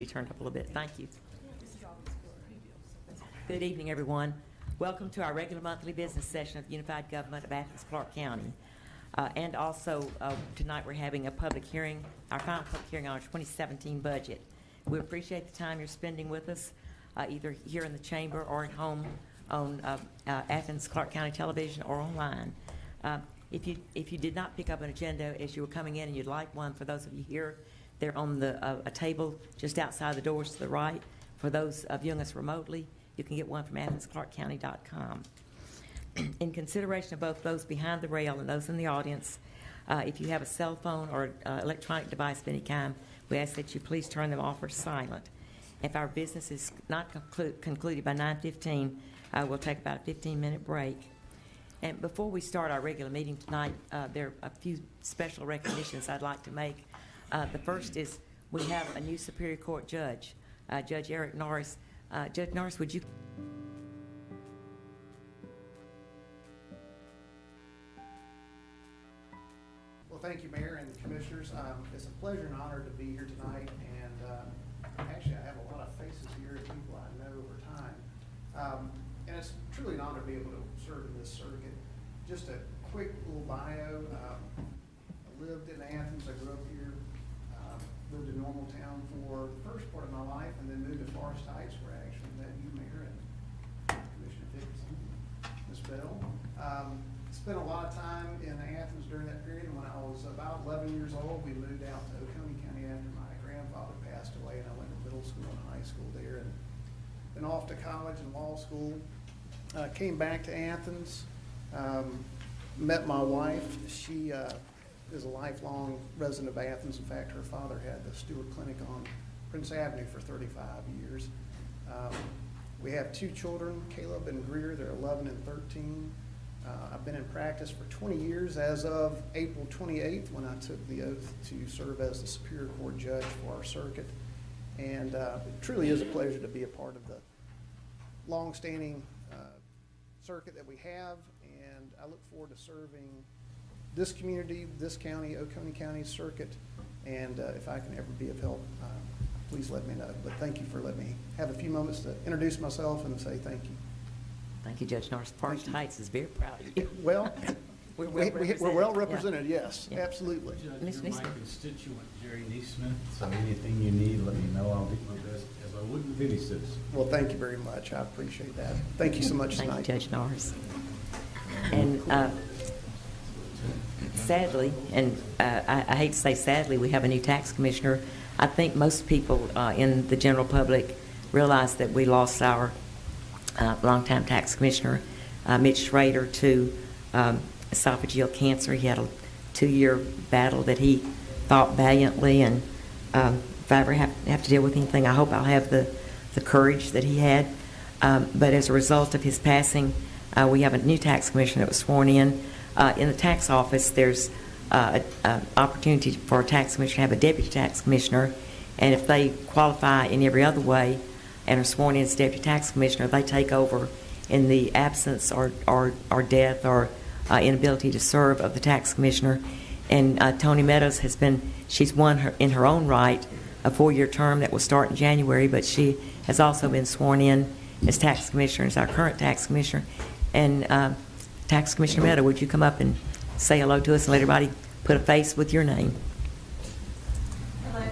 You turned up a little bit. Thank you. Good evening, everyone. Welcome to our regular monthly business session of the Unified Government of Athens-Clarke County. And also, tonight we're having a public hearing, our final public hearing on our 2017 budget. We appreciate the time you're spending with us, either here in the chamber or at home on Athens-Clarke County television or online. If you did not pick up an agenda as you were coming in and you'd like one, for those of you here, they're on a table just outside the doors to the right. For those viewing us remotely, you can get one from AthensClarkeCounty.com. In consideration of both those behind the rail and those in the audience, if you have a cell phone or electronic device of any kind, we ask that you please turn them off or silent. If our business is not concluded by 9:15, we'll take about a 15-minute break. And before we start our regular meeting tonight, there are a few special recognitions I'd like to make. The first is we have a new Superior Court judge, Judge Eric Norris. Judge Norris, would you? Well, thank you, Mayor and Commissioners. It's a pleasure and honor to be here tonight. And actually, I have a lot of faces here of people I know over time. And it's truly an honor to be able to serve in this circuit. Just a quick little bio. I lived in Athens. I grew up here. Lived in Normaltown for the first part of my life, and then moved to Forest Heights, where I actually met you, Mayor, and Commissioner Dickinson, Ms. Bell. Spent a lot of time in Athens during that period, and when I was about 11 years old, we moved out to Oconee County after my grandfather passed away, and I went to middle school and high school there, and then off to college and law school. Came back to Athens, met my wife. She is a lifelong resident of Athens. In fact, her father had the Stewart Clinic on Prince Avenue for 35 years. We have two children, Caleb and Greer. They're 11 and 13. I've been in practice for 20 years as of April 28th, when I took the oath to serve as the Superior Court judge for our circuit. And it truly is a pleasure to be a part of the long-standing circuit that we have, and I look forward to serving this community, this county, Oconee County circuit, and if I can ever be of help, please let me know. But thank you for letting me have a few moments to introduce myself and say thank you. Thank you, Judge Norris. Forest Heights is very proud of you. Well, we're well represented, yeah. yes, Yeah. Absolutely. Judge, you're my constituent, Jerry Neesmith, so anything you need, let me know. I'll do my best, as I would with any citizen. Well, thank you very much. I appreciate that. Thank you so much Thank tonight. you, Judge Norris. And sadly, and I hate to say sadly, we have a new tax commissioner. I think most people in the general public realize that we lost our longtime tax commissioner, Mitch Schrader, to esophageal cancer. He had a 2-year battle that he fought valiantly, and if I ever have to deal with anything, I hope I'll have the courage that he had. But as a result of his passing, we have a new tax commissioner that was sworn in. In the tax office, there's an opportunity for a tax commissioner to have a deputy tax commissioner, and if they qualify in every other way and are sworn in as deputy tax commissioner, they take over in the absence or death or inability to serve of the tax commissioner. And Toni Meadows she's won in her own right a 4-year term that will start in January, but she has also been sworn in as tax commissioner, as our current tax commissioner. And Tax Commissioner Meadow, would you come up and say hello to us and let everybody put a face with your name? Hello.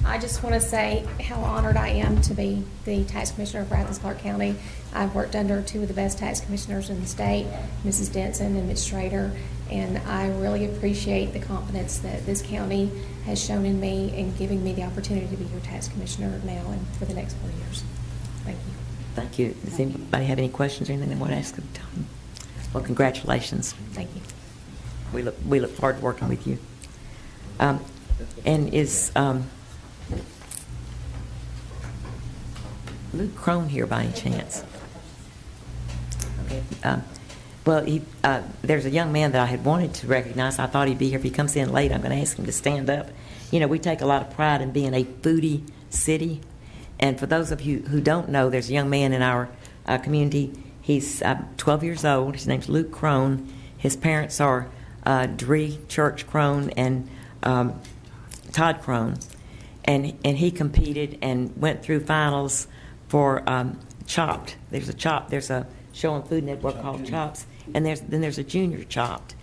I just want to say how honored I am to be the tax commissioner for Athens-Clarke County. I've worked under two of the best tax commissioners in the state, Mrs. Denson and Ms. Schrader, and I really appreciate the confidence that this county has shown in me in giving me the opportunity to be your tax commissioner now and for the next 4 years. Thank you. Thank you. Does anybody have any questions or anything they want to ask of Toni? Well, congratulations. Thank you. We look forward to working with you. And is Luke Crone here by any chance? Okay. Well, there's a young man that I had wanted to recognize. I thought he'd be here. If he comes in late, I'm going to ask him to stand up. You know, we take a lot of pride in being a foodie city. And for those of you who don't know, there's a young man in our community. He's 12 years old. His name's Luke Crone. His parents are Dree Church Crone and Todd Crone. and he competed and went through finals for Chopped. There's a show on Food Network called Chops, and there's a junior Chopped,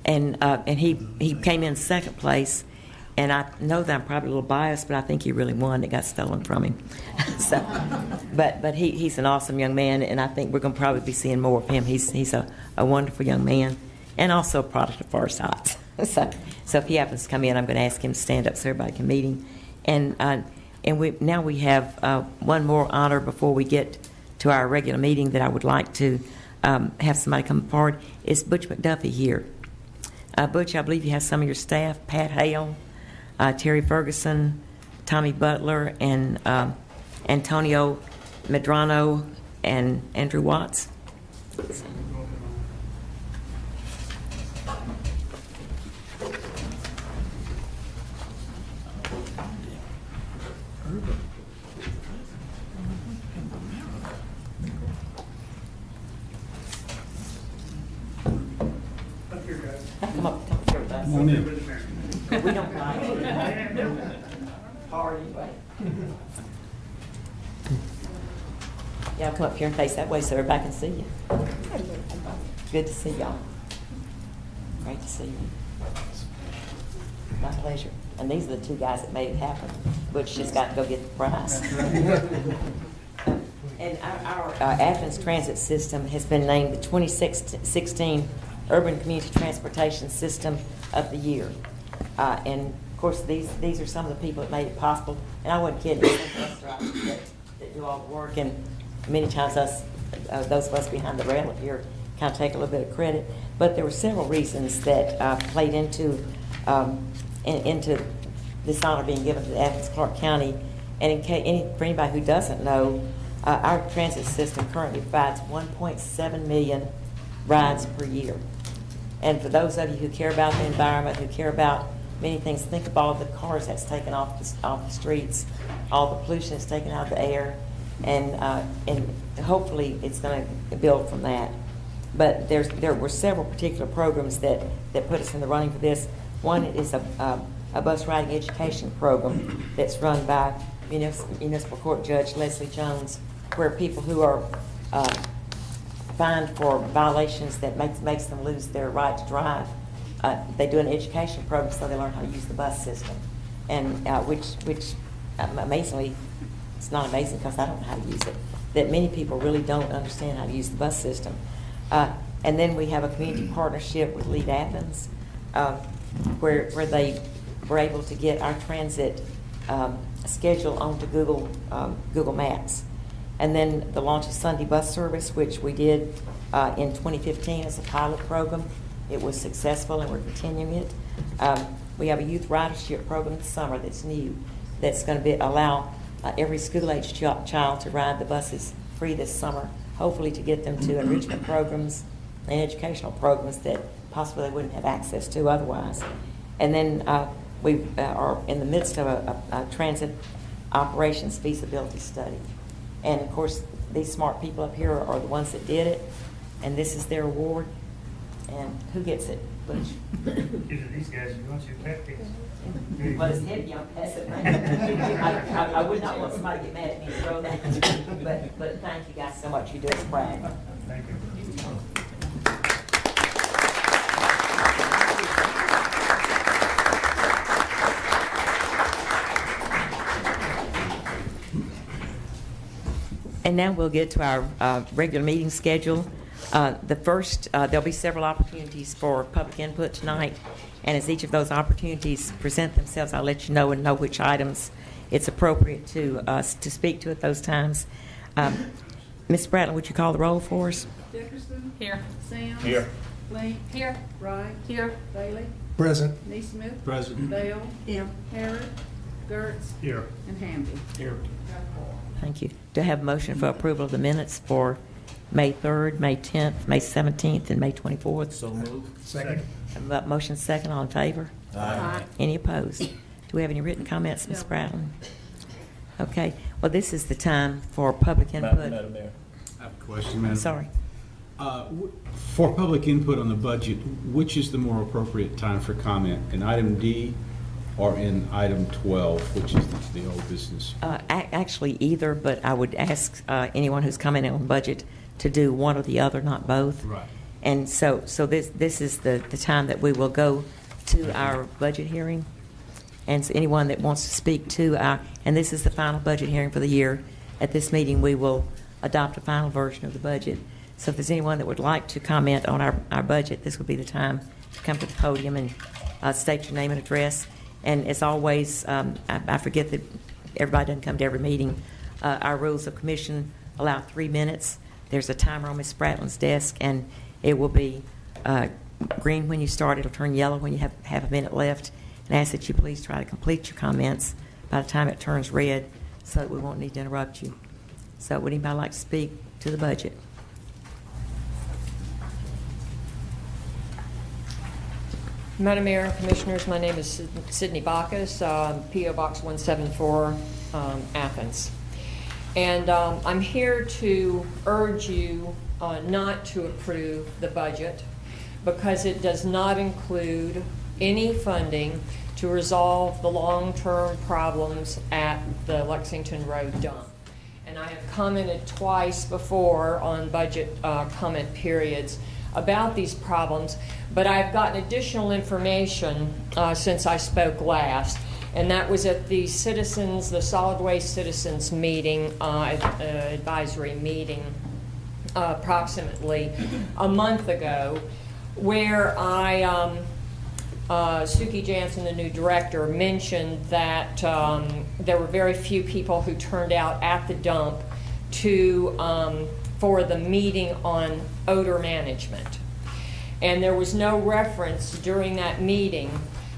and he came in second place. And I know that I'm probably a little biased, but I think he really won. It got stolen from him. So, but he's an awesome young man, and I think we're going to probably be seeing more of him. He's a wonderful young man, and also a product of Forest Heights. So if he happens to come in, I'm going to ask him to stand up so everybody can meet him. And we have one more honor before we get to our regular meeting that I would like to have somebody come forward. It's Butch McDuffie here. Butch, I believe you have some of your staff, Pat Hale, Terry Ferguson, Tommy Butler, and Antonio Medrano, and Andrew Watts. Up here, guys. Come up here with us. Come on in. We don't mind. Hard anyway. Y'all come up here and face that way so everybody can see you. Good to see y'all. Great to see you. My pleasure. And these are the two guys that made it happen. Butch just got to go get the prize. And our Athens transit system has been named the 2016 Urban Community Transportation System of the Year. And of course, these are some of the people that made it possible. And I wasn't kidding. It's us that do all the work, and many times those of us behind the rail up here kind of take a little bit of credit. But there were several reasons that played into this honor being given to Athens-Clarke County. And for anybody who doesn't know, our transit system currently provides 1.7 million rides per year. And for those of you who care about the environment, who care about many things, think of all the cars that's taken off the streets, all the pollution that's taken out of the air, and hopefully it's going to build from that. But there were several particular programs that put us in the running for this. One is a bus riding education program that's run by Municipal Court Judge Leslie Jones, where people who are fined for violations that makes them lose their right to drive, they do an education program so they learn how to use the bus system, and which amazingly, it's not amazing because I don't know how to use it, that many people really don't understand how to use the bus system. And then we have a community partnership with Lead Athens, where they were able to get our transit schedule onto Google Maps. And then the launch of Sunday bus service, which we did in 2015 as a pilot program. It was successful, and we're continuing it. We have a youth ridership program this summer that's new, that's going to allow every school-age child to ride the buses free this summer, hopefully to get them to enrichment programs and educational programs that possibly they wouldn't have access to otherwise. And then we are in the midst of a transit operations feasibility study. And of course, these smart people up here are the ones that did it, and this is their award. And who gets it? Butch? These are these guys, you want your pet peeves. Well, it's heavy on pass it. I would not want somebody to get mad at me and throw that. But thank you guys so much. You do us proud. Thank you. And now we'll get to our regular meeting schedule. There'll be several opportunities for public input tonight, and as each of those opportunities present themselves, I'll let you know and know which items it's appropriate to speak to at those times. Ms. Bratton, would you call the roll for us? Dickerson. Here. Sam's. Here. Flint. Here. Wright. Here. Bailey. Present. Neesmith. President. Bell. Here. Harrod. Gertz. Here. And Hamby. Here. Thank you. Do I have a motion for approval of the minutes for May 3rd, May 10th, May 17th, and May 24th? So moved. Second. Motion second, all in favor? Aye. Any opposed? Do we have any written comments, Ms. Bratton? Okay. Well, this is the time for public input. Madam Mayor. I have a question, Madam. Sorry. For public input on the budget, which is the more appropriate time for comment? In item D, or in item 12, which is the old business? Actually, either, but I would ask anyone who's coming in on budget to do one or the other, not both. Right. And so this is the time that we will go to our budget hearing. And so anyone that wants to speak to and this is the final budget hearing for the year. At this meeting, we will adopt a final version of the budget. So if there's anyone that would like to comment on our budget, this would be the time to come to the podium and state your name and address. And as always, I forget that everybody doesn't come to every meeting. Our rules of commission allow 3 minutes. There's a timer on Ms. Spratlin's desk, and it will be green when you start. It'll turn yellow when you have half a minute left. And I ask that you please try to complete your comments by the time it turns red so that we won't need to interrupt you. So would anybody like to speak to the budget? Madam Mayor, Commissioners, my name is Sydney Bacchus, P.O. Box 174, Athens. And I'm here to urge you not to approve the budget because it does not include any funding to resolve the long-term problems at the Lexington Road dump. And I have commented twice before on budget comment periods about these problems, but I've gotten additional information since I spoke last, and that was at the solid waste citizens meeting, advisory meeting, approximately a month ago, where Suki Jansen, the new director, mentioned that there were very few people who turned out at the dump for the meeting on odor management. And there was no reference during that meeting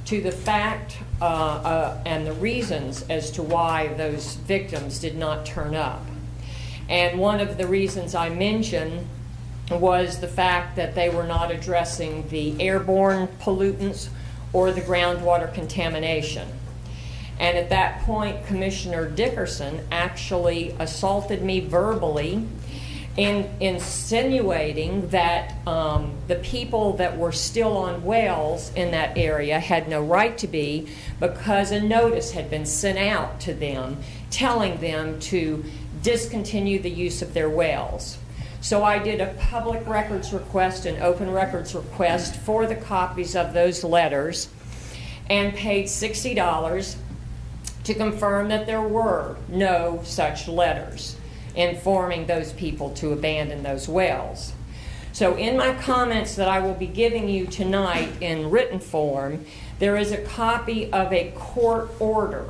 to the fact and the reasons as to why those victims did not turn up. And one of the reasons I mentioned was the fact that they were not addressing the airborne pollutants or the groundwater contamination. And at that point, Commissioner Dickerson actually assaulted me verbally in insinuating that the people that were still on wells in that area had no right to be because a notice had been sent out to them telling them to discontinue the use of their wells. So I did a public records request, an open records request for the copies of those letters and paid $60 to confirm that there were no such letters informing those people to abandon those wells. So in my comments that I will be giving you tonight in written form, there is a copy of a court order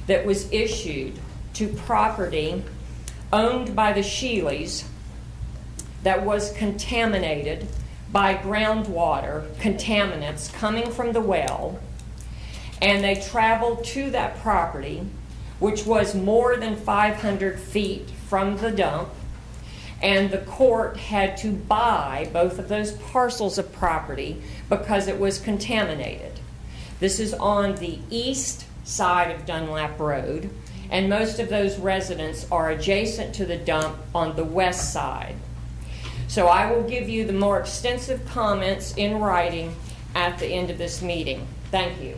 that was issued to property owned by the Sheeleys that was contaminated by groundwater contaminants coming from the well, and they traveled to that property, which was more than 500 feet from the dump, and the court had to buy both of those parcels of property because it was contaminated. This is on the east side of Dunlap Road, and most of those residents are adjacent to the dump on the west side. So I will give you the more extensive comments in writing at the end of this meeting. Thank you.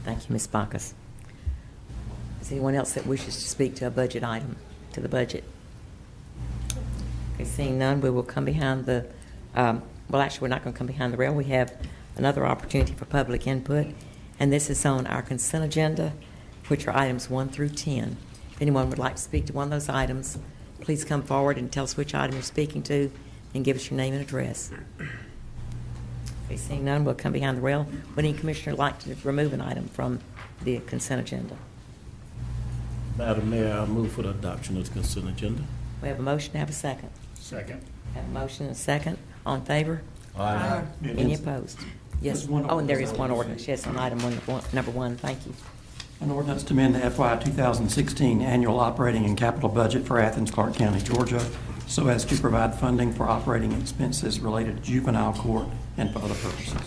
Thank you, Ms. Bacchus. Is anyone else that wishes to speak to a budget item, to the budget? Okay, seeing none, we will come behind the, well, actually, we're not going to come behind the rail. We have another opportunity for public input, and this is on our consent agenda, which are items 1 through 10. If anyone would like to speak to one of those items, please come forward and tell us which item you're speaking to and give us your name and address. Okay, seeing none, we'll come behind the rail. Would any commissioner like to remove an item from the consent agenda? Madam Mayor, I move for the adoption of the consent agenda. We have a motion to have a second. Second. Have a motion and a second. All in favor? Aye. Any opposed? Yes. There's one Oh, and there is ordinance. one ordinance. Yes, on item number one. Thank you. An ordinance to amend the FY 2016 annual operating and capital budget for Athens-Clarke County, Georgia, so as to provide funding for operating expenses related to juvenile court and for other purposes.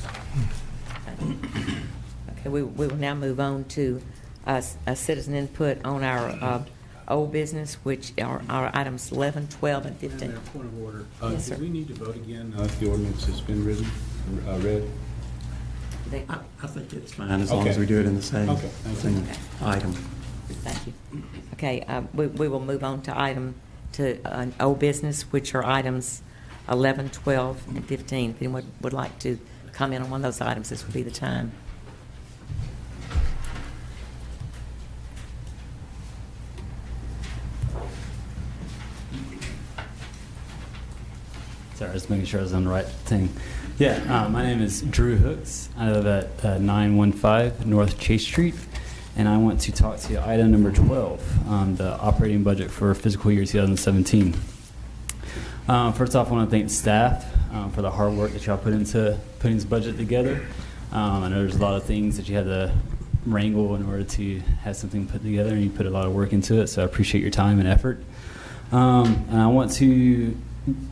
Okay, we will now move on to a citizen input on our old business, which are our items 11, 12, and 15. Madam Mayor, point of order. Yes, Do sir. we need to vote again if the ordinance has been read? They- I think it's fine as long as Okay. we do it in the same, Okay, thank you. same item. Thank you. Okay, we will move on to old business, which are items 11, 12, and 15. If anyone would like to comment on one of those items, this would be the time. Sorry, just making sure I was on the right thing. Yeah, my name is Drew Hooks. I live at 915 North Chase Street, and I want to talk to you item number 12, the operating budget for fiscal year 2017. First off, I want to thank staff for the hard work that y'all put into putting this budget together. I know there's a lot of things that you had to wrangle in order to have something put together, and you put a lot of work into it, so I appreciate your time and effort. And I want to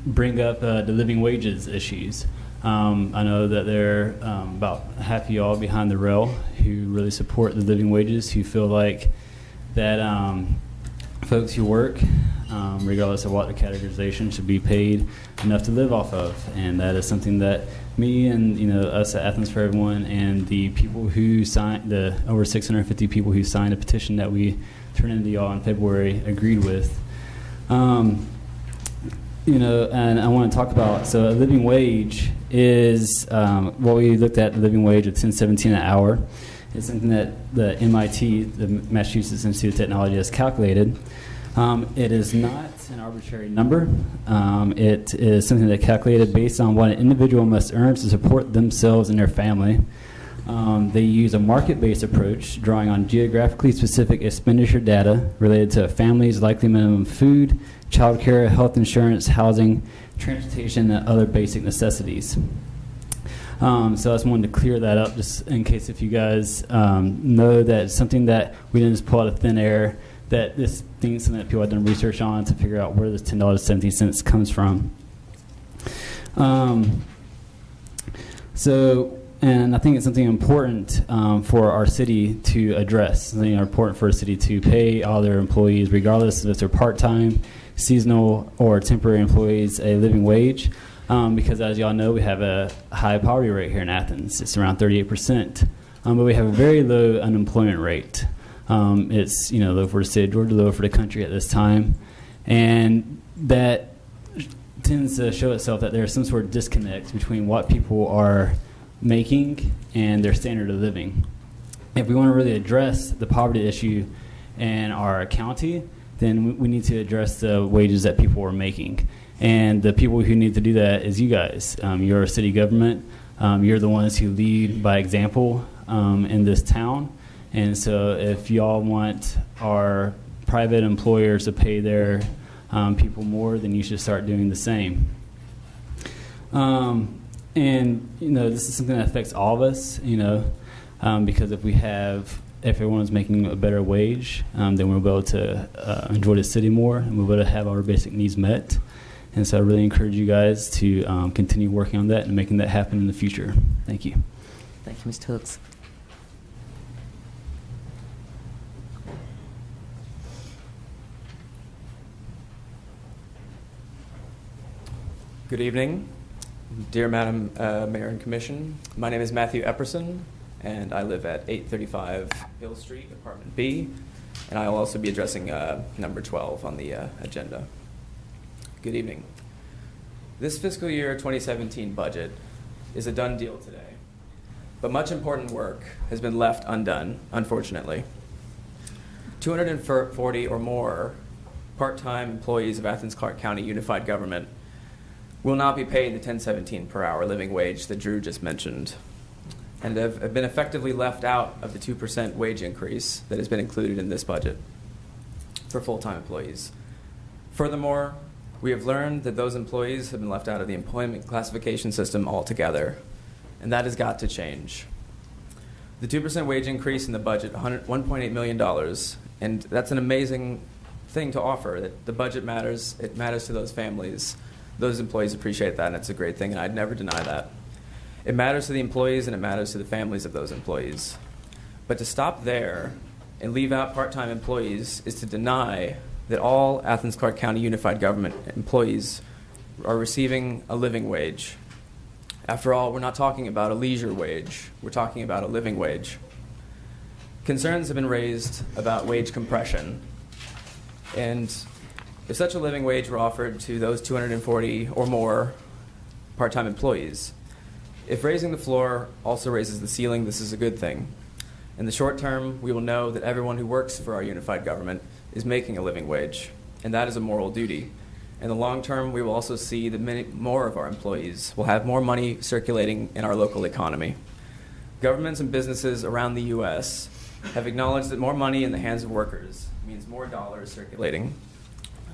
bring up the living wages issues. I know that there are about half of y'all behind the rail who really support the living wages, who feel like that folks who work, regardless of what the categorization, should be paid enough to live off of. And that is something that me and us at Athens for Everyone and the people who signed, the over 650 people who signed a petition that we turned into y'all in February, agreed with. And I want to talk about, so a living wage is what we looked at, the living wage of $10.17 an hour. It's something that the MIT, the Massachusetts Institute of Technology, has calculated. It is not an arbitrary number. It is something that's calculated based on what an individual must earn to support themselves and their family. They use a market-based approach, drawing on geographically specific expenditure data related to a family's likely minimum food, child care, health insurance, housing, transportation, and other basic necessities. So I just wanted to clear that up just in case if you guys know that it's something that we didn't just pull out of thin air, that this thing is something that people have done research on to figure out where this $10.17 comes from. And I think it's something important for our city to address, something important for a city to pay all their employees, regardless if they're part-time, seasonal, or temporary employees, a living wage. Because as y'all know, we have a high poverty rate here in Athens. It's around 38%. But we have a very low unemployment rate. It's low for the state of Georgia, low for the country at this time. And that tends to show itself that there's some sort of disconnect between what people are making and their standard of living. If we want to really address the poverty issue in our county, then we need to address the wages that people are making. And the people who need to do that is you guys. You're a city government. You're the ones who lead by example in this town. And so if y'all want our private employers to pay their people more, then you should start doing the same. And, this is something that affects all of us, because if everyone's making a better wage, then we'll be able to enjoy the city more, and we'll be able to have our basic needs met. And so I really encourage you guys to continue working on that and making that happen in the future. Thank you. Thank you, Mr. Hooks. Good evening, dear Madam Mayor and Commission. My name is Matthew Epperson, and I live at 835 Hill Street, Apartment B, and I will also be addressing number 12 on the agenda. Good evening. This fiscal year 2017 budget is a done deal today, but much important work has been left undone, unfortunately. 240 or more part-time employees of Athens-Clarke County Unified Government will not be paid the $10.17 per hour living wage that Drew just mentioned, and have been effectively left out of the 2% wage increase that has been included in this budget for full-time employees. Furthermore, we have learned that those employees have been left out of the employment classification system altogether, and that has got to change. The 2% wage increase in the budget, $1.8 million, and that's an amazing thing to offer, that the budget matters, it matters to those families. Those employees appreciate that, and it's a great thing, and I'd never deny that. It matters to the employees, and it matters to the families of those employees. But to stop there and leave out part-time employees is to deny that all Athens-Clarke County Unified Government employees are receiving a living wage. After all, we're not talking about a leisure wage. We're talking about a living wage. Concerns have been raised about wage compression. And if such a living wage were offered to those 240 or more part-time employees, if raising the floor also raises the ceiling, this is a good thing. In the short term, we will know that everyone who works for our unified government is making a living wage, and that is a moral duty. In the long term, we will also see that many more of our employees will have more money circulating in our local economy. Governments and businesses around the U.S. have acknowledged that more money in the hands of workers means more dollars circulating.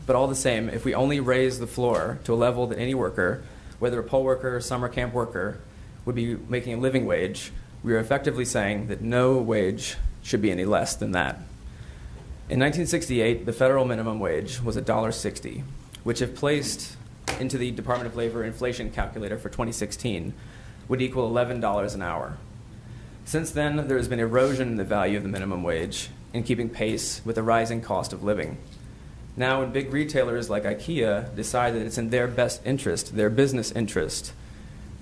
But all the same, if we only raise the floor to a level that any worker, whether a poll worker or summer camp worker, would be making a living wage, we are effectively saying that no wage should be any less than that. In 1968, the federal minimum wage was $1.60, which if placed into the Department of Labor inflation calculator for 2016, would equal $11 an hour. Since then, there has been erosion in the value of the minimum wage in keeping pace with the rising cost of living. Now, when big retailers like IKEA decide that it's in their best interest, their business interest,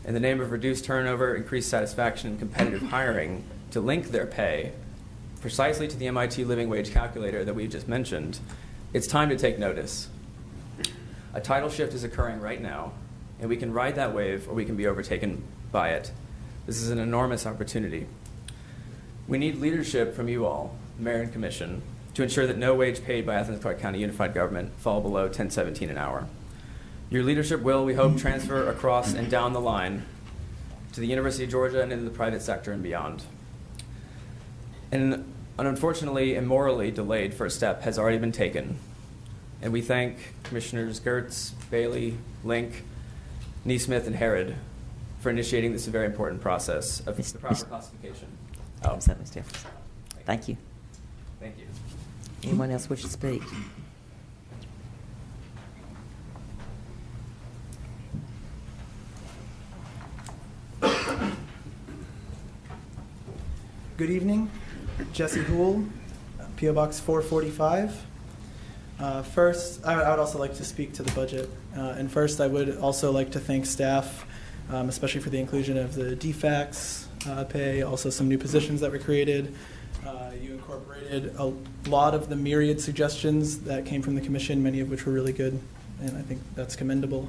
in the name of reduced turnover, increased satisfaction, and competitive hiring, to link their pay precisely to the MIT living wage calculator that we've just mentioned, it's time to take notice. A tidal shift is occurring right now, and we can ride that wave or we can be overtaken by it. This is an enormous opportunity. We need leadership from you all, Mayor and Commission, to ensure that no wage paid by Athens-Clarke County Unified Government fall below $10.17 an hour. Your leadership will, we hope, transfer across and down the line to the University of Georgia and into the private sector and beyond. And an unfortunately and morally delayed first step has already been taken. And we thank Commissioners Gertz, Bailey, Link, Neesmith, and Herod for initiating this very important process of the proper classification. Ms. Jefferson. Thank you. Thank you. Anyone else wish to speak? Good evening. Jesse Houle, P.O. Box 445. First, I would also like to speak to the budget. And first, I would also like to thank staff, especially for the inclusion of the DFACs pay, also some new positions that were created. You incorporated a lot of the myriad suggestions that came from the commission, many of which were really good, and I think that's commendable.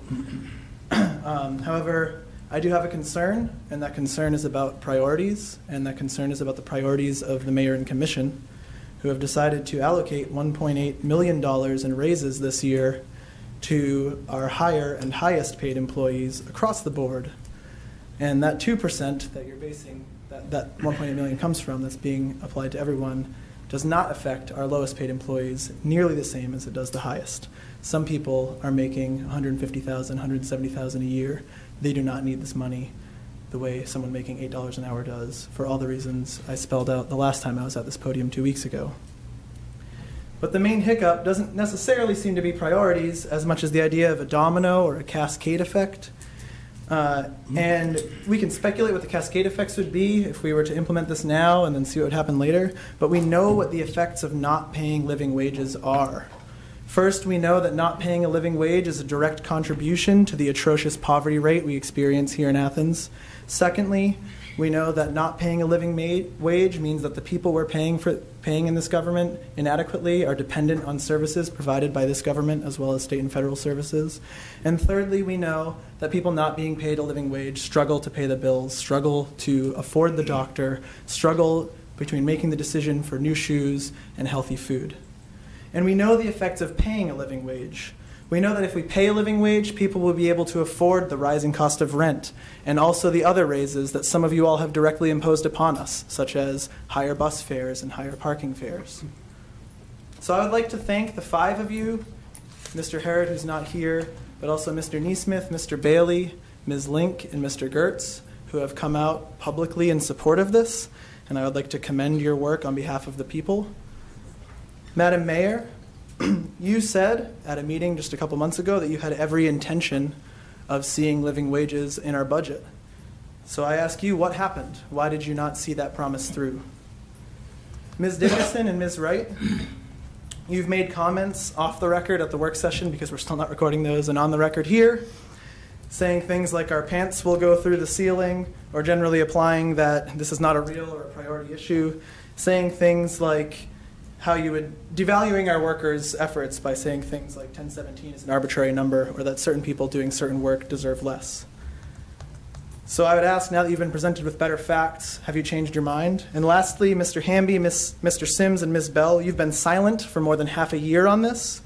However, I do have a concern, and that concern is about priorities, and that concern is about the priorities of the mayor and commission, who have decided to allocate $1.8 million in raises this year to our higher and highest paid employees across the board. And that 2% that you're basing that $1.8 million comes from, that's being applied to everyone, does not affect our lowest paid employees nearly the same as it does the highest. Some people are making $150,000, $170,000 a year. They do not need this money the way someone making $8 an hour does, for all the reasons I spelled out the last time I was at this podium 2 weeks ago. But the main hiccup doesn't necessarily seem to be priorities as much as the idea of a domino or a cascade effect. And we can speculate what the cascade effects would be if we were to implement this now and then see what would happen later, but we know what the effects of not paying living wages are. First, we know that not paying a living wage is a direct contribution to the atrocious poverty rate we experience here in Athens. Secondly, we know that not paying a living wage means that the people we're paying in this government inadequately are dependent on services provided by this government as well as state and federal services. And thirdly, we know that people not being paid a living wage struggle to pay the bills, struggle to afford the doctor, struggle between making the decision for new shoes and healthy food. And we know the effects of paying a living wage. We know that if we pay a living wage, people will be able to afford the rising cost of rent and also the other raises that some of you all have directly imposed upon us, such as higher bus fares and higher parking fares. So I would like to thank the 5 of you, Mr. Herod, who's not here, but also Mr. Neesmith, Mr. Bailey, Ms. Link, and Mr. Gertz, who have come out publicly in support of this. And I would like to commend your work on behalf of the people. Madam Mayor, you said at a meeting just a couple months ago that you had every intention of seeing living wages in our budget. So I ask you, what happened? Why did you not see that promise through? Ms. Dickinson and Ms. Wright, you've made comments off the record at the work session, because we're still not recording those, and on the record here, saying things like our pants will go through the ceiling, or generally implying that this is not a real or a priority issue, saying things like how you would devaluing our workers' efforts by saying things like 1017 is an arbitrary number, or that certain people doing certain work deserve less. So I would ask, now that you've been presented with better facts, have you changed your mind? And lastly, Mr. Hamby, Mr. Sims, and Ms. Bell, you've been silent for more than half a year on this.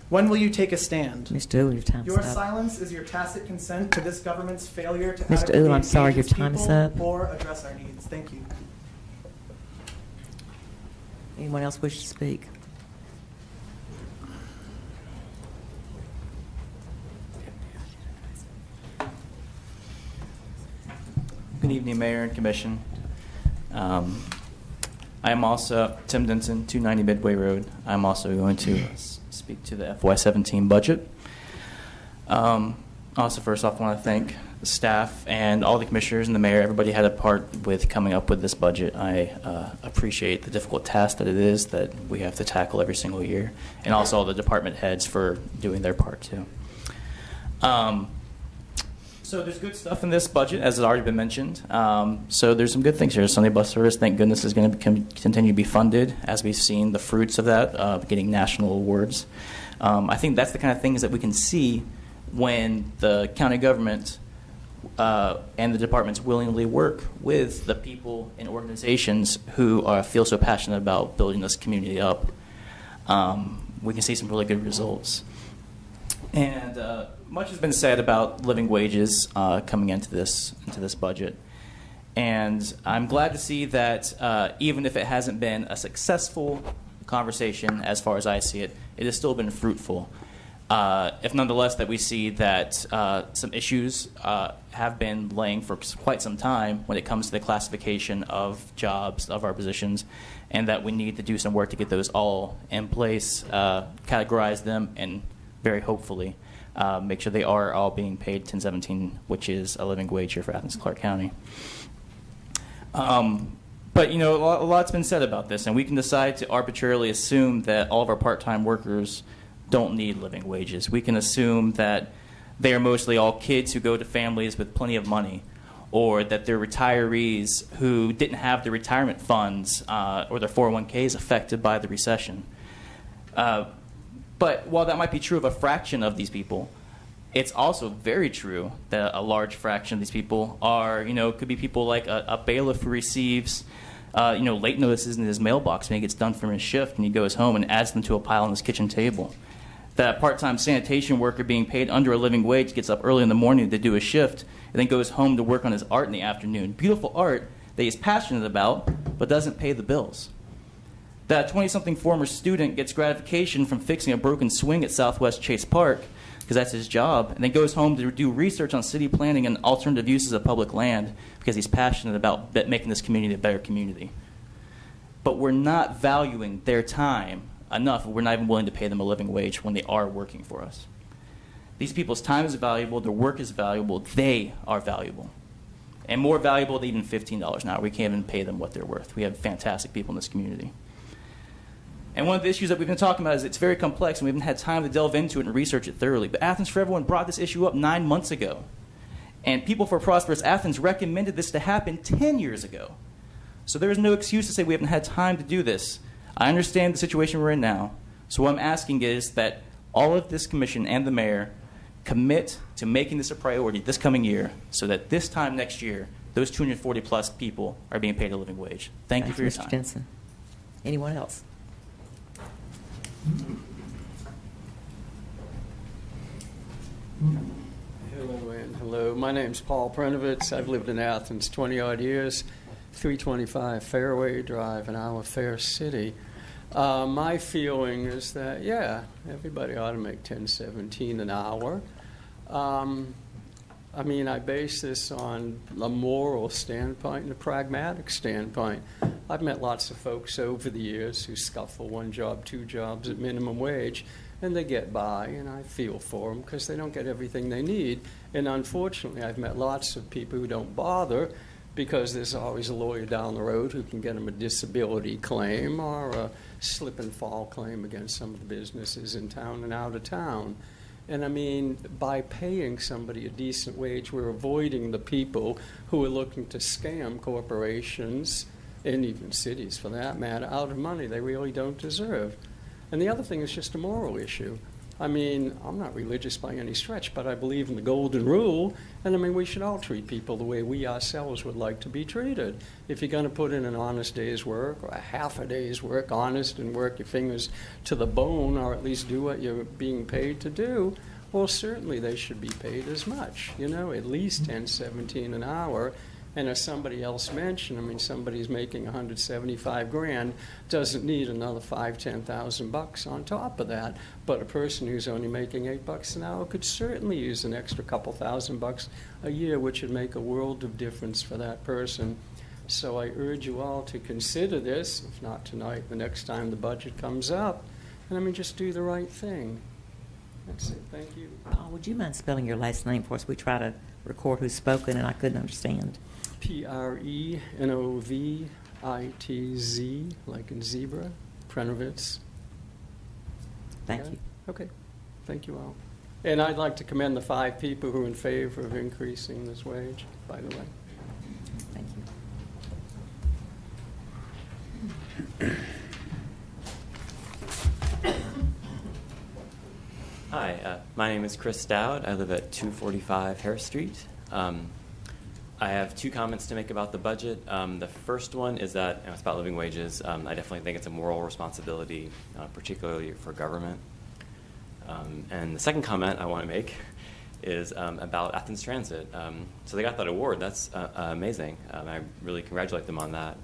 When will you take a stand? Mr. Uhl, your time's Your up. silence is your tacit consent to this government's failure to Mr. adequately Uhl, I'm sorry, engage your time its is people up. or address our needs. Thank you. Anyone else wish to speak? Good evening, Mayor and Commission. I am also Tim Denson, 290 Midway Road. I'm also going to speak to the FY17 budget. Also, first off, I want to thank the staff and all the commissioners and the mayor. Everybody had a part with coming up with this budget. I appreciate the difficult task that it is that we have to tackle every single year, and also all the department heads for doing their part too. So there's good stuff in this budget, as has already been mentioned. So there's some good things here. Sunday bus service, thank goodness, is going to continue to be funded, as we've seen the fruits of that, getting national awards. I think that's the kind of things that we can see when the county government and the departments willingly work with the people and organizations who feel so passionate about building this community up. We can see some really good results. And much has been said about living wages coming into this budget, and I'm glad to see that even if it hasn't been a successful conversation, as far as I see it, it has still been fruitful. If nonetheless that we see that some issues have been laying for quite some time when it comes to the classification of jobs, of our positions, and that we need to do some work to get those all in place, categorize them, and very hopefully make sure they are all being paid 1017, which is a living wage here for Athens-Clarke County. But, you know, a lot's been said about this, and we can decide to arbitrarily assume that all of our part-time workers don't need living wages. We can assume that they are mostly all kids who go to families with plenty of money, or that they're retirees who didn't have their retirement funds or their 401ks affected by the recession. But while that might be true of a fraction of these people, it's also very true that a large fraction of these people are, you know, could be people like a bailiff who receives, you know, late notices in his mailbox when he gets done from his shift and he goes home and adds them to a pile on his kitchen table. That part-time sanitation worker being paid under a living wage gets up early in the morning to do a shift and then goes home to work on his art in the afternoon. Beautiful art that he's passionate about but doesn't pay the bills. That 20-something former student gets gratification from fixing a broken swing at Southwest Chase Park, because that's his job, and then goes home to do research on city planning and alternative uses of public land because he's passionate about making this community a better community. But we're not valuing their time enough. We're not even willing to pay them a living wage when they are working for us. These people's time is valuable, their work is valuable, they are valuable. And more valuable than even $15 an hour. We can't even pay them what they're worth. We have fantastic people in this community. And one of the issues that we've been talking about is it's very complex, and we haven't had time to delve into it and research it thoroughly. But Athens for Everyone brought this issue up 9 months ago. And People for Prosperous Athens recommended this to happen 10 years ago. So there is no excuse to say we haven't had time to do this. I understand the situation we're in now. So what I'm asking is that all of this commission and the mayor commit to making this a priority this coming year so that this time next year, those 240-plus people are being paid a living wage. Thank you for your time. Mr. Denson. Anyone else? Hello, and hello. My name's Paul Prenovitz. I've lived in Athens 20-odd years, 325 Fairway Drive in our fair city. My feeling is that, yeah, everybody ought to make $10.17 an hour. I mean, I base this on a moral standpoint and a pragmatic standpoint. I've met lots of folks over the years who scuffle 1 job, 2 jobs at minimum wage, and they get by, and I feel for them because they don't get everything they need. And unfortunately, I've met lots of people who don't bother because there's always a lawyer down the road who can get them a disability claim or a slip and fall claim against some of the businesses in town and out of town. And I mean, by paying somebody a decent wage, we're avoiding the people who are looking to scam corporations, and even cities for that matter, out of money they really don't deserve. And the other thing is just a moral issue. I mean, I'm not religious by any stretch, but I believe in the golden rule, and I mean, we should all treat people the way we ourselves would like to be treated. If you're going to put in an honest day's work, or a half a day's work, honest, and work your fingers to the bone, or at least do what you're being paid to do, well, certainly they should be paid as much, you know, at least $10.17 an hour. And as somebody else mentioned, I mean, somebody's making $175,000 doesn't need another $5,000-$10,000 on top of that. But a person who's only making $8 an hour could certainly use an extra couple $1,000 a year, which would make a world of difference for that person. So I urge you all to consider this, if not tonight, the next time the budget comes up. And I mean, just do the right thing. That's it. Thank you. Paul, would you mind spelling your last name for us? We try to record who's spoken, and I couldn't understand. Prenovitz, like in zebra, Prenovitz. Thank you. Okay. Thank you all. And I'd like to commend the 5 people who are in favor of increasing this wage, by the way. Thank you. Hi, my name is Chris Dowd. I live at 245 Harris Street. I have 2 comments to make about the budget. The first one is that it's about living wages. I definitely think it's a moral responsibility, particularly for government. And the second comment I want to make is about Athens Transit. So they got that award. That's amazing. I really congratulate them on that.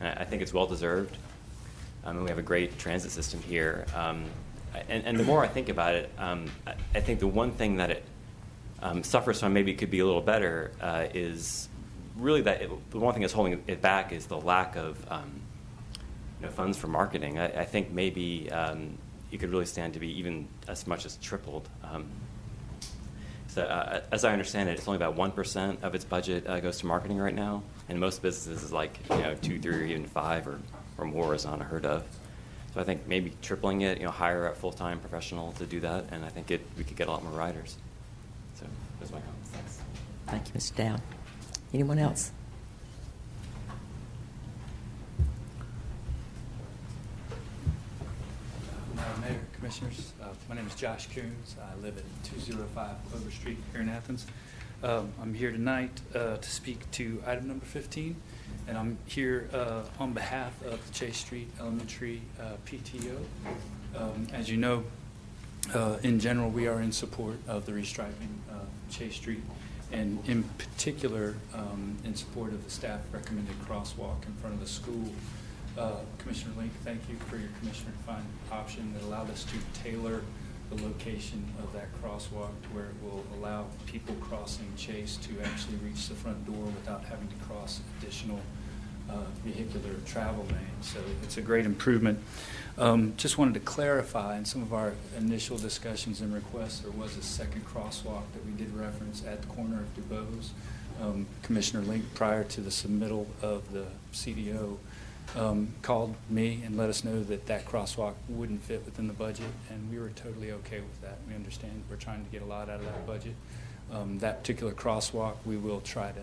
I think it's well-deserved. And we have a great transit system here. And the more I think about it, I think the one thing that it suffers from, maybe it could be a little better, is really that the one thing that's holding it back is the lack of funds for marketing. I think maybe it could really stand to be even as much as tripled. So as I understand it, it's only about 1% of its budget goes to marketing right now, and most businesses is like 2, 3, or even 5 or more is unheard of. So I think maybe tripling it, hire a full-time professional to do that, and I think we could get a lot more riders. So those are my comments. Thanks. Thank you, Mr. Dowd. Anyone else? Madam Mayor, Commissioners, my name is Josh Coons. I live at 205 Clover Street here in Athens. I'm here tonight to speak to item number 15, and I'm here on behalf of the Chase Street Elementary PTO. As you know, in general, we are in support of the restriping Chase Street, and in particular, in support of the staff recommended crosswalk in front of the school. Commissioner Link, thank you for your commissioner-defined option that allowed us to tailor the location of that crosswalk to where it will allow people crossing Chase to actually reach the front door without having to cross additional vehicular travel lanes. So it's a great improvement. Just wanted to clarify, in some of our initial discussions and requests, there was a second crosswalk that we did reference at the corner of DuBose. Commissioner Link, prior to the submittal of the CDO, called me and let us know that that crosswalk wouldn't fit within the budget, and we were totally okay with that. We understand we're trying to get a lot out of that budget. That particular crosswalk, we will try to,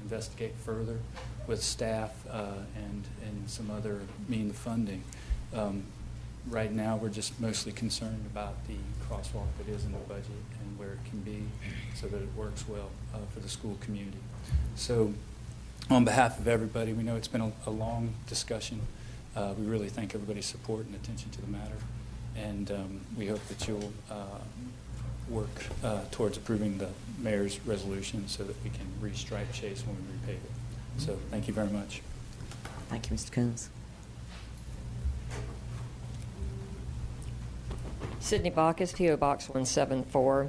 investigate further with staff and some other mean of funding. Right now, we're just mostly concerned about the crosswalk that is in the budget and where it can be so that it works well for the school community. So on behalf of everybody, we know it's been a long discussion. We really thank everybody's support and attention to the matter, and we hope that you'll work towards approving the mayor's resolution so that we can restripe Chase when we repave it. So thank you very much. Thank you, Mr. Coons. Sydney Bacchus, P.O. Box 174.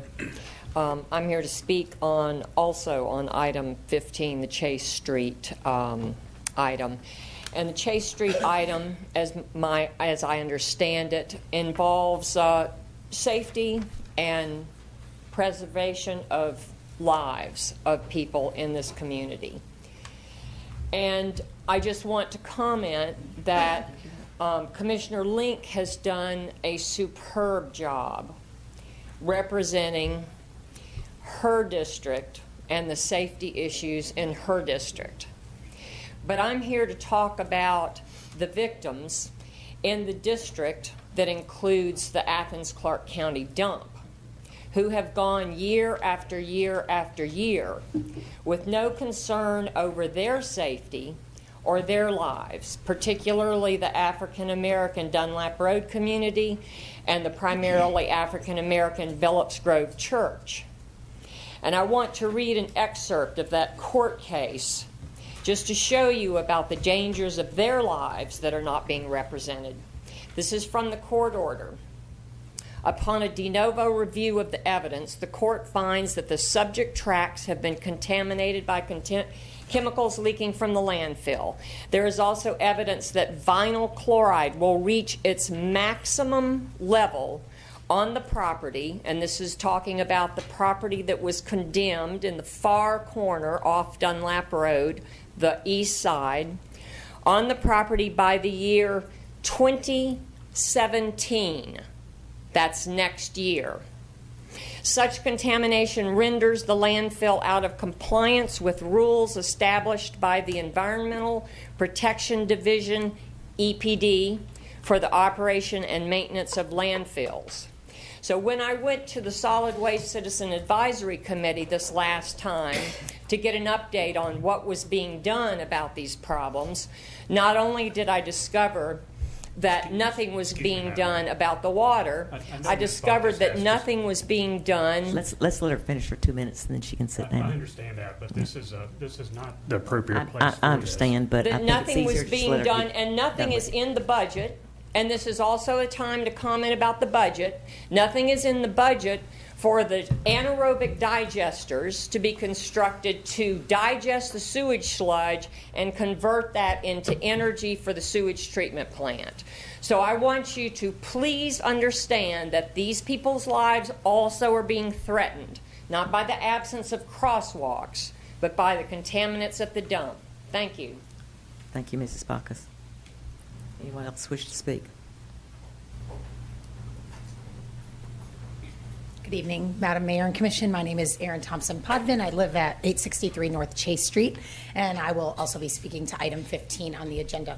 I'm here to speak also on item 15, the Chase Street item. And the Chase Street item, as I understand it, involves safety and preservation of lives of people in this community. And I just want to comment that Commissioner Link has done a superb job representing her district and the safety issues in her district. But I'm here to talk about the victims in the district that includes the Athens-Clarke County dump, who have gone year after year after year with no concern over their safety or their lives, particularly the African American Dunlap Road community and the primarily African American Phillips Grove Church. And I want to read an excerpt of that court case just to show you about the dangers of their lives that are not being represented. This is from the court order. Upon a de novo review of the evidence, the court finds that the subject tracks have been contaminated by chemicals leaking from the landfill. There is also evidence that vinyl chloride will reach its maximum level on the property, and this is talking about the property that was condemned in the far corner off Dunlap Road, the east side, on the property by the year 2017. That's next year. Such contamination renders the landfill out of compliance with rules established by the Environmental Protection Division, EPD, for the operation and maintenance of landfills. So when I went to the Solid Waste Citizen Advisory Committee this last time to get an update on what was being done about these problems, not only did I discover that nothing was being done about the water, I discovered that nothing was being done. Let's let her finish for 2 minutes, and then she can sit down. I understand that, but this is not the appropriate place for I understand, but I think nothing it's was easier to being let her done, get and nothing done is with it. in the budget. And this is also a time to comment about the budget. Nothing is in the budget for the anaerobic digesters to be constructed to digest the sewage sludge and convert that into energy for the sewage treatment plant. So I want you to please understand that these people's lives also are being threatened, not by the absence of crosswalks, but by the contaminants at the dump. Thank you. Thank you, Mrs. Bacchus. Anyone else wish to speak? Good evening, Madam Mayor and Commission. My name is Erin Thompson-Podvin. I live at 863 North Chase Street, and I will also be speaking to item 15 on the agenda.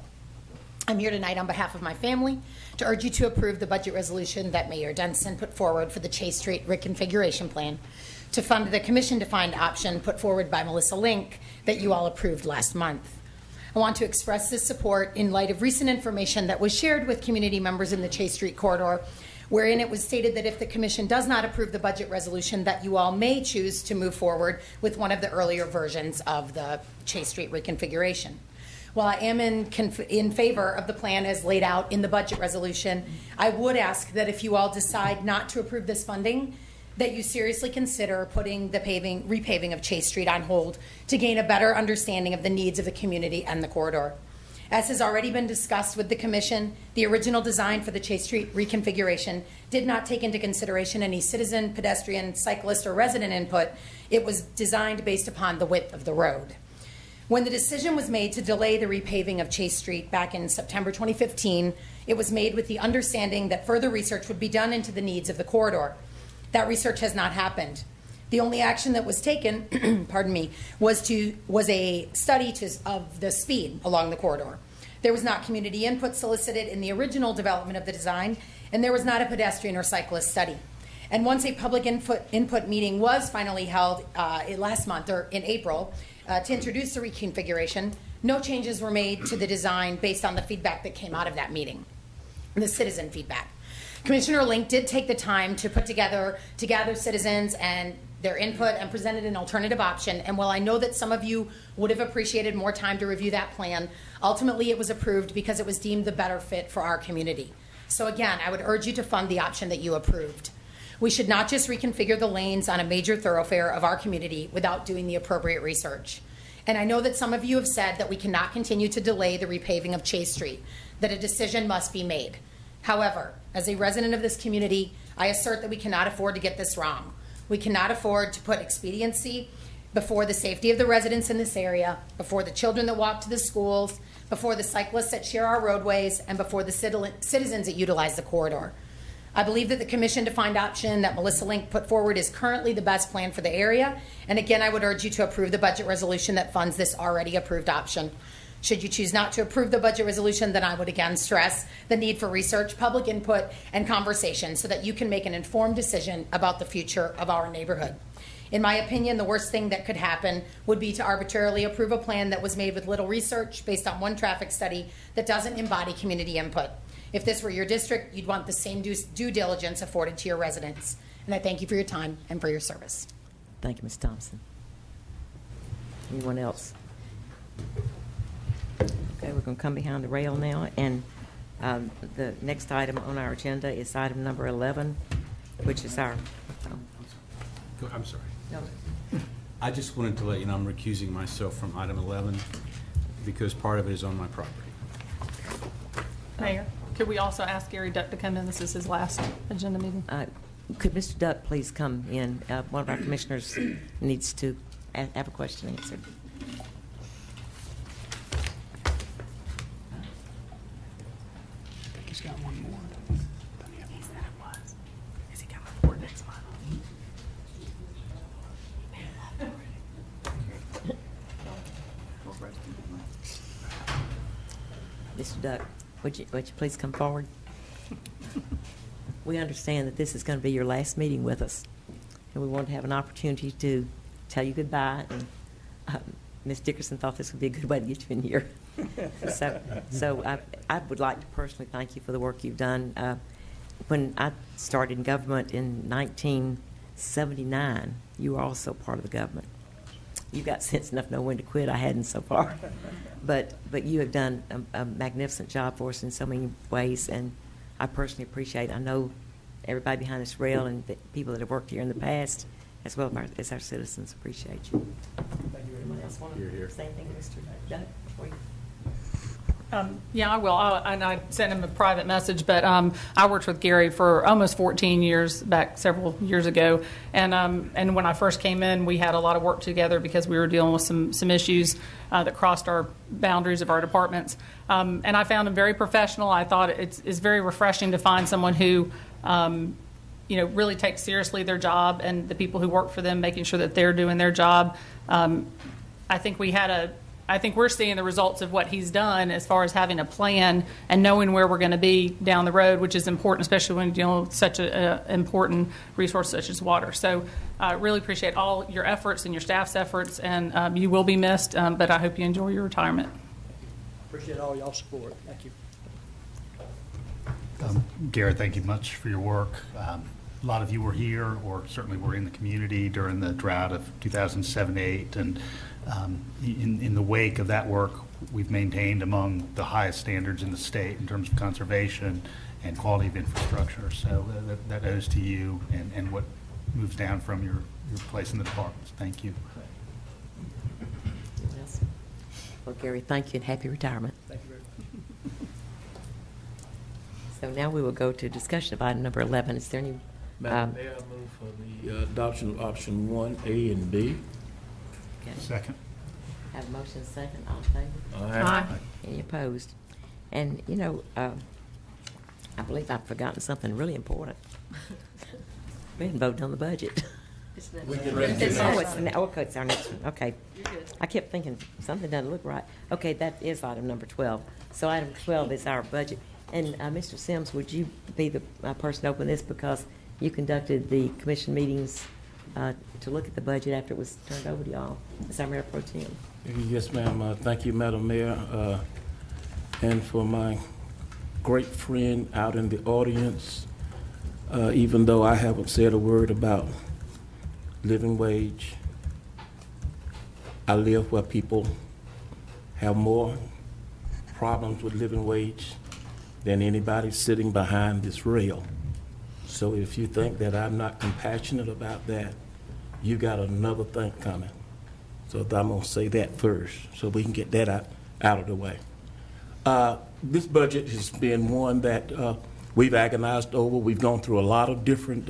I'm here tonight on behalf of my family to urge you to approve the budget resolution that Mayor Denson put forward for the Chase Street reconfiguration plan to fund the commission-defined option put forward by Melissa Link that you all approved last month. I want to express this support in light of recent information that was shared with community members in the Chase Street corridor, wherein it was stated that if the Commission does not approve the budget resolution, that you all may choose to move forward with one of the earlier versions of the Chase Street reconfiguration. While I am in favor of the plan as laid out in the budget resolution, I would ask that if you all decide not to approve this funding, that you seriously consider putting the repaving of Chase Street on hold to gain a better understanding of the needs of the community and the corridor. As has already been discussed with the Commission, the original design for the Chase Street reconfiguration did not take into consideration any citizen, pedestrian, cyclist, or resident input. It was designed based upon the width of the road. When the decision was made to delay the repaving of Chase Street back in September 2015, it was made with the understanding that further research would be done into the needs of the corridor. That research has not happened. The only action that was taken, pardon me, was a study of the speed along the corridor. There was not community input solicited in the original development of the design, and there was not a pedestrian or cyclist study. And once a public input meeting was finally held last month, or in April, to introduce the reconfiguration, no changes were made to the design based on the feedback that came out of that meeting, the citizen feedback. Commissioner Link did take the time to gather citizens and their input and presented an alternative option. And while I know that some of you would have appreciated more time to review that plan, ultimately it was approved because it was deemed the better fit for our community. So again, I would urge you to fund the option that you approved. We should not just reconfigure the lanes on a major thoroughfare of our community without doing the appropriate research. And I know that some of you have said that we cannot continue to delay the repaving of Chase Street, that a decision must be made. However, as a resident of this community, I assert that we cannot afford to get this wrong. We cannot afford to put expediency before the safety of the residents in this area, before the children that walk to the schools, before the cyclists that share our roadways, and before the citizens that utilize the corridor. I believe that the commission-defined option that Melissa Link put forward is currently the best plan for the area. And again, I would urge you to approve the budget resolution that funds this already approved option. Should you choose not to approve the budget resolution, then I would again stress the need for research, public input, and conversation so that you can make an informed decision about the future of our neighborhood. In my opinion, the worst thing that could happen would be to arbitrarily approve a plan that was made with little research based on one traffic study that doesn't embody community input. If this were your district, you'd want the same due diligence afforded to your residents. And I thank you for your time and for your service. Thank you, Ms. Thompson. Anyone else? Okay, we're going to come behind the rail now, and the next item on our agenda is item number 11, which is our... I'm sorry. No. I just wanted to let you know I'm recusing myself from item 11 because part of it is on my property. Mayor, could we also ask Gary Duck to come in? This is his last agenda meeting. Could Mr. Duck please come in? One of our commissioners needs to have a question answered. He's got one more. He said it was. Has he got a report next month? Mr. Duck, would you please come forward? We understand that this is going to be your last meeting with us, and we want to have an opportunity to tell you goodbye. And Ms. Dickerson thought this would be a good way to get you in here. So I would like to personally thank you for the work you've done. When I started in government in 1979, you were also part of the government. You got sense enough to know when to quit. I hadn't so far. But you have done a magnificent job for us in so many ways, and I personally appreciate it. I know everybody behind this rail and the people that have worked here in the past, as well as our citizens, appreciate you. Thank you very Anyone much. else want to say anything to Mr. Duck before you? Yeah, I will. And I sent him a private message, but I worked with Gary for almost 14 years back several years ago. And when I first came in, we had a lot of work together because we were dealing with some issues that crossed our boundaries of our departments. And I found him very professional. I thought it's very refreshing to find someone who really takes seriously their job and the people who work for them, making sure that they're doing their job. I think we're seeing the results of what he's done as far as having a plan and knowing where we're going to be down the road, which is important, especially when you're dealing with such an important resource such as water. So I really appreciate all your efforts and your staff's efforts, and you will be missed, but I hope you enjoy your retirement. Appreciate all y'all's support. Thank you. Garrett, thank you much for your work. A lot of you were here, or certainly were in the community during the drought of 2007-8, and in the wake of that work, we've maintained among the highest standards in the state in terms of conservation and quality of infrastructure. So that owes to you and what moves down from your place in the departments. Thank you. Anyone else? Well, Gary, thank you and happy retirement. Thank you very much. So now we will go to discussion of item number 11. Is there any? Madam Mayor, I move for the adoption of option 1A and B. Okay. Second. Have a motion second. All in favor? Aye. Any opposed? And, I believe I've forgotten something really important. We didn't vote on the budget. We can rest It's our next one. Okay. You're good. I kept thinking something doesn't look right. Okay, that is item number 12. So item 12 is our budget. And Mr. Sims, would you be the person to open this because you conducted the commission meetings to look at the budget after it was turned over to y'all as our Mayor Pro Tem? Yes, ma'am. Thank you, Madam Mayor. And for my great friend out in the audience, even though I haven't said a word about living wage, I live where people have more problems with living wage than anybody sitting behind this rail. So if you think that I'm not compassionate about that, you got another thing coming. So I'm going to say that first so we can get that out of the way. This budget has been one that we've agonized over. We've gone through a lot of different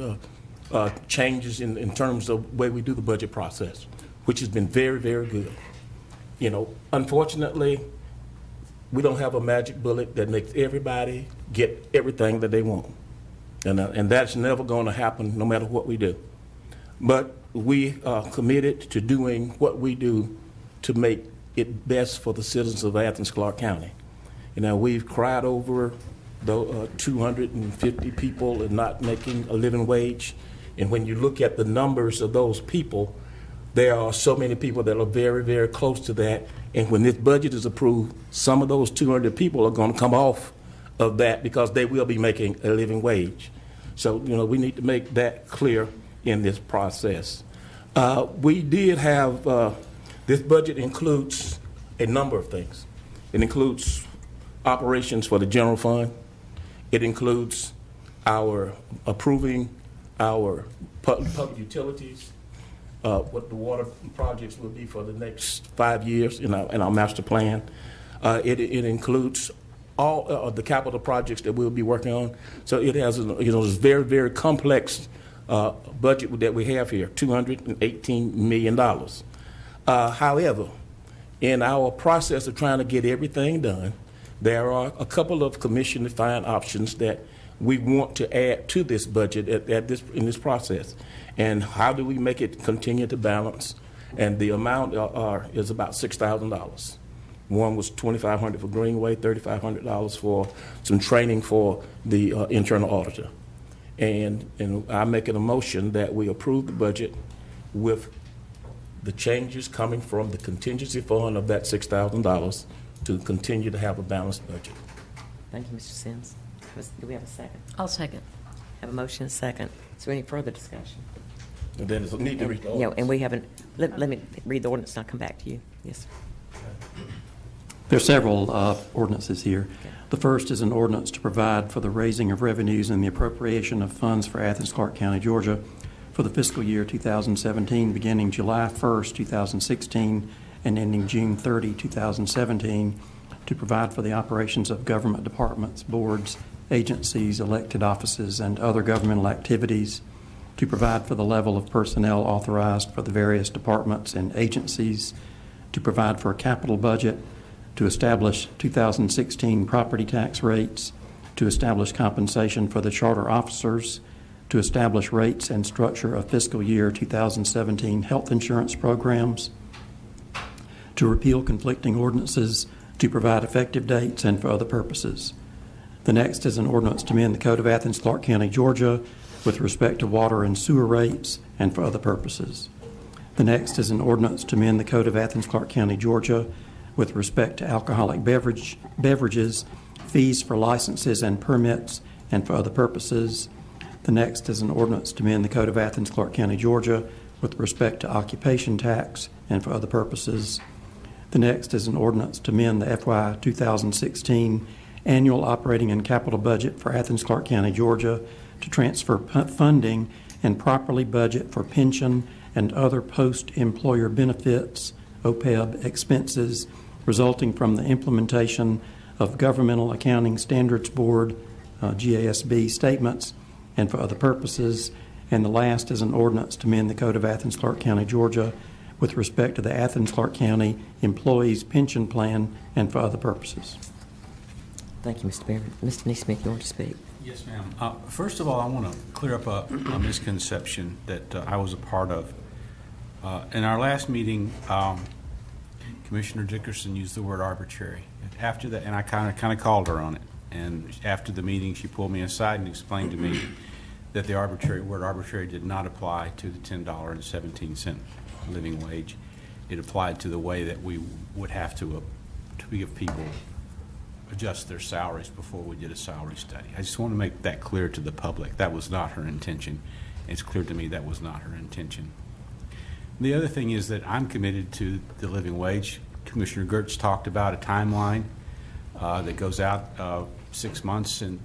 changes in terms of the way we do the budget process, which has been very, very good. Unfortunately, we don't have a magic bullet that makes everybody get everything that they want. And that's never going to happen no matter what we do. But we are committed to doing what we do to make it best for the citizens of Athens-Clarke County. You know, we've cried over the 250 people and not making a living wage. And when you look at the numbers of those people, there are so many people that are very, very close to that. And when this budget is approved, some of those 200 people are going to come off of that because they will be making a living wage. So, you know, we need to make that clear in this process. We did have, this budget includes a number of things. It includes operations for the general fund. It includes our approving our public utilities, what the water projects will be for the next 5 years in our master plan. It includes all of the capital projects that we'll be working on. So it has, this very, very complex budget that we have here, $218 million. However, in our process of trying to get everything done, there are a couple of commission-defined options that we want to add to this budget in this process. And how do we make it continue to balance? And the amount is about $6,000. One was $2,500 for Greenway, $3,500 for some training for the internal auditor. And I'm making a motion that we approve the budget with the changes coming from the contingency fund of that $6,000 to continue to have a balanced budget. Thank you, Mr. Sims. Do we have a second? I'll second. Have a motion and a second. Is there any further discussion? And then it's a need to read the Yeah, ordinance. and we haven't, let me read the ordinance and I'll come back to you. Yes, sir. There are several ordinances here. The first is an ordinance to provide for the raising of revenues and the appropriation of funds for Athens-Clarke County, Georgia for the fiscal year 2017, beginning July 1st, 2016, and ending June 30, 2017, to provide for the operations of government departments, boards, agencies, elected offices, and other governmental activities, to provide for the level of personnel authorized for the various departments and agencies, to provide for a capital budget, to establish 2016 property tax rates, to establish compensation for the charter officers, to establish rates and structure of fiscal year 2017 health insurance programs, to repeal conflicting ordinances, to provide effective dates, and for other purposes. The next is an ordinance to amend the Code of Athens-Clarke County, Georgia, with respect to water and sewer rates and for other purposes. The next is an ordinance to amend the Code of Athens-Clarke County, Georgia, with respect to alcoholic beverages, fees for licenses and permits, and for other purposes. The next is an ordinance to amend the Code of Athens-Clarke County, Georgia, with respect to occupation tax and for other purposes. The next is an ordinance to amend the FY 2016 annual operating and capital budget for Athens-Clarke County, Georgia, to transfer funding and properly budget for pension and other post-employer benefits, OPEB, expenses resulting from the implementation of Governmental Accounting Standards Board, GASB, statements, and for other purposes. And the last is an ordinance to amend the Code of Athens-Clarke County, Georgia, with respect to the Athens-Clarke County Employees Pension Plan and for other purposes. Thank you, Mr. Barrett. Mr. Neesmith, you want to speak? Yes, ma'am. First of all, I want to clear up a misconception that I was a part of. In our last meeting, Commissioner Dickerson used the word arbitrary. After that, and I kind of called her on it. And after the meeting, she pulled me aside and explained to me that the word arbitrary did not apply to the $10.17 living wage. It applied to the way that we would have to give people adjust their salaries before we did a salary study. I just want to make that clear to the public. That was not her intention. It's clear to me that was not her intention. The other thing is that I'm committed to the living wage. Commissioner Gertz talked about a timeline that goes out 6 months, and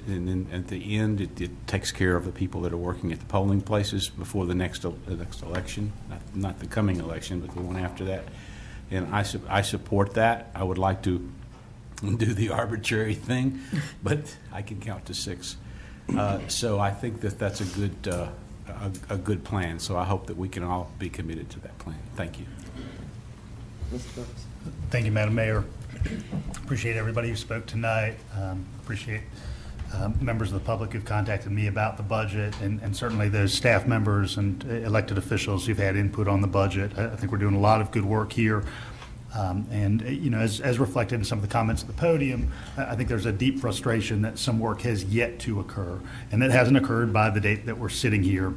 then at the end it takes care of the people that are working at the polling places before the next election, not the coming election, but the one after that. And I support that. I would like to do the arbitrary thing, but I can count to 6. So I think that that's a good plan. So I hope that we can all be committed to that plan. Thank you. Mr. Brooks. Thank you, Madam Mayor. Appreciate everybody who spoke tonight. Appreciate members of the public who've contacted me about the budget, and certainly those staff members and elected officials who've had input on the budget. I think we're doing a lot of good work here. And, as reflected in some of the comments at the podium, I think there's a deep frustration that some work has yet to occur, and that hasn't occurred by the date that we're sitting here.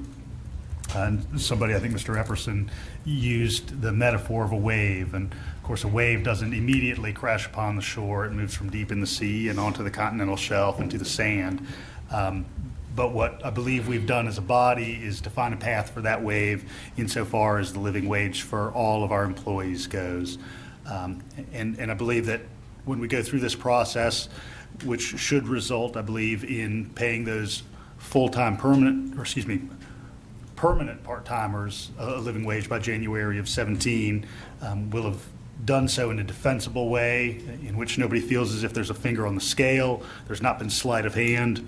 And somebody, I think Mr. Epperson, used the metaphor of a wave. And of course, a wave doesn't immediately crash upon the shore. It moves from deep in the sea and onto the continental shelf and to the sand. But what I believe we've done as a body is define a path for that wave insofar as the living wage for all of our employees goes. And I believe that when we go through this process, which should result, I believe, in paying those full-time permanent part-timers a living wage by January of 17, we'll have done so in a defensible way in which nobody feels as if there's a finger on the scale. There's not been sleight of hand.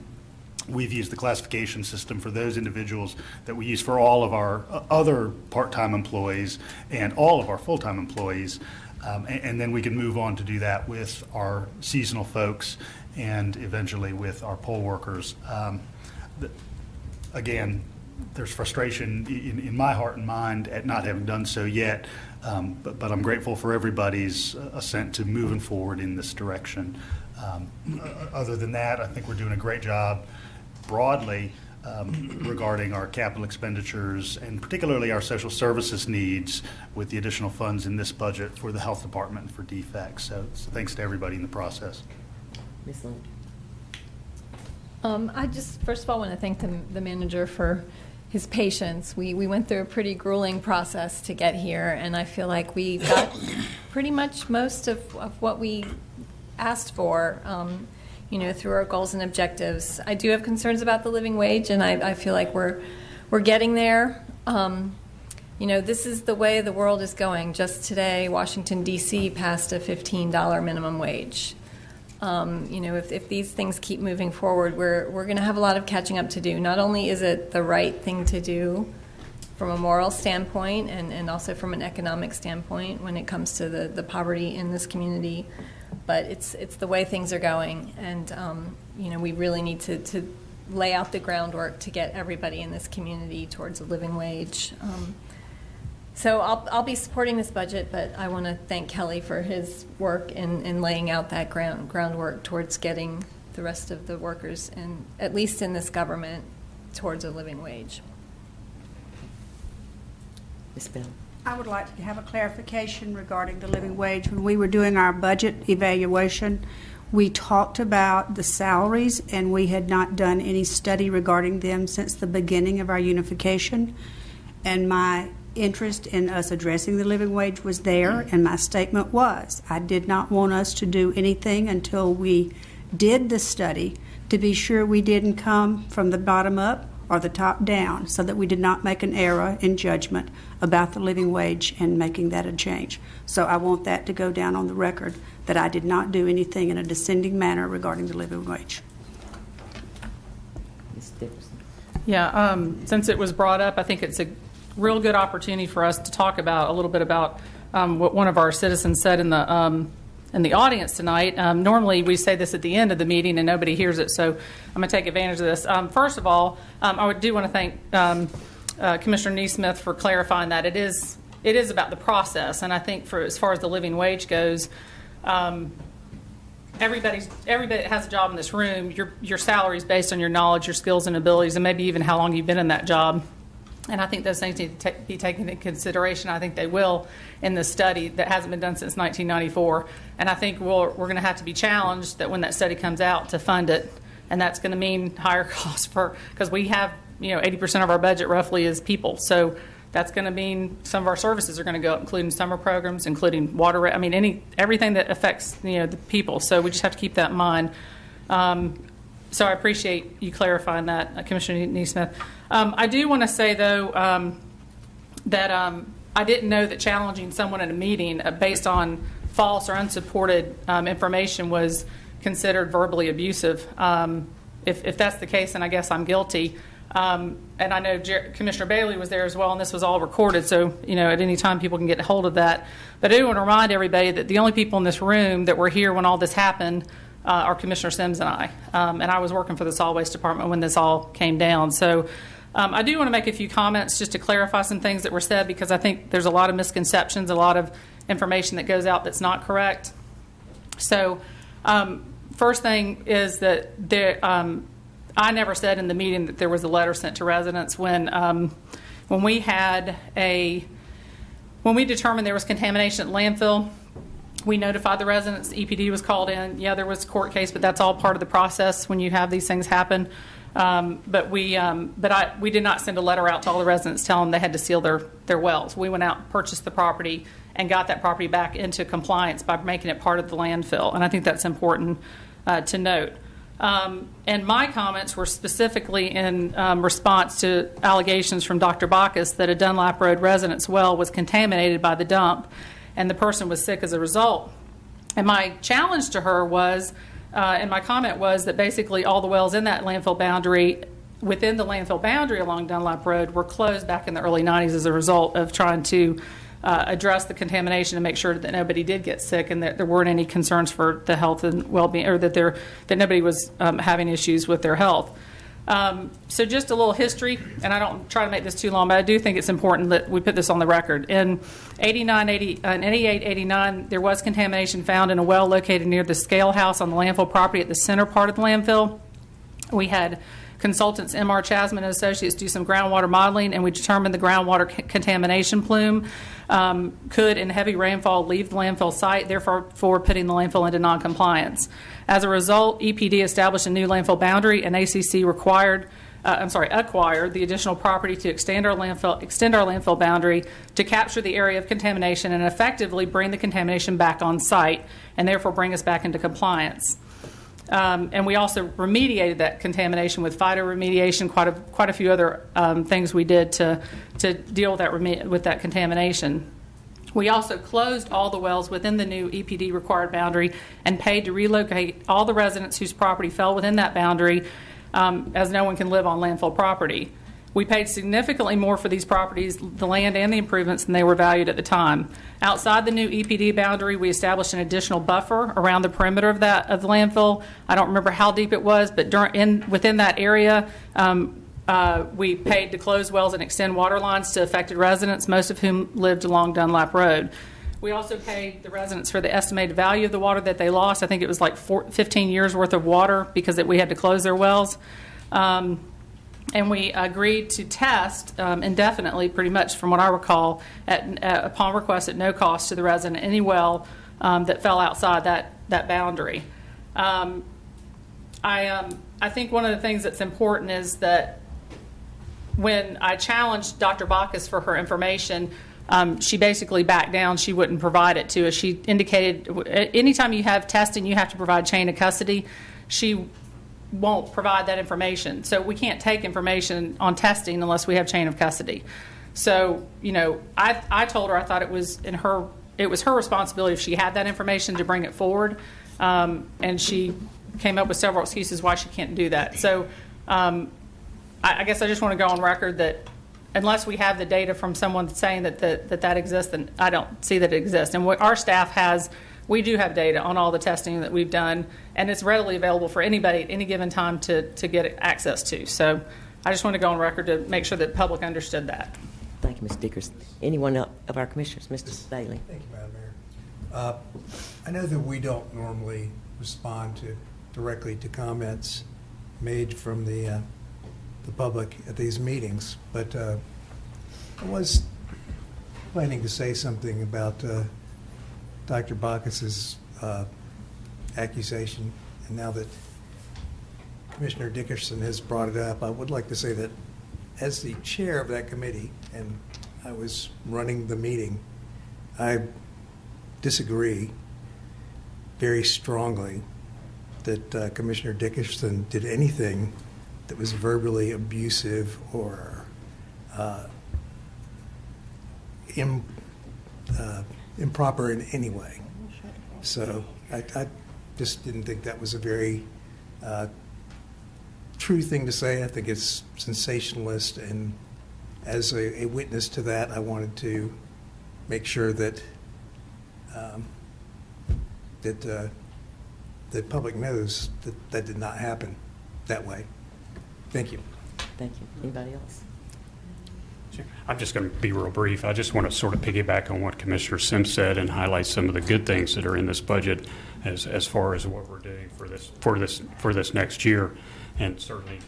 We've used the classification system for those individuals that we use for all of our other part-time employees and all of our full-time employees. And then we can move on to do that with our seasonal folks and eventually with our poll workers. Again, there's frustration in my heart and mind at not having done so yet, but I'm grateful for everybody's assent to moving forward in this direction. Other than that, I think we're doing a great job broadly regarding our capital expenditures and particularly our social services needs with the additional funds in this budget for the health department and for DFACS. So thanks to everybody in the process. Ms. Lind. I just, first of all, want to thank the manager for his patience. We went through a pretty grueling process to get here, and I feel like we got pretty much most of what we asked for, through our goals and objectives. I do have concerns about the living wage, and I feel like we're getting there. This is the way the world is going. Just today, Washington, D.C. passed a $15 minimum wage. If these things keep moving forward, we're going to have a lot of catching up to do. Not only is it the right thing to do from a moral standpoint and also from an economic standpoint when it comes to the poverty in this community, but it's the way things are going. And, we really need to lay out the groundwork to get everybody in this community towards a living wage. So I'll be supporting this budget, but I want to thank Kelly for his work in laying out that groundwork towards getting the rest of the workers, at least in this government, towards a living wage. Ms. Bell. I would like to have a clarification regarding the living wage. When we were doing our budget evaluation, we talked about the salaries, and we had not done any study regarding them since the beginning of our unification. And my interest in us addressing the living wage was there, and my statement was I did not want us to do anything until we did the study to be sure we didn't come from the bottom up or the top down, so that we did not make an error in judgment about the living wage and making that a change. So I want that to go down on the record that I did not do anything in a descending manner regarding the living wage. Ms. Dickerson. Yeah, since it was brought up, I think it's a real good opportunity for us to talk about a little bit about what one of our citizens said in the audience tonight. Normally we say this at the end of the meeting and nobody hears it, so I'm going to take advantage of this. First of all, I do want to thank Commissioner Neesmith for clarifying that it is about the process, and I think as far as the living wage goes, everybody that has a job in this room, your salary is based on your knowledge, your skills and abilities, and maybe even how long you've been in that job. And I think those things need to be taken into consideration. I think they will in this study that hasn't been done since 1994. And I think we're going to have to be challenged that when that study comes out to fund it. And that's going to mean higher costs because we have, 80% of our budget roughly is people. So that's going to mean some of our services are going to go up, including summer programs, including water. Everything that affects, the people. So we just have to keep that in mind. So I appreciate you clarifying that, Commissioner Neesmith. I do want to say, though, that I didn't know that challenging someone at a meeting based on false or unsupported information was considered verbally abusive. If that's the case, then I guess I'm guilty. And I know Commissioner Bailey was there as well, and this was all recorded, so at any time people can get a hold of that. But I do want to remind everybody that the only people in this room that were here when all this happened are Commissioner Sims and I. And I was working for the solid waste department when this all came down. So I do want to make a few comments just to clarify some things that were said, because I think there's a lot of misconceptions, a lot of information that goes out that's not correct. So first thing is that I never said in the meeting that there was a letter sent to residents. When we determined there was contamination at landfill, we notified the residents. The EPD was called in. Yeah, there was a court case, but that's all part of the process when you have these things happen. But we did not send a letter out to all the residents telling them they had to seal their wells. We went out and purchased the property and got that property back into compliance by making it part of the landfill. And I think that's important to note. And my comments were specifically in response to allegations from Dr. Bacchus that a Dunlap Road resident's well was contaminated by the dump, and the person was sick as a result. And my challenge to her was, and my comment was, that basically all the wells in that landfill boundary, within the landfill boundary along Dunlap Road, were closed back in the early 90s as a result of trying to address the contamination and make sure that nobody did get sick and that there weren't any concerns for the health and well-being, or that nobody was having issues with their health. So just a little history, and I don't try to make this too long, but I do think it's important that we put this on the record. In 88-89, there was contamination found in a well located near the scale house on the landfill property at the center part of the landfill. We had consultants M.R. Chasman and Associates do some groundwater modeling, and we determined the groundwater contamination plume could, in heavy rainfall, leave the landfill site, therefore putting the landfill into noncompliance. As a result, EPD established a new landfill boundary, and ACC acquired the additional property to extend our landfill boundary to capture the area of contamination and effectively bring the contamination back on site, and therefore bring us back into compliance. And we also remediated that contamination with phytoremediation, quite a few other things we did to deal with that contamination. We also closed all the wells within the new EPD required boundary and paid to relocate all the residents whose property fell within that boundary, as no one can live on landfill property. We paid significantly more for these properties, the land and the improvements, than they were valued at the time. Outside the new EPD boundary, we established an additional buffer around the perimeter of the landfill. I don't remember how deep it was, but within that area, we paid to close wells and extend water lines to affected residents, most of whom lived along Dunlap Road. We also paid the residents for the estimated value of the water that they lost. I think it was like 15 years worth of water because we had to close their wells. And we agreed to test indefinitely, pretty much from what I recall, upon request at no cost to the resident, any well that fell outside that boundary. I think one of the things that's important is that when I challenged Dr. Bacchus for her information, she basically backed down. She wouldn't provide it to us. She indicated anytime you have testing, you have to provide chain of custody. She won't provide that information. So we can't take information on testing unless we have chain of custody. So, I told her I thought it was her responsibility if she had that information to bring it forward. And she came up with several excuses why she can't do that. So I guess I just want to go on record that unless we have the data from someone saying that exists, then I don't see that it exists. And what our staff has, we do have data on all the testing that we've done, and it's readily available for anybody at any given time to get access to. So I just want to go on record to make sure that the public understood that. Thank you, Ms. Dickerson. Anyone else of our commissioners? Mr. Bailey. Thank you, Madam Mayor. I know that we don't normally respond directly to comments made from the public at these meetings, but I was planning to say something about Dr. Bacchus's accusation, and now that Commissioner Dickerson has brought it up, I would like to say that as the chair of that committee, and I was running the meeting, I disagree very strongly that Commissioner Dickerson did anything that was verbally abusive or improper in any way. So I just didn't think that was a very true thing to say. I think it's sensationalist, and as a witness to that, I wanted to make sure that the public knows that that did not happen that way. Thank you. Thank you. Anybody else? I'm just going to be real brief. I just want to sort of piggyback on what Commissioner Sims said and highlight some of the good things that are in this budget as far as what we're doing for this next year. And certainly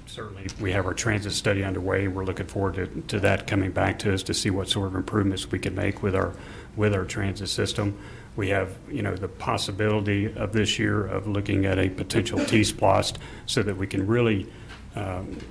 we have our transit study underway. We're looking forward to that coming back to us to see what sort of improvements we can make with our transit system. We have, the possibility of this year of looking at a potential T-SPLOST so that we can really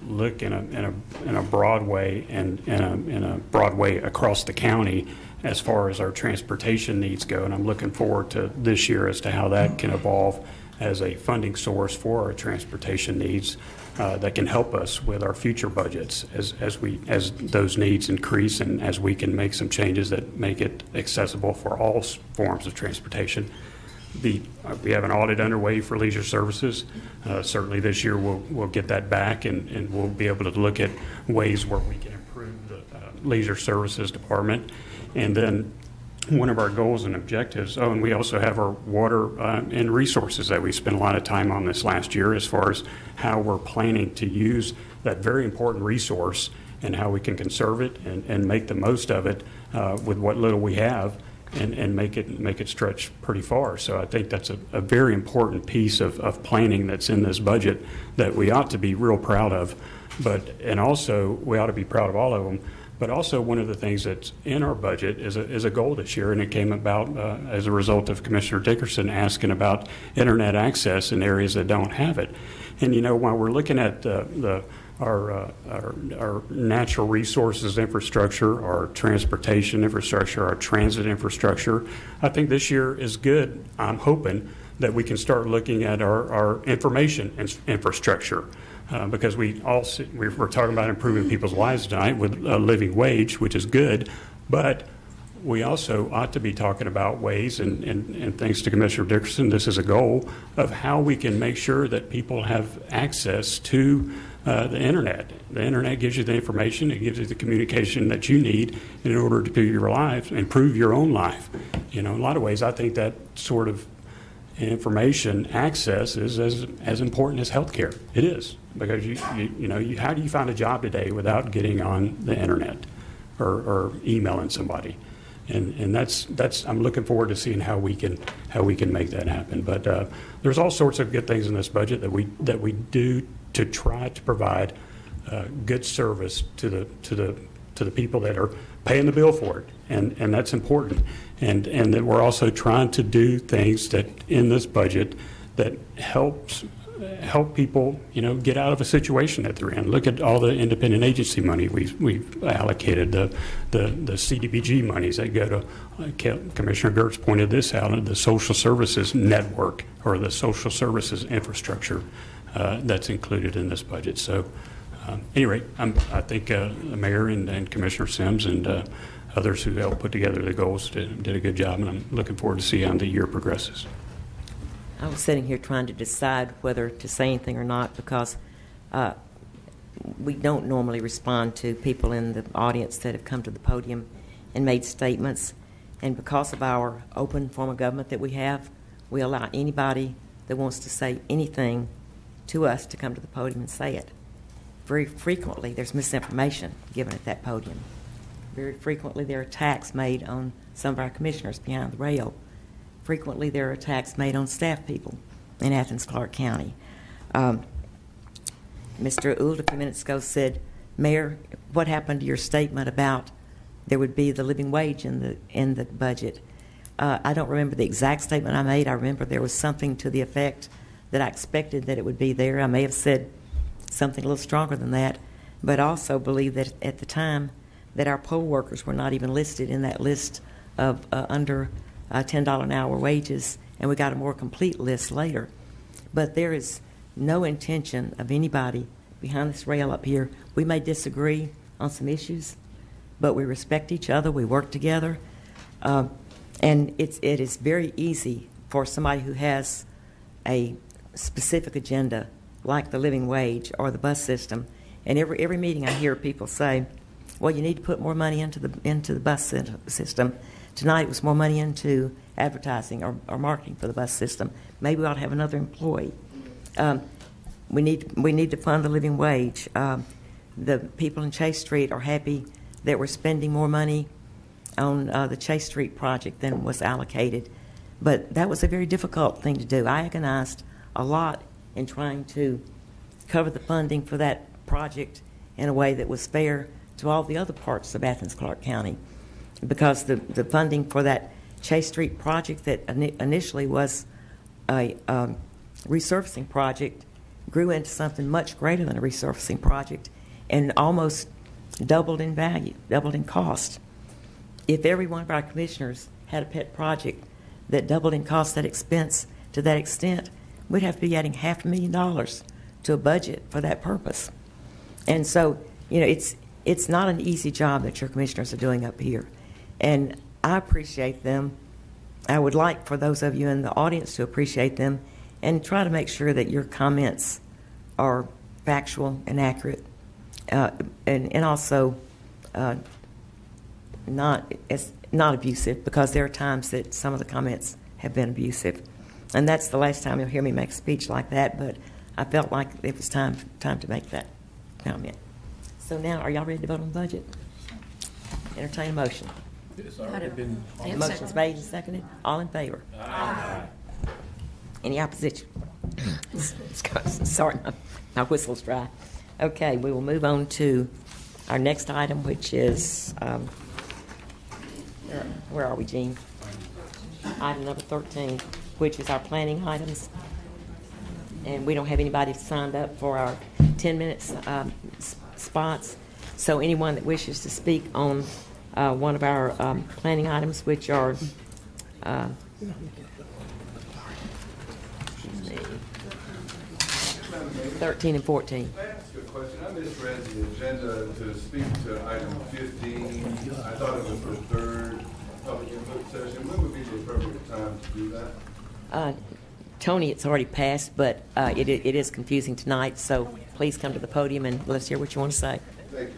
look in a broad way and in a broad way across the county as far as our transportation needs go. And I'm looking forward to this year as to how that can evolve as a funding source for our transportation needs that can help us with our future budgets as those needs increase and as we can make some changes that make it accessible for all forms of transportation. We have an audit underway for leisure services. Certainly this year we'll get that back and we'll be able to look at ways where we can improve the leisure services department. And then one of our goals and objectives, and we also have our water and resources that we spent a lot of time on this last year as far as how we're planning to use that very important resource and how we can conserve it and make the most of it with what little we have. And make it stretch pretty far. So I think that's a very important piece of planning that's in this budget that we ought to be real proud of. And also we ought to be proud of all of them. But also one of the things that's in our budget is a goal this year, and it came about as a result of Commissioner Dickerson asking about internet access in areas that don't have it. And while we're looking at our natural resources infrastructure, our transportation infrastructure, our transit infrastructure, I think this year is good. I'm hoping that we can start looking at our information infrastructure because we're talking about improving people's lives tonight with a living wage, which is good, but we also ought to be talking about ways, and thanks to Commissioner Dickerson, this is a goal of how we can make sure that people have access to the internet. The internet gives you the information, it gives you the communication that you need in order to do your life, improve your own life. In a lot of ways, I think that sort of information access is as important as healthcare. It is, because how do you find a job today without getting on the internet or emailing somebody? And that's I'm looking forward to seeing how we can make that happen. But there's all sorts of good things in this budget that we do to try to provide good service to the people that are paying the bill for it, and that's important. And that we're also trying to do things that in this budget that help people, get out of a situation that they're in. Look at all the independent agency money we've allocated, the CDBG monies that go to, Commissioner Gertz pointed this out, the social services network or the social services infrastructure that's included in this budget. So, at any rate, I think the Mayor and Commissioner Sims and others who helped put together the goals did a good job, and I'm looking forward to see how the year progresses. I was sitting here trying to decide whether to say anything or not because we don't normally respond to people in the audience that have come to the podium and made statements. And because of our open form of government that we have, we allow anybody that wants to say anything to us to come to the podium and say it. Very frequently, there's misinformation given at that podium. Very frequently, there are attacks made on some of our commissioners behind the rail. Frequently, there are attacks made on staff people in Athens-Clarke County. Mr. Ould a few minutes ago said, Mayor, what happened to your statement about there would be the living wage in the budget? I don't remember the exact statement I made. I remember there was something to the effect that I expected that it would be there. I may have said something a little stronger than that, but also believe that at the time that our poll workers were not even listed in that list of under $10 an hour wages, and we got a more complete list later. But there is no intention of anybody behind this rail up here. We may disagree on some issues, but we respect each other, we work together, and it is very easy for somebody who has a specific agenda like the living wage or the bus system, and every meeting I hear people say, well, you need to put more money into the bus system. tonight it was more money into advertising or marketing for the bus system. Maybe we ought to have another employee. We need to fund the living wage. The people in Chase Street are happy that we're spending more money on the Chase Street project than was allocated. But that was a very difficult thing to do. I agonized a lot in trying to cover the funding for that project in a way that was fair to all the other parts of Athens-Clarke County, because the funding for that Chase Street project that initially was a resurfacing project grew into something much greater than a resurfacing project and almost doubled in value, doubled in cost. If every one of our commissioners had a pet project that doubled in cost, that expense to that extent, we'd have to be adding $500,000 to a budget for that purpose. And so, it's not an easy job that your commissioners are doing up here. And I appreciate them. I would like for those of you in the audience to appreciate them and try to make sure that your comments are factual and accurate, and also not abusive, because there are times that some of the comments have been abusive. And that's the last time you'll hear me make a speech like that, but I felt like it was time to make that comment. So now, are y'all ready to vote on the budget? Entertain a motion. It's already been. Motion's made and seconded. All in favor? Aye. Any opposition? Sorry, my whistle's dry. Okay, we will move on to our next item, which is, where are we, Jean? Item number 13, which is our planning items. And we don't have anybody signed up for our 10 minutes spots. So anyone that wishes to speak on one of our planning items, which are 13 and 14. May I ask you a question? I misread the agenda to speak to item 15. I thought it was the third public input session. When would be the appropriate time to do that? Toni, it's already passed, but it is confusing tonight, so please come to the podium and let's hear what you want to say. Thank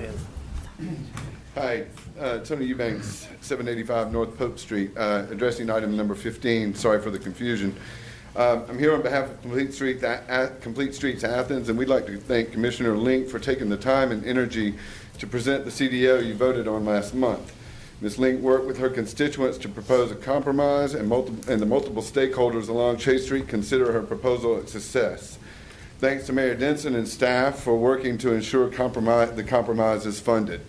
you. Hi, Toni Eubanks, 785 North Pope Street, addressing item number 15. Sorry for the confusion. I'm here on behalf of Complete Streets Athens, and we'd like to thank Commissioner Link for taking the time and energy to present the CDO you voted on last month. Ms. Link worked with her constituents to propose a compromise, and the multiple stakeholders along Chase Street consider her proposal a success. Thanks to Mayor Denson and staff for working to ensure the compromise is funded.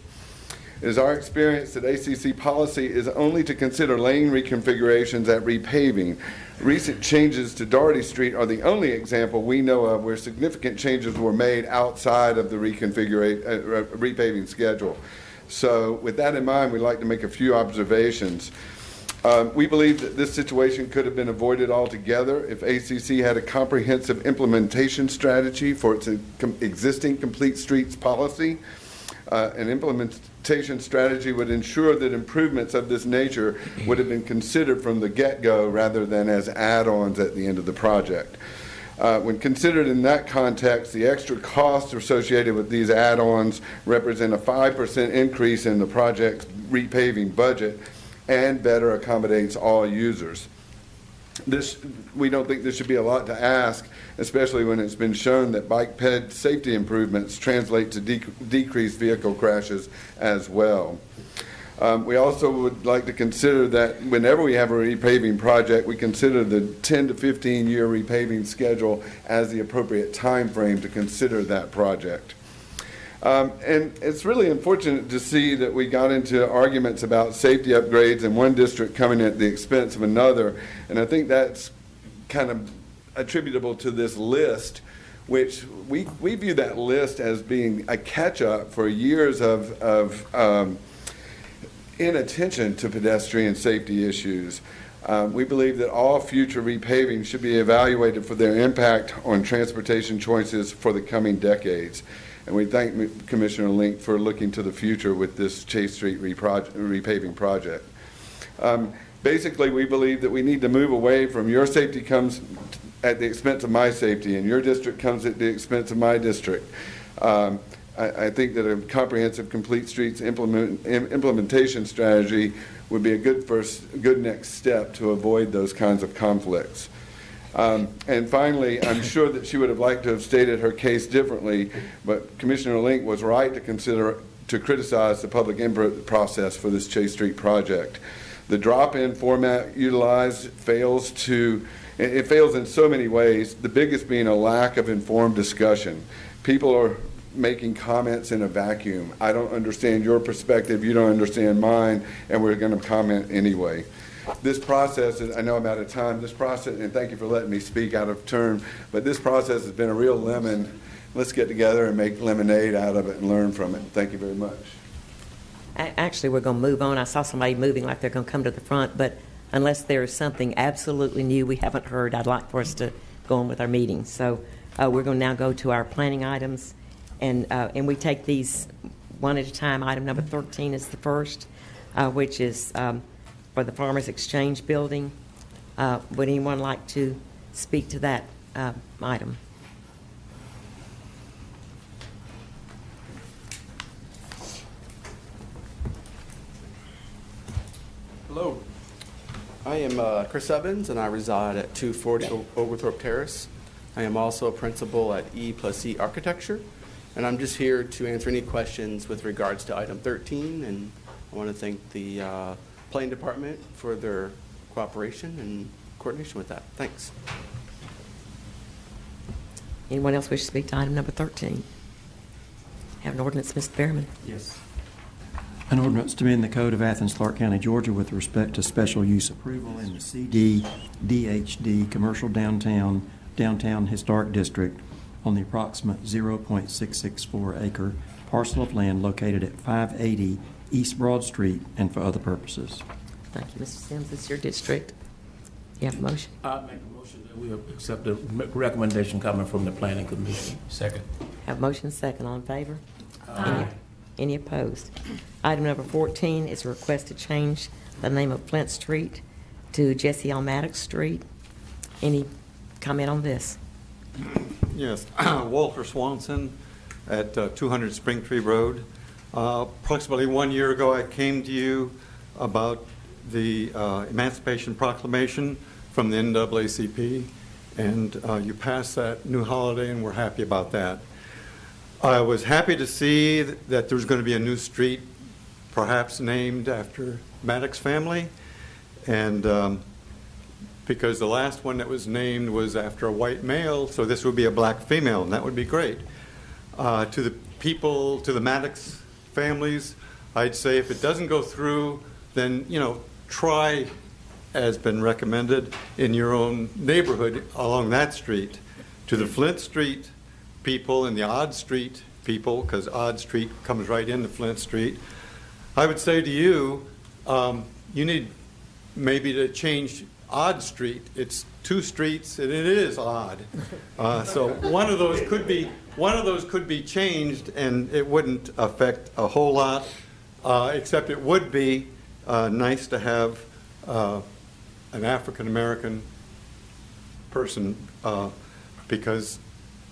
It is our experience that ACC policy is only to consider lane reconfigurations at repaving. Recent changes to Doherty Street are the only example we know of where significant changes were made outside of the repaving schedule. So with that in mind, we'd like to make a few observations. We believe that this situation could have been avoided altogether if ACC had a comprehensive implementation strategy for its existing Complete Streets policy. An implementation strategy would ensure that improvements of this nature would have been considered from the get-go rather than as add-ons at the end of the project. When considered in that context, the extra costs associated with these add-ons represent a 5% increase in the project's repaving budget and better accommodates all users. We don't think this should be a lot to ask, especially when it's been shown that bike ped safety improvements translate to decreased vehicle crashes as well. We also would like to consider that whenever we have a repaving project, we consider the 10 to 15 year repaving schedule as the appropriate time frame to consider that project. And it's really unfortunate to see that we got into arguments about safety upgrades in one district coming at the expense of another. And I think that's kind of attributable to this list, which we view that list as being a catch-up for years of inattention to pedestrian safety issues. We believe that all future repaving should be evaluated for their impact on transportation choices for the coming decades. And we thank Commissioner Link for looking to the future with this Chase Street repaving project. Basically, we believe that we need to move away from your safety comes at the expense of my safety, and your district comes at the expense of my district. I think that a comprehensive Complete Streets implementation strategy would be a good next step to avoid those kinds of conflicts. And finally, I'm sure that she would have liked to have stated her case differently, but Commissioner Link was right to criticize the public input process for this Chase Street project. The drop-in format utilized fails in so many ways, the biggest being a lack of informed discussion. People are making comments in a vacuum. I don't understand your perspective, you don't understand mine, and we're going to comment anyway. This process, I know I'm out of time, this process, and thank you for letting me speak out of turn, but this process has been a real lemon. Let's get together and make lemonade out of it and learn from it. Thank you very much. Actually, we're going to move on. I saw somebody moving like they're going to come to the front, but unless there is something absolutely new we haven't heard, I'd like for us to go on with our meeting. So we're going to now go to our planning items, and we take these one at a time. Item number 13 is the first, which is for the Farmers Exchange Building. Would anyone like to speak to that item? Hello. I am Chris Evans, and I reside at 240 Oglethorpe Terrace. I am also a principal at E+E Architecture, and I'm just here to answer any questions with regards to item 13, and I want to thank the planning department for their cooperation and coordination with that. Thanks. Anyone else wish to speak to item number 13? Have an ordinance, Mr. Behrman? Yes. An ordinance to amend the Code of Athens-Clarke County, Georgia with respect to special use approval in the CD, DHD Commercial Downtown Historic District on the approximate 0.664 acre parcel of land located at 580 East Broad Street and for other purposes. Thank you, Mr. Sims. This is your district. You have a motion? I make a motion that we accept the recommendation coming from the Planning Commission. Second. Have a motion second. All in favor? Any opposed? Item number 14 is a request to change the name of Flint Street to Jennie L. Mattox Street. Any comment on this? Yes, Walter Swanson at 200 Springtree Road. Approximately 1 year ago, I came to you about the Emancipation Proclamation from the NAACP, and you passed that new holiday, and we're happy about that. I was happy to see that there's going to be a new street, perhaps named after Mattox family, and because the last one that was named was after a white male, so this would be a black female, and that would be great. To the people, to the Mattox families, I'd say if it doesn't go through, then, try, as been recommended, in your own neighborhood along that street. To the Flint Street people and the Odd Street people, because Odd Street comes right into Flint Street, I would say to you, you need maybe to change Odd Street. It's two streets and it is odd. So one of those could be changed, and it wouldn't affect a whole lot, except it would be nice to have an African American person, because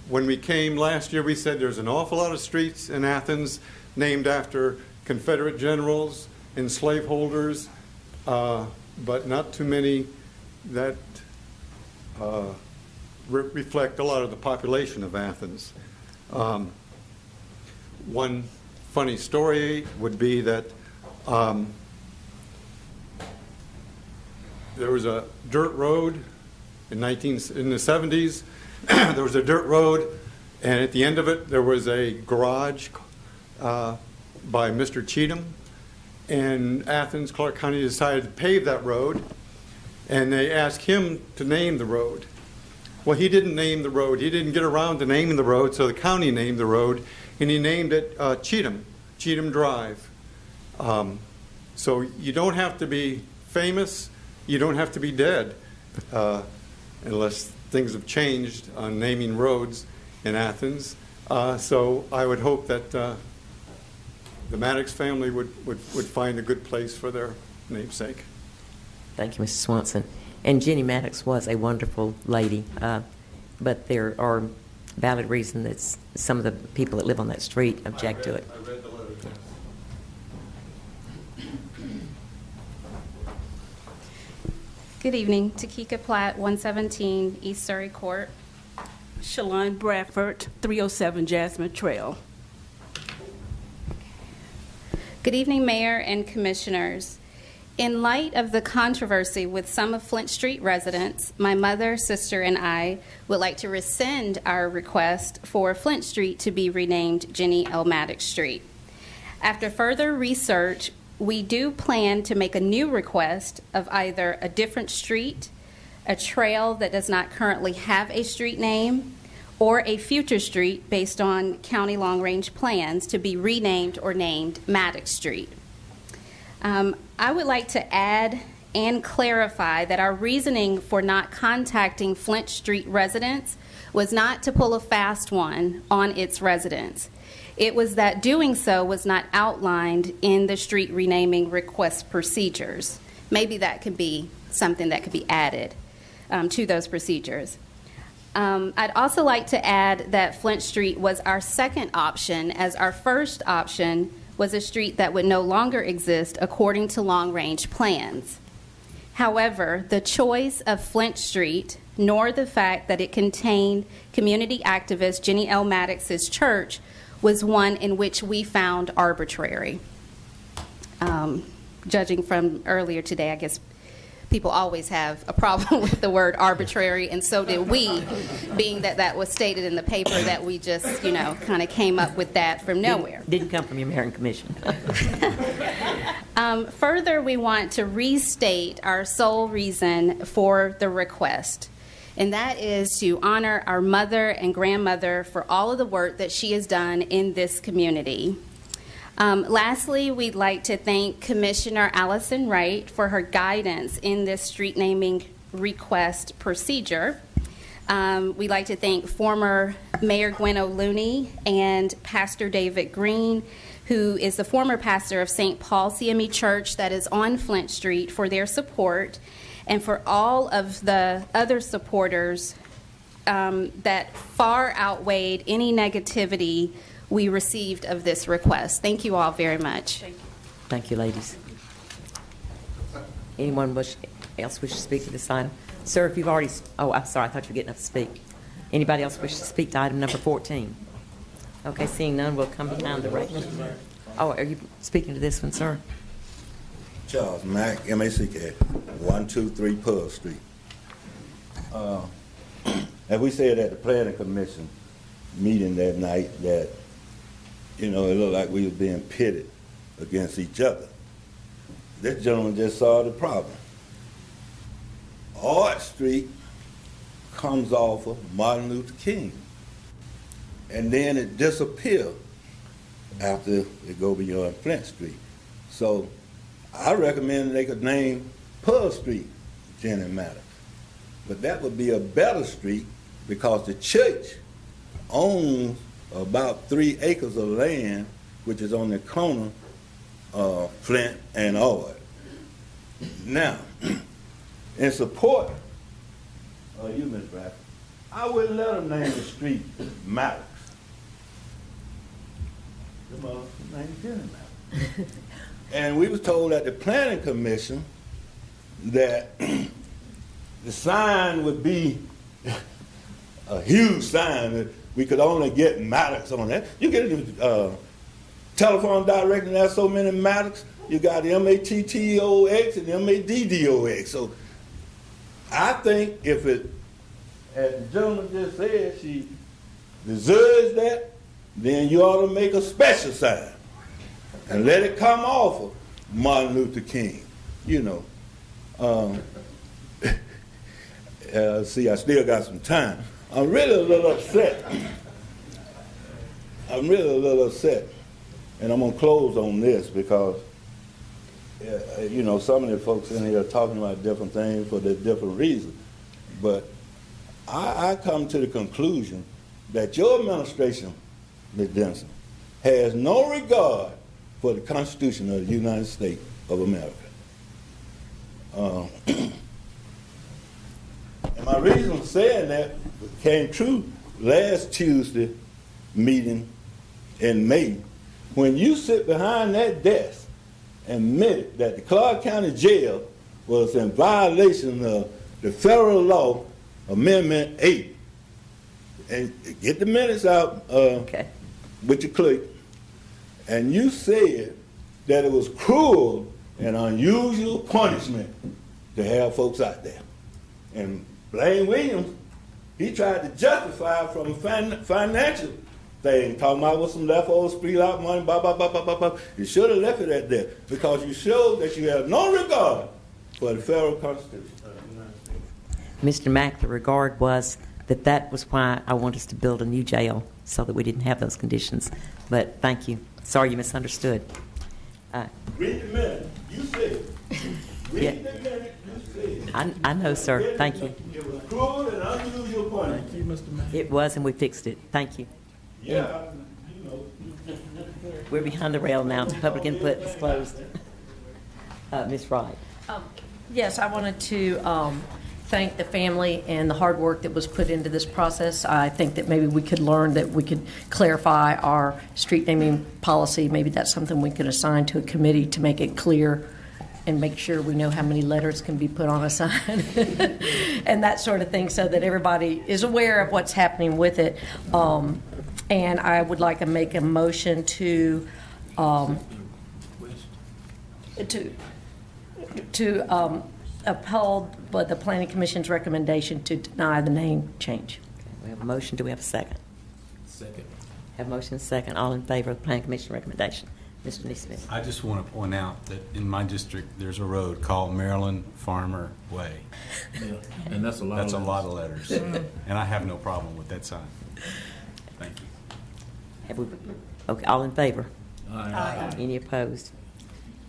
when we came last year, we said there's an awful lot of streets in Athens named after Confederate generals and slaveholders, but not too many that reflect a lot of the population of Athens. One funny story would be that there was a dirt road in the 70s. There was a dirt road, and at the end of it, there was a garage by Mr. Cheatham, and Athens-Clarke County decided to pave that road, and they asked him to name the road. Well, he didn't name the road. He didn't get around to naming the road, so the county named the road, and he named it Cheatham Drive. So you don't have to be famous. You don't have to be dead, unless things have changed on naming roads in Athens. So I would hope that the Mattox family would find a good place for their namesake. Thank you, Mrs. Swanson. And Jennie Mattox was a wonderful lady, but there are valid reason that some of the people that live on that street object to it. I read the letter. Good evening. Takika Platt, 117 East Surrey Court. Shalon Bradford, 307 Jasmine Trail. Good evening, Mayor and Commissioners. In light of the controversy with some of Flint Street residents, my mother, sister, and I would like to rescind our request for Flint Street to be renamed Jennie L. Mattox Street. After further research, we do plan to make a new request of either a different street, a trail that does not currently have a street name, or a future street based on county long-range plans to be renamed or named Mattox Street. I would like to add and clarify that our reasoning for not contacting Flint Street residents was not to pull a fast one on its residents. It was that doing so was not outlined in the street renaming request procedures. Maybe that could be something that could be added to those procedures. I'd also like to add that Flint Street was our second option, as our first option was a street that would no longer exist according to long-range plans. However, the choice of Flint Street, nor the fact that it contained community activist Jennie L. Mattox's church, was one in which we found arbitrary. Judging from earlier today, I guess people always have a problem with the word arbitrary, and so did we, being that that was stated in the paper that we just, kind of came up with that from nowhere. Didn't come from your mayor and commission. Further, we want to restate our sole reason for the request, and that is to honor our mother and grandmother for all of the work that she has done in this community. Lastly, we'd like to thank Commissioner Allison Wright for her guidance in this street naming request procedure. We'd like to thank former Mayor Gwen O'Looney and Pastor David Green, who is the former pastor of St. Paul CME Church that is on Flint Street, for their support, and for all of the other supporters that far outweighed any negativity we received of this request. Thank you all very much. Thank you, ladies. Anyone else wish to speak to this item? Sir, if you've already... Oh, I'm sorry. I thought you were getting up to speak. Anybody else wish to speak to item number 14? Okay, seeing none, we'll come behind the right. Oh, are you speaking to this one, sir? Charles Mack, M-A-C-K, 123 Pearl Street. As we said at the Planning Commission meeting that night, that it looked like we was being pitted against each other. This gentleman just saw the problem. Art Street comes off of Martin Luther King, and then it disappears after it go beyond Flint Street. So I recommend they could name Pearl Street Jennie Mattox, but that would be a better street because the church owns about 3 acres of land, which is on the corner of Flint and Ord. Now, in support of you, Ms. Bradford, I wouldn't let them name the street Mattox. The motherfucker named Jennie Mattox. And we was told at the Planning Commission that the sign would be a huge sign that we could only get Mattox on that. You get a telephone directory, there's so many Mattox. You got M-A-T-T-O-X and M-A-D-D-O-X. So I think if it, as the gentleman just said, she deserves that, then you ought to make a special sign and let it come off of Martin Luther King. See, I still got some time. I'm really a little upset. And I'm going to close on this because, some of the folks in here are talking about different things for their different reasons. But I come to the conclusion that your administration, Ms. Denson, has no regard for the Constitution of the United States of America. And my reason for saying that came true last Tuesday meeting in May, when you sit behind that desk and admitted that the Clarke County Jail was in violation of the federal law, Amendment 8. And get the minutes out with your clerk. And you said that it was cruel and unusual punishment to have folks out there. And Blaine Williams, he tried to justify from a financial thing, talking about with some leftover street out money, blah, blah, blah, blah, blah, blah. You should have left it at that because you showed that you have no regard for the federal Constitution. Mr. Mack, the regard was that was why I wanted us to build a new jail so that we didn't have those conditions. But thank you. Sorry you misunderstood. Read the minute. You said. Read the minute. You said. I know, sir. Thank you. It was cruel and unusual punishment. Thank you, Mr. Mack. It was, and we fixed it. Thank you. Yeah, you know. We're behind the rail now. Public input is closed. Ms. Wright. Yes, I wanted to thank the family and the hard work that was put into this process. I think that maybe we could learn that we could clarify our street naming policy. Maybe that's something we could assign to a committee to make it clear and make sure we know how many letters can be put on a sign and that sort of thing so that everybody is aware of what's happening with it. And I would like to make a motion to uphold the Planning Commission's recommendation to deny the name change. We have a motion. Do we have a second? Second. Have a motion and a second. All in favor of the Planning Commission recommendation? Mr. Neesmith. I just want to point out that in my district, there's a road called Maryland Farmer Way. Yeah, and that's a lot. That's a lot of letters, and I have no problem with that sign. Thank you. Have we, okay, all in favor? Aye. Any opposed?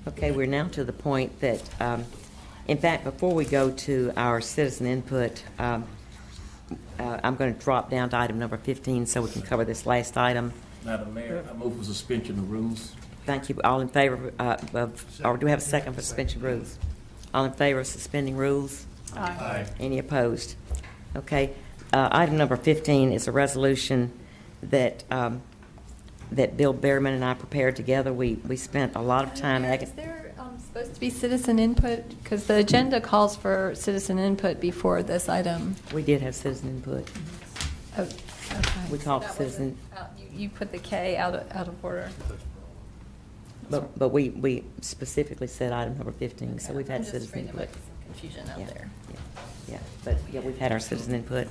Okay, we're now to the point that, in fact, before we go to our citizen input, I'm going to drop down to item number 15 so we can cover this last item. Madam Mayor, I move for suspension of rules. Thank you. All in favor or do we have a second for suspension of rules? All in favor of suspending rules? Aye. Any opposed? Okay. Item number 15 is a resolution that that Bill Behrman and I prepared together. We spent a lot of time. Is there supposed to be citizen input? Because the agenda calls for citizen input before this item. We did have citizen input. Oh, okay. We called citizen. You put the K out of order. But we specifically said item number 15, so we've had citizen input. There might be some confusion out there. Yeah, but yeah, we've had our citizen input,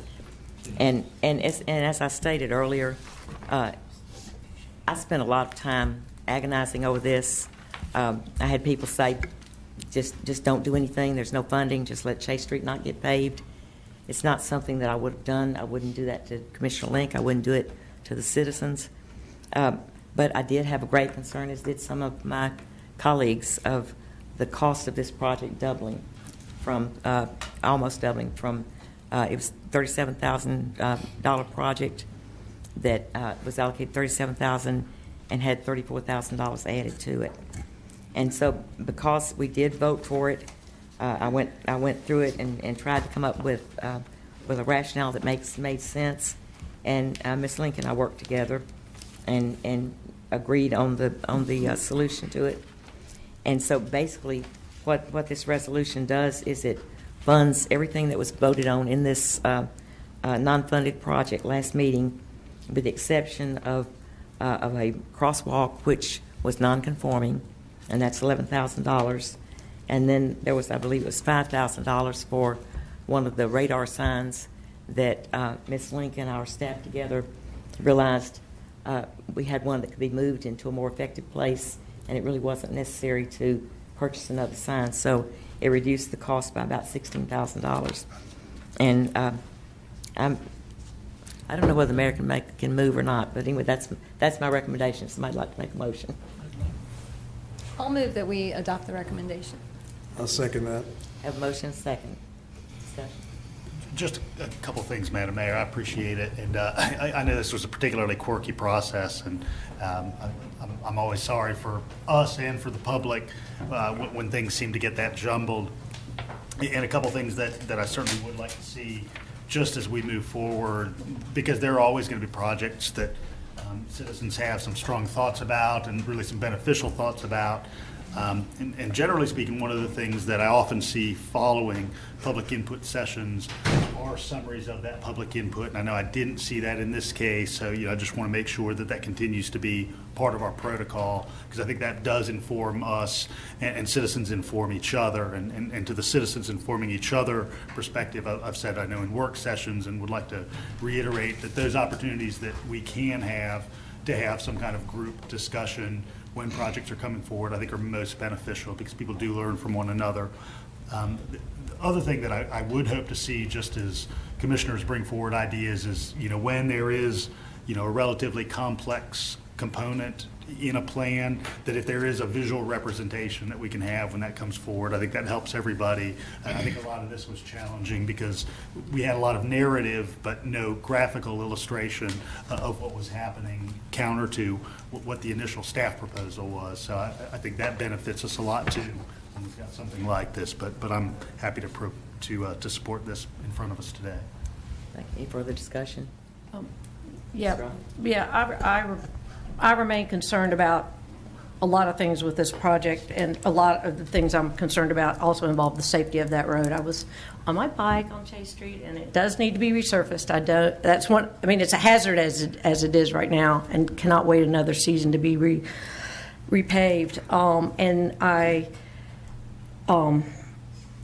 and as I stated earlier, I spent a lot of time agonizing over this. I had people say, just don't do anything. There's no funding. Just let Chase Street not get paved. It's not something that I would have done. I wouldn't do that to Commissioner Link. I wouldn't do it to the citizens. But I did have a great concern, as did some of my colleagues, of the cost of this project doubling from almost doubling from it was $37,000 project that was allocated $37,000 and had $34,000 added to it. And so because we did vote for it, I went through it and tried to come up with a rationale that made sense. And Ms. Link and I worked together and agreed on the solution to it. And so basically what this resolution does is it funds everything that was voted on in this non-funded project last meeting, with the exception of a crosswalk, which was non-conforming, and that's $11,000. And then there was, I believe it was $5,000 for one of the radar signs that Ms. Link and our staff together realized we had one that could be moved into a more effective place, and it really wasn't necessary to purchase another sign. So it reduced the cost by about $16,000. And I don't know whether the mayor can move or not, but anyway, that's my recommendation. If somebody'd like to make a motion. I'll move that we adopt the recommendation. I'll second that. Have a motion second. Discussion. Just a couple things, Madam Mayor. I appreciate it, and I know this was a particularly quirky process, and I'm always sorry for us and for the public when things seem to get that jumbled. And a couple things that I certainly would like to see just as we move forward, because there are always going to be projects that citizens have some strong thoughts about and really some beneficial thoughts about. And generally speaking, one of the things that I often see following public input sessions are summaries of that public input. And I know I didn't see that in this case, so I just want to make sure that that continues to be part of our protocol, because I think that does inform us, and citizens inform each other. And to the citizens informing each other perspective, I've said I know in work sessions, and would like to reiterate that those opportunities that we can have to have some kind of group discussion when projects are coming forward, I think are most beneficial, because people do learn from one another. The other thing that I would hope to see, just as commissioners bring forward ideas, is when there is a relatively complex component in a plan, that if there is a visual representation that we can have when that comes forward, I think that helps everybody. I think a lot of this was challenging because we had a lot of narrative but no graphical illustration of what was happening, counter to what the initial staff proposal was. So I think that benefits us a lot too when we've got something like this. But I'm happy to support this in front of us today. Thank you. Any further discussion? I remain concerned about a lot of things with this project, and a lot of the things I'm concerned about also involve the safety of that road. I was on my bike on Chase Street, and it does need to be resurfaced. It's a hazard as it is right now, and cannot wait another season to be repaved.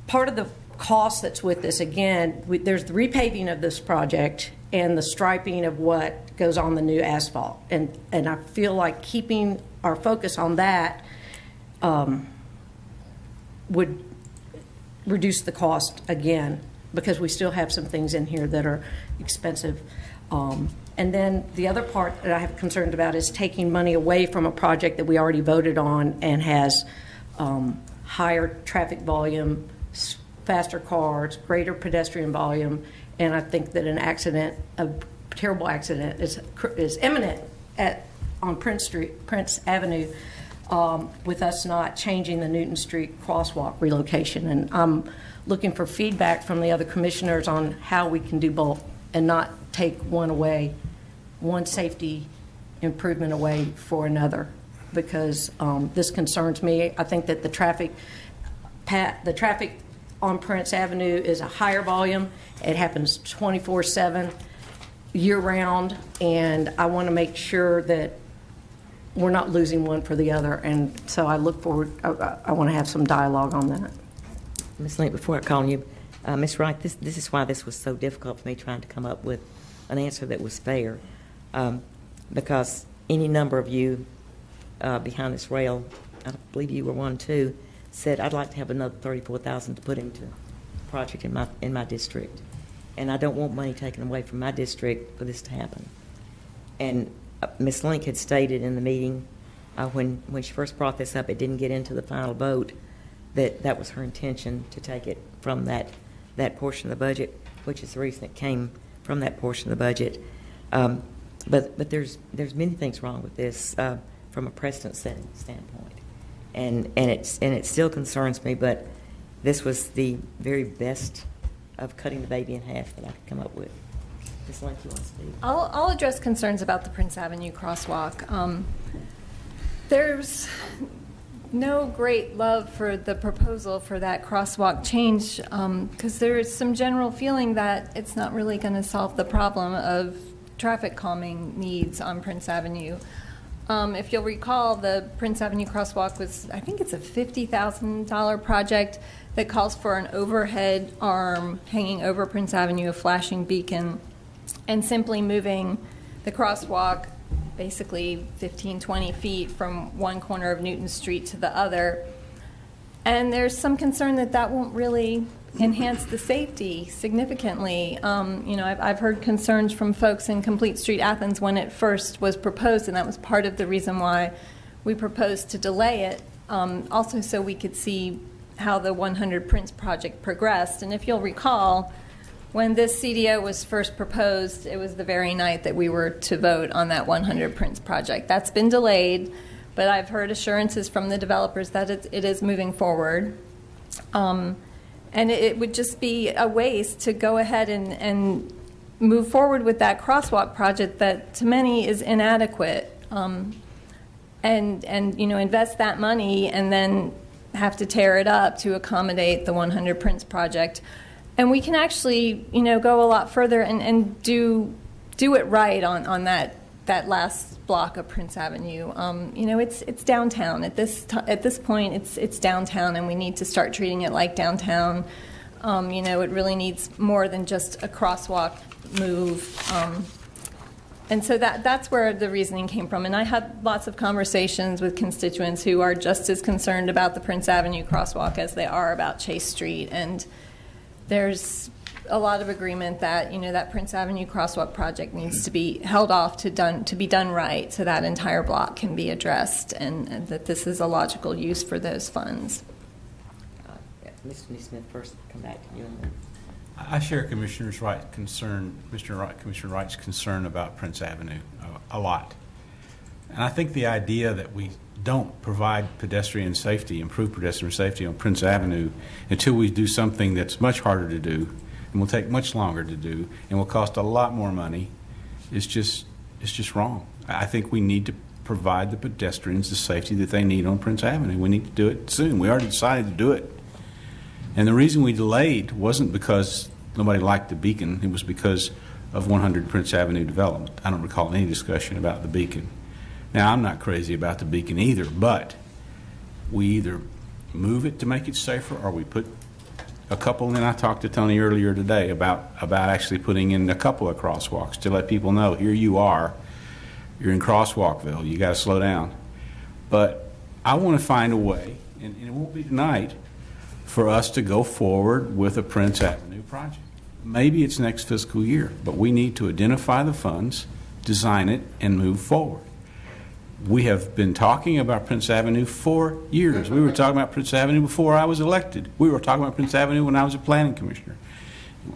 Part of the cost that's with this, again, there's the repaving of this project and the striping of what goes on the new asphalt. And I feel like keeping our focus on that would reduce the cost again, because we still have some things in here that are expensive. And then the other part that I have concerns about is taking money away from a project that we already voted on and has higher traffic volume, faster cars, greater pedestrian volume. And I think that a terrible accident is imminent on Prince Avenue, with us not changing the Newton Street crosswalk relocation. And I'm looking for feedback from the other commissioners on how we can do both and not take one safety improvement away for another, because this concerns me. I think that the traffic on Prince Avenue is a higher volume. It happens 24/7, year-round, and I want to make sure that we're not losing one for the other. And so I look forward, I want to have some dialogue on that. Ms. Link, before I call you, Ms. Wright, this is why this was so difficult for me, trying to come up with an answer that was fair, because any number of you behind this rail, I believe you were one too, said I'd like to have another $34,000 to put into the project in my district, and I don't want money taken away from my district for this to happen. And Ms. Link had stated in the meeting when she first brought this up, it didn't get into the final vote, that was her intention to take it from that portion of the budget, which is the reason it came from that portion of the budget. But there's many things wrong with this from a precedent setting standpoint. And it still concerns me, but this was the very best of cutting the baby in half that I could come up with. Ms. Link, you want to speak? I'll address concerns about the Prince Avenue crosswalk. There's no great love for the proposal for that crosswalk change, because there is some general feeling that it's not really going to solve the problem of traffic calming needs on Prince Avenue. If you'll recall, the Prince Avenue crosswalk was, I think it's a $50,000 project that calls for an overhead arm hanging over Prince Avenue, a flashing beacon, and simply moving the crosswalk basically 15, 20 feet from one corner of Newton Street to the other. And there's some concern that that won't really enhance the safety significantly. I've heard concerns from folks in Complete Street, Athens, when it first was proposed, and that was part of the reason why we proposed to delay it, also so we could see how the 100 Prince project progressed. And if you'll recall, when this CDO was first proposed, it was the very night that we were to vote on that 100 Prince project. That's been delayed, but I've heard assurances from the developers that it is moving forward. And it would just be a waste to go ahead and move forward with that crosswalk project that to many is inadequate, and invest that money and then have to tear it up to accommodate the 100 Prince project. And we can actually, go a lot further and do it right on that last block of Prince Avenue. It's downtown at this point. It's downtown, and we need to start treating it like downtown. It really needs more than just a crosswalk move. And so that's where the reasoning came from. And I had lots of conversations with constituents who are just as concerned about the Prince Avenue crosswalk as they are about Chase Street. And there's a lot of agreement that, that Prince Avenue crosswalk project needs to be held off to be done right so that entire block can be addressed, and that this is a logical use for those funds. Mr. Neesmith, first come back to you. And then. I share Commissioner Wright's concern about Prince Avenue a lot. And I think the idea that we don't provide improve pedestrian safety on Prince Avenue until we do something that's much harder to do and will take much longer to do and will cost a lot more money is just wrong. I think we need to provide the pedestrians the safety that they need on Prince Avenue. We need to do it soon. We already decided to do it. And the reason we delayed wasn't because nobody liked the beacon. It was because of 100 Prince Avenue development. I don't recall any discussion about the beacon. Now, I'm not crazy about the beacon either, but we either move it to make it safer or we put a couple, and I talked to Toni earlier today about actually putting in a couple of crosswalks to let people know, here you are, you're in Crosswalkville, you got to slow down. But I want to find a way, and it won't be tonight, for us to go forward with a Prince Avenue project. Maybe it's next fiscal year, but we need to identify the funds, design it, and move forward. We have been talking about Prince Avenue for years. We were talking about Prince Avenue before I was elected. We were talking about Prince Avenue when I was a planning commissioner.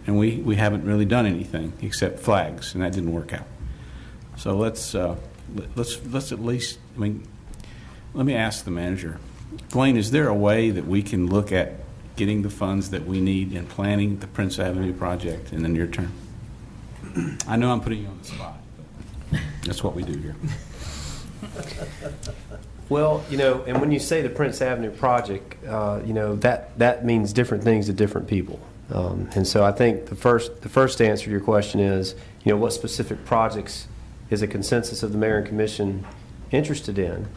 And we haven't really done anything except flags, and that didn't work out. So let's at least, let me ask the manager. Blaine, is there a way that we can look at getting the funds that we need in planning the Prince Avenue project in the near term? I know I'm putting you on the spot, but that's what we do here. Well, and when you say the Prince Avenue project, that means different things to different people. And so I think the first answer to your question is, what specific projects is a consensus of the mayor and commission interested in?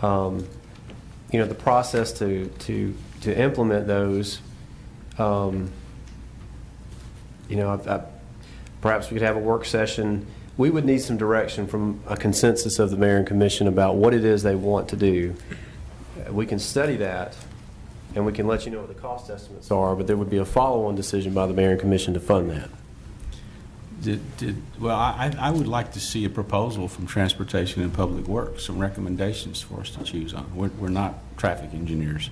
The process to implement those, perhaps we could have a work session. We would need some direction from a consensus of the mayor and commission about what it is they want to do. We can study that, and we can let you know what the cost estimates are, but there would be a follow-on decision by the mayor and commission to fund that. Well, I would like to see a proposal from Transportation and Public Works, some recommendations for us to choose on. We're not traffic engineers.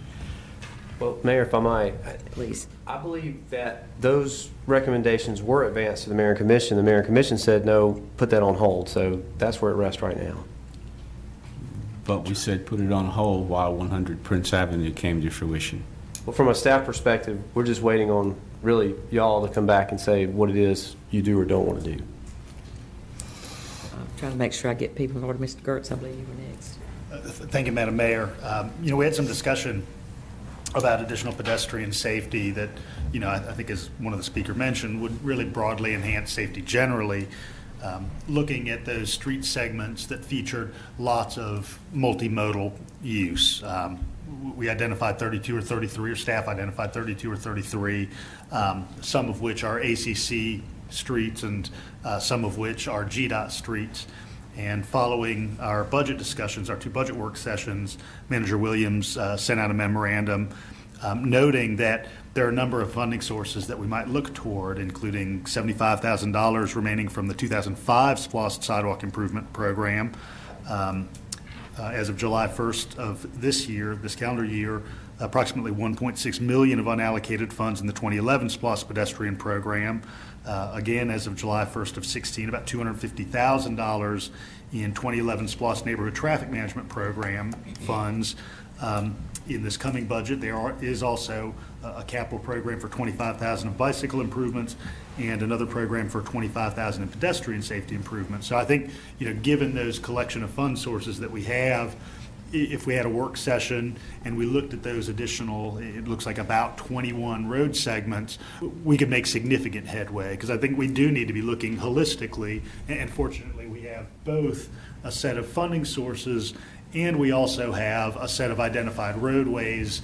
Well, Mayor, if I might, please. I believe that those recommendations were advanced to the mayor and commission. The mayor and commission said, no, put that on hold. So that's where it rests right now. But we said put it on hold while 100 Prince Avenue came to fruition. Well, from a staff perspective, we're just waiting on really y'all to come back and say what it is you do or don't want to do. I'm trying to make sure I get people in order. Mr. Gertz, I believe you were next. Thank you, Madam Mayor. We had some discussion about additional pedestrian safety that, I think as one of the speaker mentioned, would really broadly enhance safety generally. Looking at those street segments that featured lots of multimodal use. We identified 32 or 33, or staff identified 32 or 33, some of which are ACC streets and some of which are GDOT streets. And following our budget discussions, our 2 budget work sessions, Manager Williams sent out a memorandum noting that there are a number of funding sources that we might look toward, including $75,000 remaining from the 2005 SPLOST Sidewalk Improvement Program. As of July 1st of this calendar year, approximately $1.6 million of unallocated funds in the 2011 SPLOST Pedestrian Program. Again, as of July 1st of 16, about $250,000 in 2011 SPLOST Neighborhood Traffic Management Program funds. In this coming budget, there is also a capital program for $25,000 of bicycle improvements and another program for $25,000 in pedestrian safety improvements. So I think, given those collection of fund sources that we have, if we had a work session and we looked at those additional, it looks like about 21 road segments, we could make significant headway, because I think we do need to be looking holistically, and fortunately we have both a set of funding sources and we also have a set of identified roadways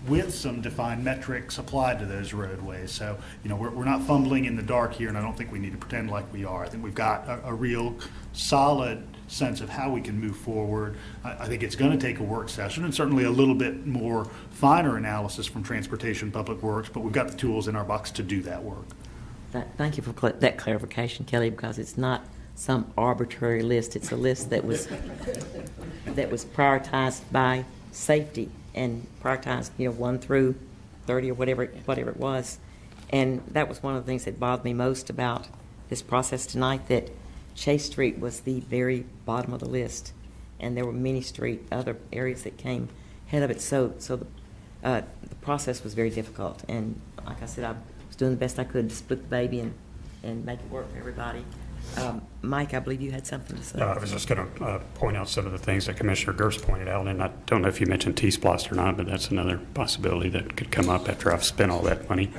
with some defined metrics applied to those roadways. So, we're not fumbling in the dark here, and I don't think we need to pretend like we are. I think we've got a real solid sense of how we can move forward. I think it's going to take a work session and certainly a little bit more finer analysis from Transportation Public Works, but we've got the tools in our box to do that work. Thank you for that clarification, Kelly, because it's not some arbitrary list. It's a list that was prioritized by safety and prioritized, 1 through 30 or whatever it was. And that was one of the things that bothered me most about this process tonight, that Chase Street was the very bottom of the list, and there were many other areas that came ahead of it. So the process was very difficult. And like I said, I was doing the best I could to split the baby and make it work for everybody. Mike, I believe you had something to say. I was just going to point out some of the things that Commissioner Gerst pointed out, and I don't know if you mentioned T-Splost or not, but that's another possibility that could come up after I've spent all that money.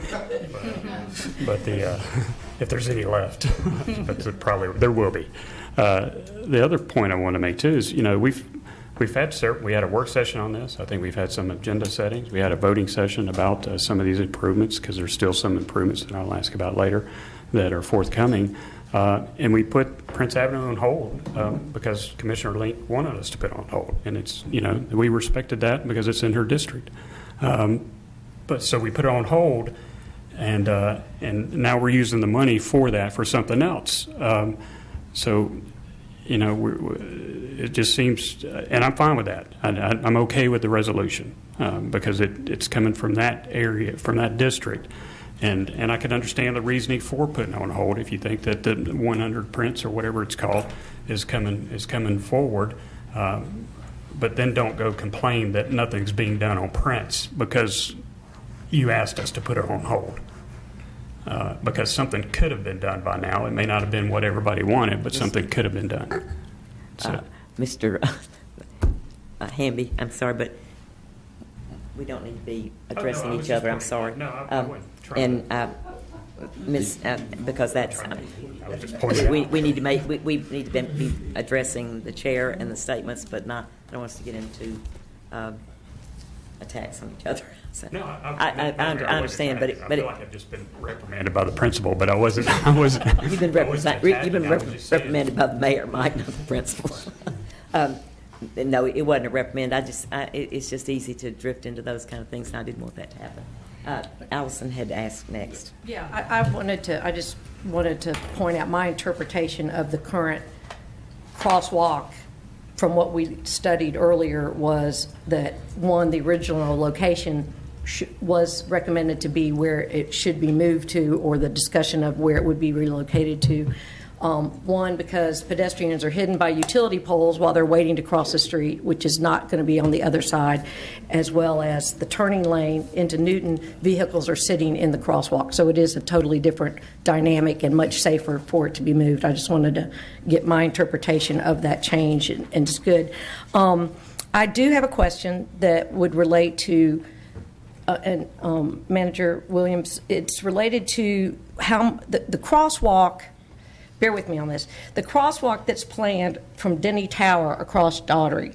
But if there's any left, but probably there will be. The other point I want to make too is, we had a work session on this. I think we've had some agenda settings. We had a voting session about some of these improvements, because there's still some improvements that I'll ask about later that are forthcoming. And we put Prince Avenue on hold because Commissioner Link wanted us to put it on hold. And it's, we respected that because it's in her district. But so we put it on hold, and now we're using the money for that for something else. It just seems, and I'm fine with that. I'm okay with the resolution because it's coming from that area, from that district. And I can understand the reasoning for putting it on hold if you think that the 100 Prince or whatever it's called is coming forward. But then don't go complain that nothing's being done on Prince because you asked us to put it on hold. Because something could have been done by now. It may not have been what everybody wanted, but something could have been done. So. Mr. Hamby, I'm sorry, but we don't need to be addressing each other. I'm sorry. No, I wouldn't. And Miss, because that's we need to be addressing the chair and the statements, but not. I don't want us to get into attacks on each other. So no, I understand, but I feel like I've just been reprimanded by the principal, but I wasn't. You've been reprimanded by the mayor, Mike, not the principal. No, it wasn't a reprimand. It's just easy to drift into those kind of things, and I didn't want that to happen. Allison had asked next. Yeah, I just wanted to point out my interpretation of the current crosswalk from what we studied earlier was that, one, the original location was recommended to be where it should be moved to, or the discussion of where it would be relocated to. One, because pedestrians are hidden by utility poles while they're waiting to cross the street, which is not going to be on the other side, as well as the turning lane into Newton, vehicles are sitting in the crosswalk. So it is a totally different dynamic and much safer for it to be moved. I just wanted to get my interpretation of that change, and it's good. I do have a question that would relate to Manager Williams. It's related to how the crosswalk. Bear with me on this. The crosswalk that's planned from Denny Tower across Daugherty,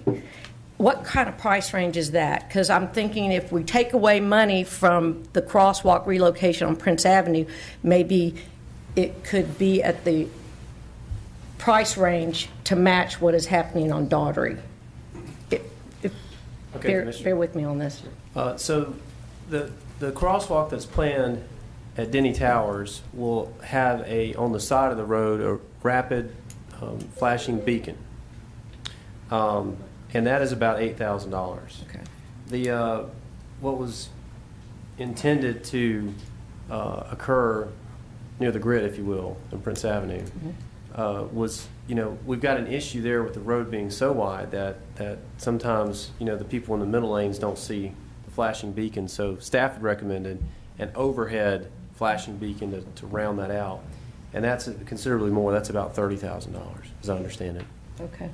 what kind of price range is that? Because I'm thinking if we take away money from the crosswalk relocation on Prince Avenue, maybe it could be at the price range to match what is happening on Daugherty. Bear with me on this. So the crosswalk that's planned at Denny Towers will have on the side of the road a rapid flashing beacon, and that is about $8,000. Okay. What was intended to occur near the grid, if you will, on Prince Avenue, was, we've got an issue there with the road being so wide that sometimes, the people in the middle lanes don't see the flashing beacon. So staff had recommended an overhead flashing beacon to round that out. And that's considerably more. That's about $30,000, as I understand it. Okay.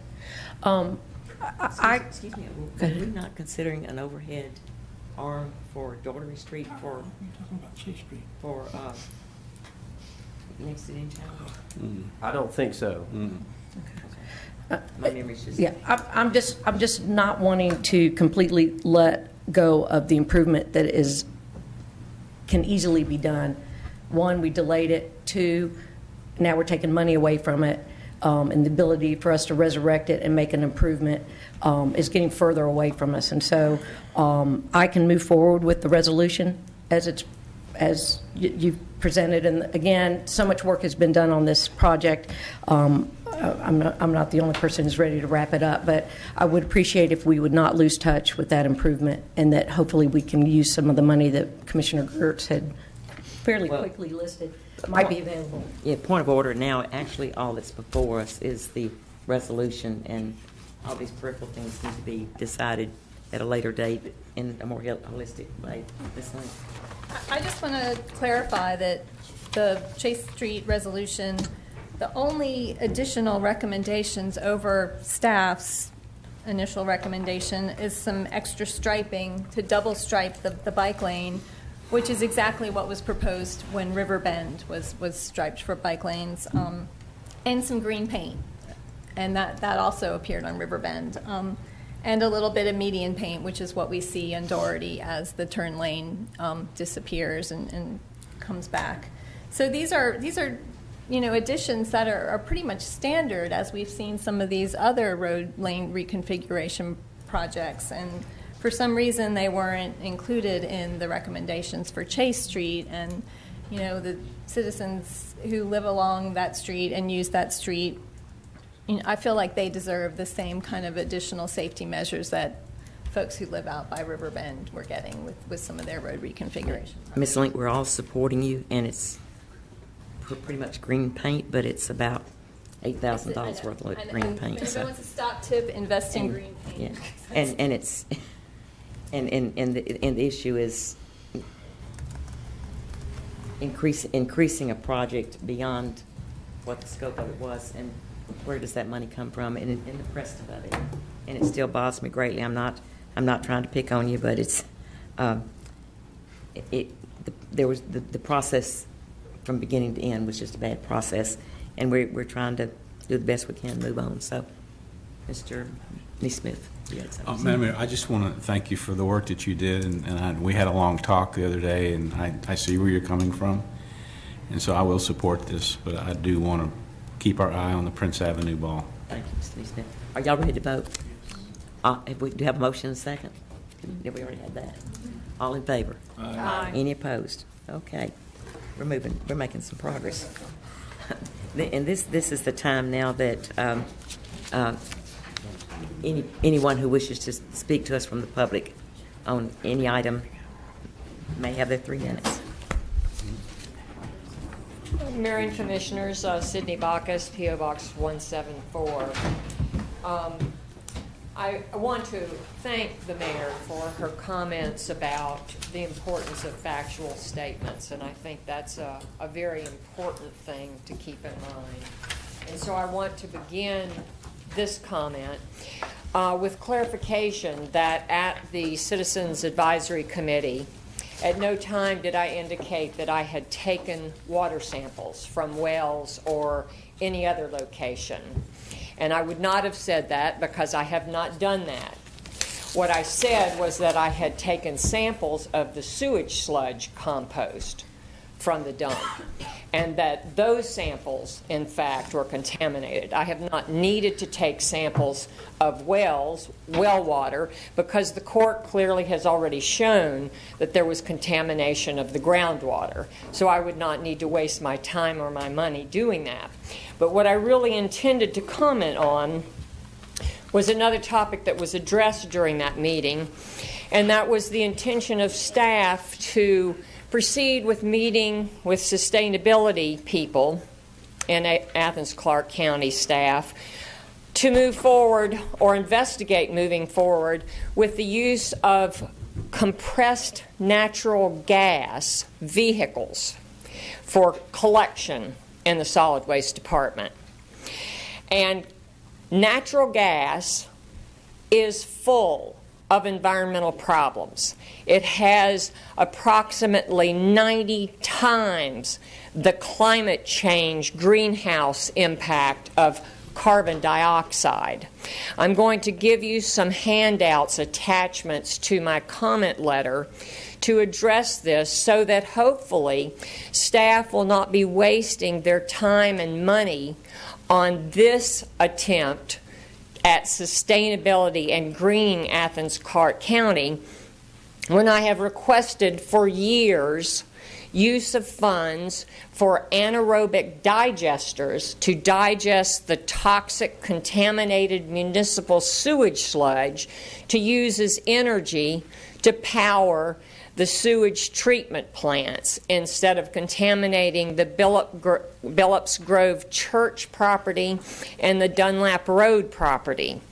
Excuse me, are we not considering an overhead arm for Daughtery Street for next to the town? I don't think so. My memory's just... Yeah, I'm just not wanting to completely let go of the improvement that can easily be done. One, we delayed it. Two, now we're taking money away from it, and the ability for us to resurrect it and make an improvement is getting further away from us. And so I can move forward with the resolution as you've presented. And again, so much work has been done on this project. I'm not the only person who's ready to wrap it up, but I would appreciate if we would not lose touch with that improvement, and that hopefully we can use some of the money that Commissioner Gertz had fairly quickly listed might be available. Yeah, point of order now. Actually, all that's before us is the resolution, and all these peripheral things need to be decided at a later date in a more holistic way. I just want to clarify that the Chase Street resolution, the only additional recommendations over staff's initial recommendation is some extra striping to double stripe the bike lane, which is exactly what was proposed when River Bend was striped for bike lanes, and some green paint. And that also appeared on River Bend. And a little bit of median paint, which is what we see on Doherty as the turn lane disappears and comes back. So these are additions that are pretty much standard, as we've seen some of these other road lane reconfiguration projects. And for some reason, they weren't included in the recommendations for Chase Street. And, the citizens who live along that street and use that street, I feel like they deserve the same kind of additional safety measures that folks who live out by River Bend were getting with some of their road reconfiguration. Ms. Link, we're all supporting you, and it's pretty much green paint, but it's about $8,000 worth of green paint. If everyone's a stock tip, invest in green paint. Yeah. And it's the issue is increasing a project beyond what the scope of it was, and where does that money come from, and the rest of it. And it still bothers me greatly. I'm not trying to pick on you, but it's there was the process from beginning to end was just a bad process, and we're trying to do the best we can, move on. So, Mr. Neesmith, you had something. Madam Mayor, I just want to thank you for the work that you did, and we had a long talk the other day, and I see where you're coming from, and so I will support this, but I do want to keep our eye on the Prince Avenue ball. Thank you, Mr. Neesmith. Are y'all ready to vote? Do you have a motion and a second? Yeah, we already had that. All in favor? Aye. Any opposed? Okay. We're making some progress. And this is the time now that anyone who wishes to speak to us from the public on any item may have their 3 minutes. Mayor and Commissioners, Sydney Bacchus, P.O. Box 174. I want to thank the mayor for her comments about the importance of factual statements, and I think that's a very important thing to keep in mind. And so I want to begin this comment with clarification that at the Citizens Advisory Committee, at no time did I indicate that I had taken water samples from wells or any other location. And I would not have said that because I have not done that. What I said was that I had taken samples of the sewage sludge compost from the dump, and that those samples, in fact, were contaminated. I have not needed to take samples of well water, because the court clearly has already shown that there was contamination of the groundwater. So I would not need to waste my time or my money doing that. But what I really intended to comment on was another topic that was addressed during that meeting, and that was the intention of staff to proceed with meeting with sustainability people in Athens-Clarke County staff to move forward or investigate moving forward with the use of compressed natural gas vehicles for collection in the solid waste department. And natural gas is full of environmental problems. It has approximately 90 times the climate change greenhouse impact of carbon dioxide. I'm going to give you some handouts, attachments to my comment letter to address this so that hopefully staff will not be wasting their time and money on this attempt at sustainability and greening Athens-Clarke County when I have requested for years use of funds for anaerobic digesters to digest the toxic contaminated municipal sewage sludge to use as energy to power the sewage treatment plants instead of contaminating the Billups Grove Church property and the Dunlap Road property.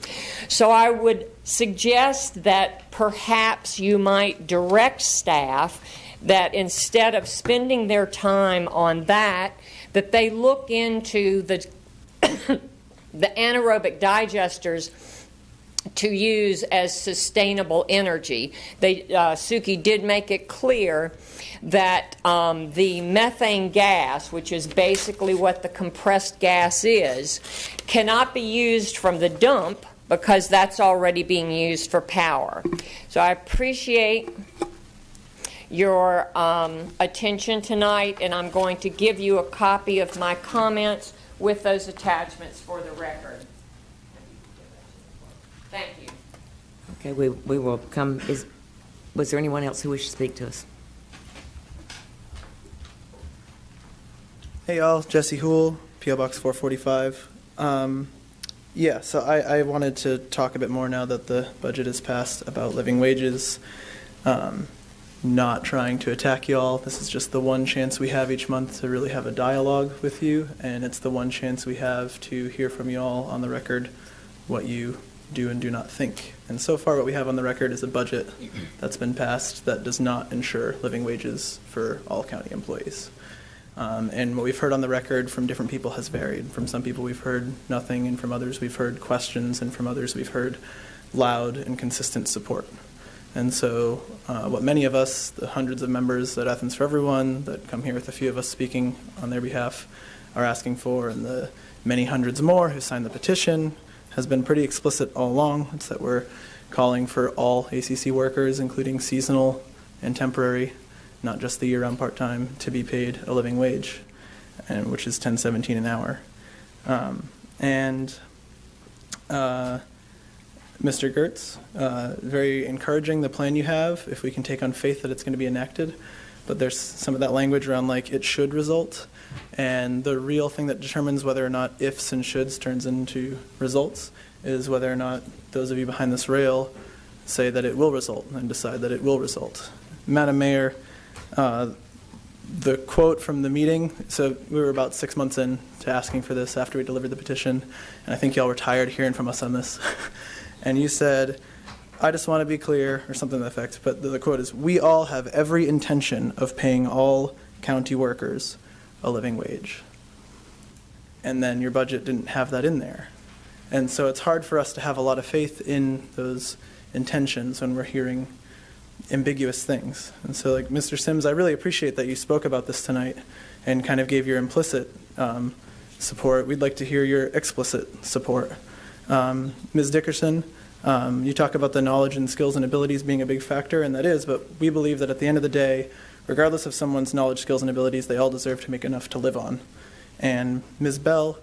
So I would suggest that perhaps you might direct staff that instead of spending their time on that, that they look into the anaerobic digesters to use as sustainable energy. Suki did make it clear that the methane gas, which is basically what the compressed gas is, cannot be used from the dump because that's already being used for power. So I appreciate your attention tonight, and I'm going to give you a copy of my comments with those attachments for the record. Thank you. Okay, we will come. Was there anyone else who wished to speak to us? Hey y'all, Jesse Houle, P.O. Box 445. Yeah, so I wanted to talk a bit more now that the budget is passed about living wages. Not trying to attack y'all. This is just the one chance we have each month to really have a dialogue with you, and it's the one chance we have to hear from y'all on the record what you do and do not think. And so far what we have on the record is a budget that's been passed that does not ensure living wages for all county employees. And what we've heard on the record from different people has varied. From some people we've heard nothing, and from others we've heard questions, and from others we've heard loud and consistent support. And so what many of us, the hundreds of members at Athens for Everyone that come here with a few of us speaking on their behalf, are asking for, and the many hundreds more who signed the petition, has been pretty explicit all along. It's that we're calling for all ACC workers, including seasonal and temporary, not just the year-round part-time, to be paid a living wage, and which is $10.17 an hour. Mr. Gertz, very encouraging the plan you have, if we can take on faith that it's going to be enacted. But there's some of that language around like it should result. And the real thing that determines whether or not ifs and shoulds turns into results is whether or not those of you behind this rail say that it will result and decide that it will result. Madam Mayor, the quote from the meeting, so we were about 6 months in to asking for this after we delivered the petition, and I think y'all were tired of hearing from us on this. And you said, I just want to be clear, or something to that effect, but the quote is, we all have every intention of paying all county workers a living wage. And then your budget didn't have that in there. And so it's hard for us to have a lot of faith in those intentions when we're hearing ambiguous things. And so, like, Mr. Sims, I really appreciate that you spoke about this tonight and kind of gave your implicit support. We'd like to hear your explicit support. Ms. Dickerson, you talk about the knowledge and skills and abilities being a big factor, and that is, but we believe that at the end of the day, regardless of someone's knowledge, skills, and abilities, they all deserve to make enough to live on. And Ms. Bell,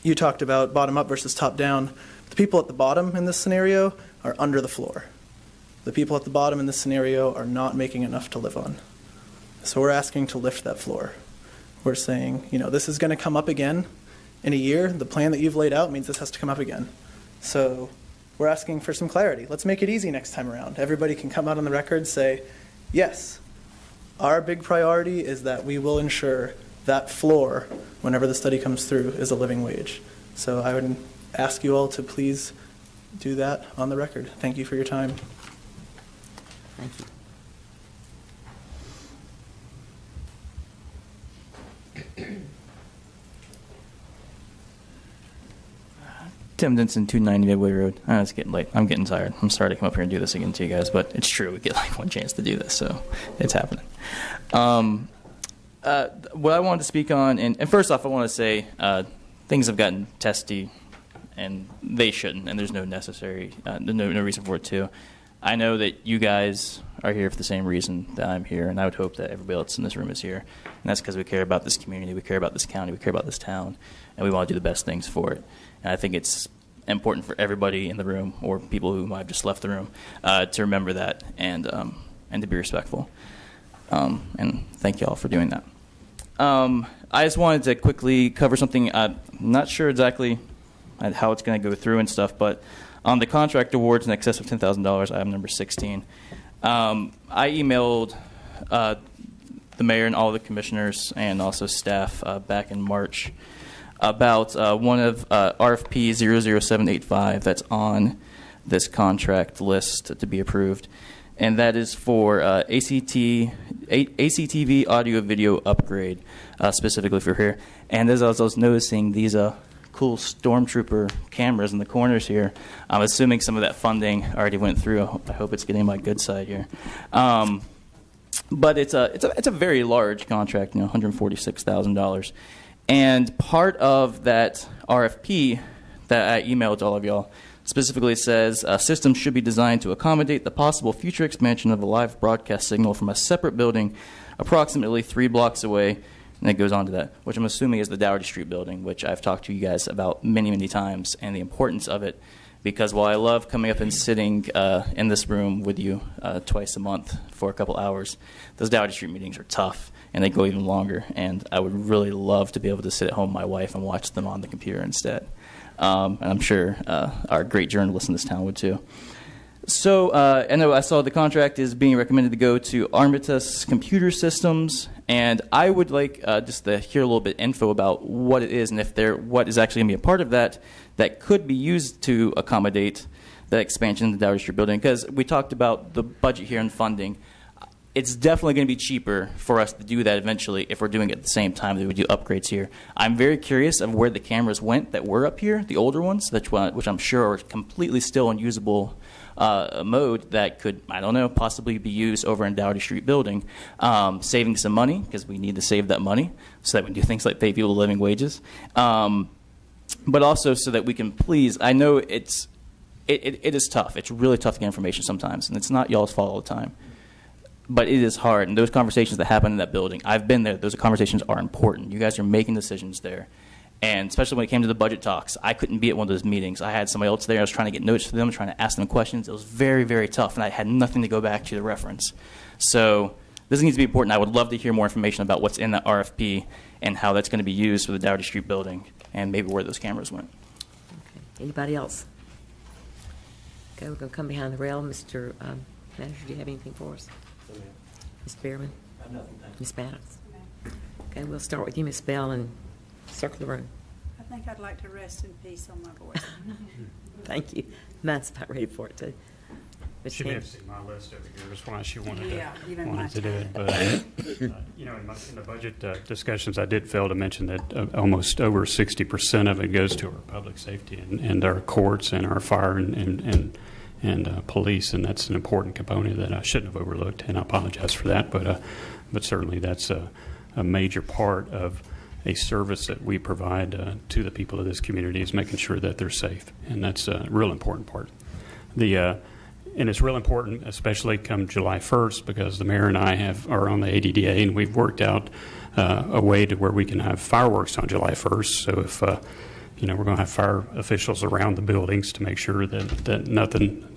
you talked about bottom-up versus top-down. The people at the bottom in this scenario are under the floor. The people at the bottom in this scenario are not making enough to live on. So we're asking to lift that floor. We're saying, you know, this is going to come up again in a year. The plan that you've laid out means this has to come up again. So we're asking for some clarity. Let's make it easy next time around. Everybody can come out on the record and say, yes, Our big priority is that we will ensure that floor, whenever the study comes through, is a living wage. So I would ask you all to please do that on the record. Thank you for your time. Thank you. Tim Denson, 290 Midway Road. I know it's getting late. I'm getting tired. I'm sorry to come up here and do this again to you guys, but it's true. We get like one chance to do this, so it's happening. What I wanted to speak on, and first off, I want to say things have gotten testy, and they shouldn't, and there's no necessary, no reason for it to. I know that you guys are here for the same reason that I'm here, and I would hope that everybody else in this room is here. And that's because we care about this community, we care about this county, we care about this town, and we want to do the best things for it. And I think it's important for everybody in the room, or people who might have just left the room, to remember that and to be respectful. And thank you all for doing that. I just wanted to quickly cover something. I'm not sure exactly how it's going to go through and stuff, but on the contract awards in excess of $10,000, item number 16, I emailed the mayor and all the commissioners and also staff back in March about one of RFP 00785 that's on this contract list to be approved, and that is for ACTV audio-video upgrade, specifically for here. And as I was noticing, these cool Stormtrooper cameras in the corners here, I'm assuming some of that funding already went through. I hope it's getting my good side here. But it's a very large contract, $146,000. And part of that RFP that I emailed to all of y'all specifically says systems should be designed to accommodate the possible future expansion of a live broadcast signal from a separate building approximately 3 blocks away. And it goes on to that, which I'm assuming is the Dougherty Street building, which I've talked to you guys about many, many times, and the importance of it. Because while I love coming up and sitting in this room with you twice a month for a couple hours, those Dougherty Street meetings are tough, and they go even longer. And I would really love to be able to sit at home with my wife and watch them on the computer instead. And I'm sure our great journalists in this town would too. So I know I saw the contract is being recommended to go to Armitage Computer Systems, and I would like just to hear a little bit info about what it is and if what is actually going to be a part of that could be used to accommodate the expansion of the Dougherty Street building. Because we talked about the budget here and funding. It's definitely going to be cheaper for us to do that eventually if we're doing it at the same time that we do upgrades here. I'm very curious of where the cameras went that were up here, the older ones, which I'm sure are completely still unusable mode that could, I don't know, possibly be used over in Dougherty Street building, saving some money because we need to save that money so that we can do things like pay people living wages, but also so that we can please. I know it is tough. It's really tough to get information sometimes, and it's not y'all's fault all the time. But it is hard, and those conversations that happen in that building, I've been there. Those conversations are important. You guys are making decisions there. And especially when it came to the budget talks, I couldn't be at one of those meetings. I had somebody else there. I was trying to get notes for them, trying to ask them questions. It was very, very tough, and I had nothing to go back to reference. So this needs to be important. I would love to hear more information about what's in that RFP and how that's going to be used for the Dougherty Street building and maybe where those cameras went. Okay. Anybody else? Okay, we're going to come behind the rail. Mr. Manager, do you have anything for us? Ms. Behrman? I have nothing, thank you. Ms. Mattox? Okay, we'll start with you, Ms. Bell, and circle the room. I think I'd like to rest in peace on my voice. Thank you. Mine's about ready for it, too. She may have seen my list over here. That's why she wanted to do time. it. But in the budget discussions, I did fail to mention that almost over 60% of it goes to our public safety and our courts and our fire and police, and that's an important component that I shouldn't have overlooked, and I apologize for that. But certainly that's a major part of a service that we provide to the people of this community, is making sure that they're safe, and that's a real important part. And it's real important, especially come July 1st, because the mayor and I are on the ADDA, and we've worked out a way to where we can have fireworks on July 1st. So if we're going to have fire officials around the buildings to make sure that nothing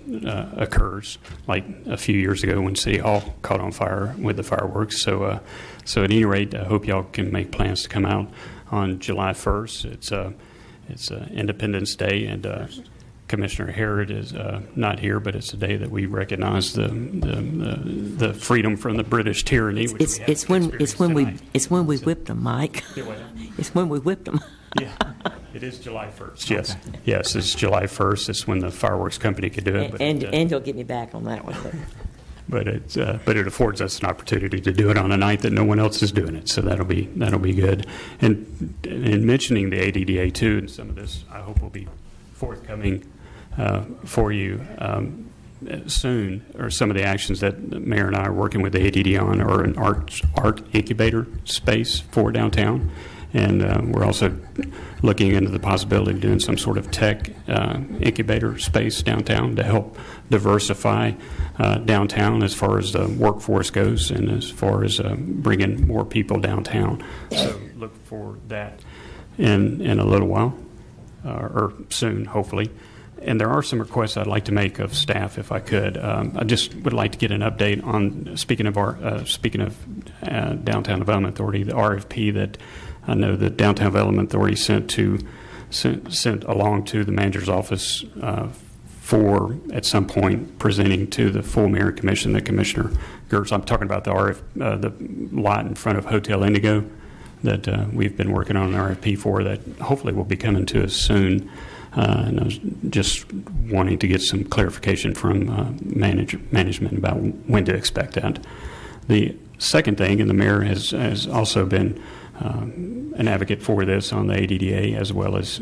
occurs, like a few years ago when City Hall caught on fire with the fireworks. So at any rate, I hope y'all can make plans to come out on July 1st. It's Independence Day, and Commissioner Harrod is not here, but it's a day that we recognize the freedom from the British tyranny. It's when we whipped them, Mike. It's when we whipped them. Yeah, it is July 1st. Yes, okay. Yes, it's July 1st. It's when the fireworks company could do it. But, and you'll get me back on that one. But it affords us an opportunity to do it on a night that no one else is doing it. So that'll be good. And in mentioning the ADDA too, and some of this I hope will be forthcoming for you soon, or some of the actions that the mayor and I are working with the ADD on, are an art incubator space for downtown. And we're also looking into the possibility of doing some sort of tech incubator space downtown to help diversify downtown as far as the workforce goes and as far as bringing more people downtown. So look for that in a little while, or soon, hopefully. And there are some requests I'd like to make of staff, if I could. I just would like to get an update on, speaking of Downtown Development Authority, the RFP that I know the Downtown Development Authority sent along to the manager's office for, at some point, presenting to the full mayor and commission, the Commissioner Gertz. I'm talking about the lot in front of Hotel Indigo that we've been working on an RFP for, that hopefully will be coming to us soon. And I was just wanting to get some clarification from management about when to expect that. The second thing, and the mayor has also been an advocate for this on the ADDA as well as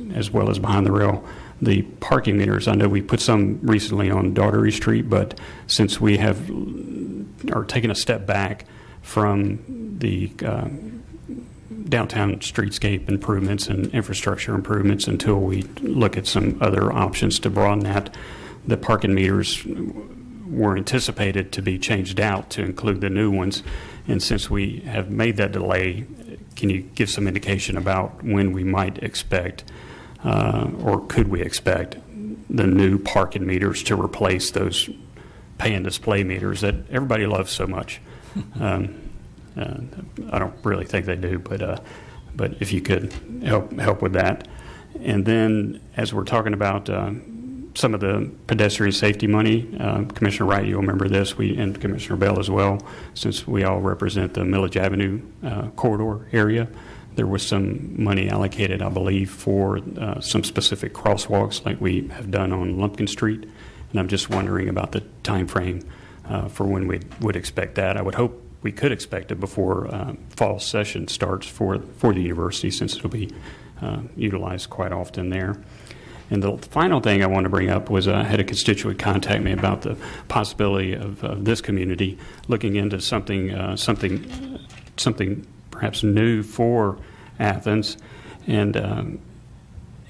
behind the rail, the parking meters. I know we put some recently on Daughtery Street, but since we are taking a step back from the downtown streetscape improvements and infrastructure improvements until we look at some other options to broaden that, the parking meters were anticipated to be changed out to include the new ones. And since we have made that delay, can you give some indication about when we might expect, or could we expect, the new parking meters to replace those pay and display meters that everybody loves so much? I don't really think they do, but if you could help with that. And then, as we're talking about some of the pedestrian safety money, Commissioner Wright, you'll remember this, and Commissioner Bell as well, since we all represent the Millage Avenue corridor area. There was some money allocated, I believe, for some specific crosswalks like we have done on Lumpkin Street. And I'm just wondering about the time frame for when we would expect that. I would hope we could expect it before fall session starts for the university, since it'll be utilized quite often there. And the final thing I want to bring up was I had a constituent contact me about the possibility of this community looking into something perhaps new for Athens, and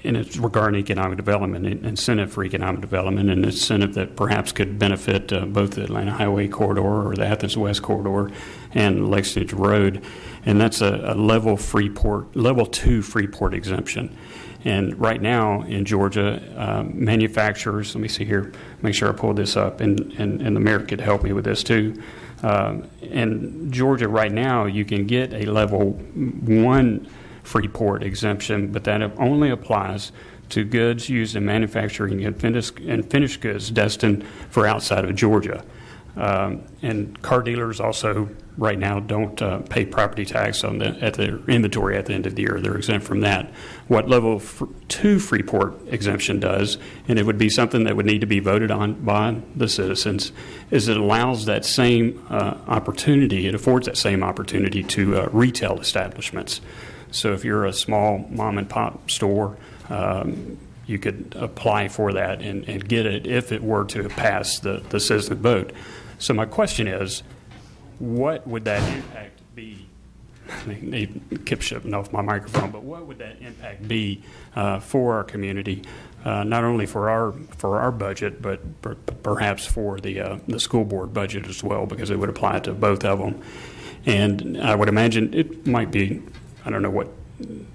it's regarding economic development, an incentive for economic development, an incentive that perhaps could benefit both the Atlanta Highway Corridor or the Athens West Corridor and Lexington Road, and that's a level 2 Freeport exemption. And right now in Georgia, manufacturers, let me see here, make sure I pull this up, and the mayor could help me with this too. In Georgia right now, you can get a level 1 Freeport exemption, but that only applies to goods used in manufacturing and finished goods destined for outside of Georgia. And car dealers also right now don't pay property tax at their inventory at the end of the year. They're exempt from that. What level 2 Freeport exemption does, and it would be something that would need to be voted on by the citizens, is it allows that same opportunity, it affords that same opportunity to retail establishments. So if you're a small mom and pop store, you could apply for that and get it if it were to pass the citizen vote. So my question is, what would that impact be? They kept shutting off my microphone, but what would that impact be for our community, not only for our budget, but perhaps for the school board budget as well, because it would apply to both of them. And I would imagine it might be, I don't know what,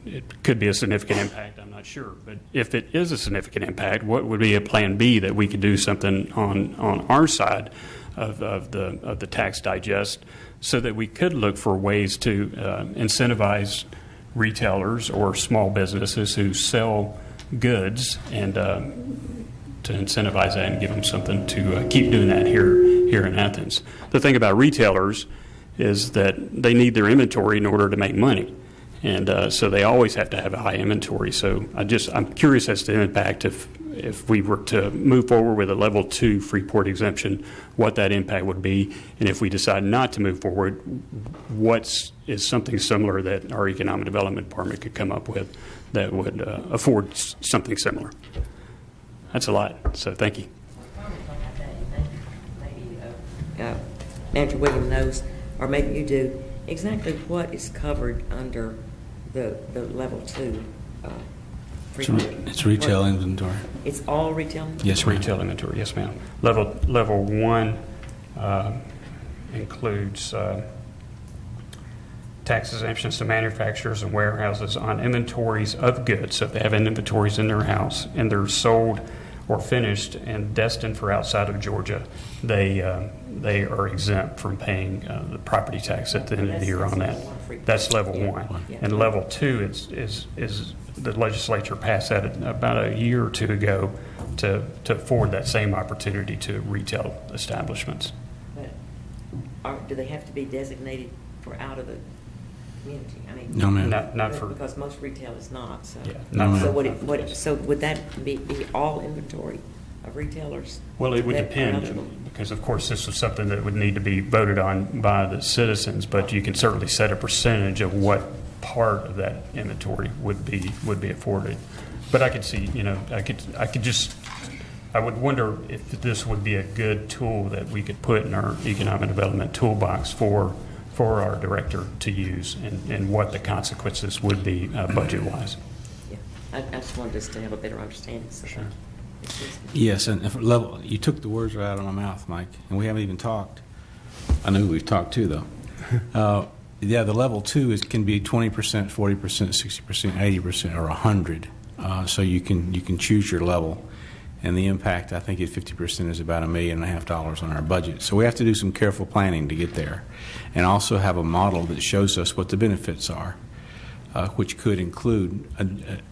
it could be a significant impact, I'm not sure. But if it is a significant impact, what would be a plan B that we could do something on our side of the tax digest, so that we could look for ways to incentivize retailers or small businesses who sell goods and incentivize that and give them something to keep doing that here in Athens. The thing about retailers is that they need their inventory in order to make money. And so they always have to have a high inventory. So I'm curious as to the impact if we were to move forward with a level 2 Freeport exemption, what that impact would be. And if we decide not to move forward, what is something similar that our Economic Development Department could come up with that would afford something similar. That's a lot. So thank you. Maybe Andrew William knows, or maybe you do, exactly what is covered under the level 2 It's retail inventory. It's all retail inventory? Yes, retail inventory. Yes, ma'am. Level 1 includes tax exemptions to manufacturers and warehouses on inventories of goods. So if they have inventories in their house and they're sold or finished and destined for outside of Georgia, they are exempt from paying the property tax at the end of the year on that. That's level 1. Yeah. And level 2 is the legislature passed that about a year or two ago to afford that same opportunity to retail establishments. But do they have to be designated for out of the community? I mean, no, ma'am. Not for, because most retail is not. So, yeah, not so would that be all inventory of retailers? Well, it would depend, because of course this is something that would need to be voted on by the citizens. But you can certainly set a percentage of what part of that inventory would be afforded. But I could see, I would wonder if this would be a good tool that we could put in our economic development toolbox for our director to use, and what the consequences would be budget-wise. Yeah, I just wanted us to have a better understanding. So sure. Yes, and you took the words right out of my mouth, Mike, and we haven't even talked. I know we've talked too, though. Yeah, the level 2 can be 20%, 40%, 60%, 80%, or 100. So you can choose your level. And the impact, I think, at 50% is about $1.5 million on our budget. So we have to do some careful planning to get there, and also have a model that shows us what the benefits are, which could include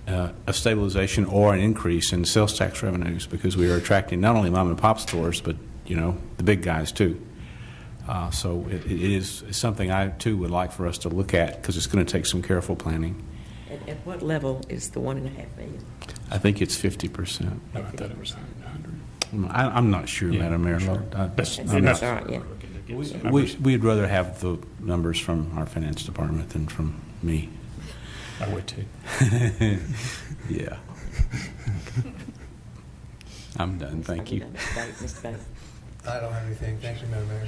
a stabilization or an increase in sales tax revenues, because we are attracting not only mom and pop stores, but the big guys too. So it is something I too would like for us to look at, because it's going to take some careful planning. At what level is the $1.5 million? I think it's 50%. No, I thought it was 100. I'm not sure, Yeah, Madam Mayor. sure. That's all right, yeah. We'd rather have the numbers from our finance department than from me. I would too. Yeah. I'm done. Thank you. I don't have anything. Thank you, Madam Mayor.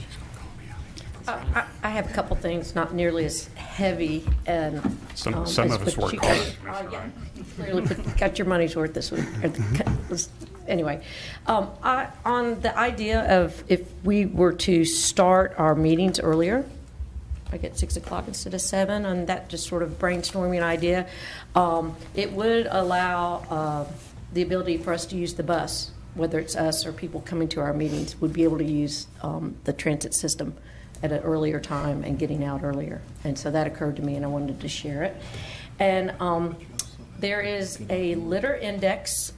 I have a couple things, not nearly as heavy and some of us work hard. Yeah, clearly got your money's worth this week. Anyway, on the idea of if we were to start our meetings earlier, like at 6 o'clock instead of 7, and that just sort of brainstorming an idea, it would allow the ability for us to use the bus, whether it's us or people coming to our meetings, would be able to use the transit system at an earlier time and getting out earlier. And so that occurred to me, and I wanted to share it. And there is a litter index.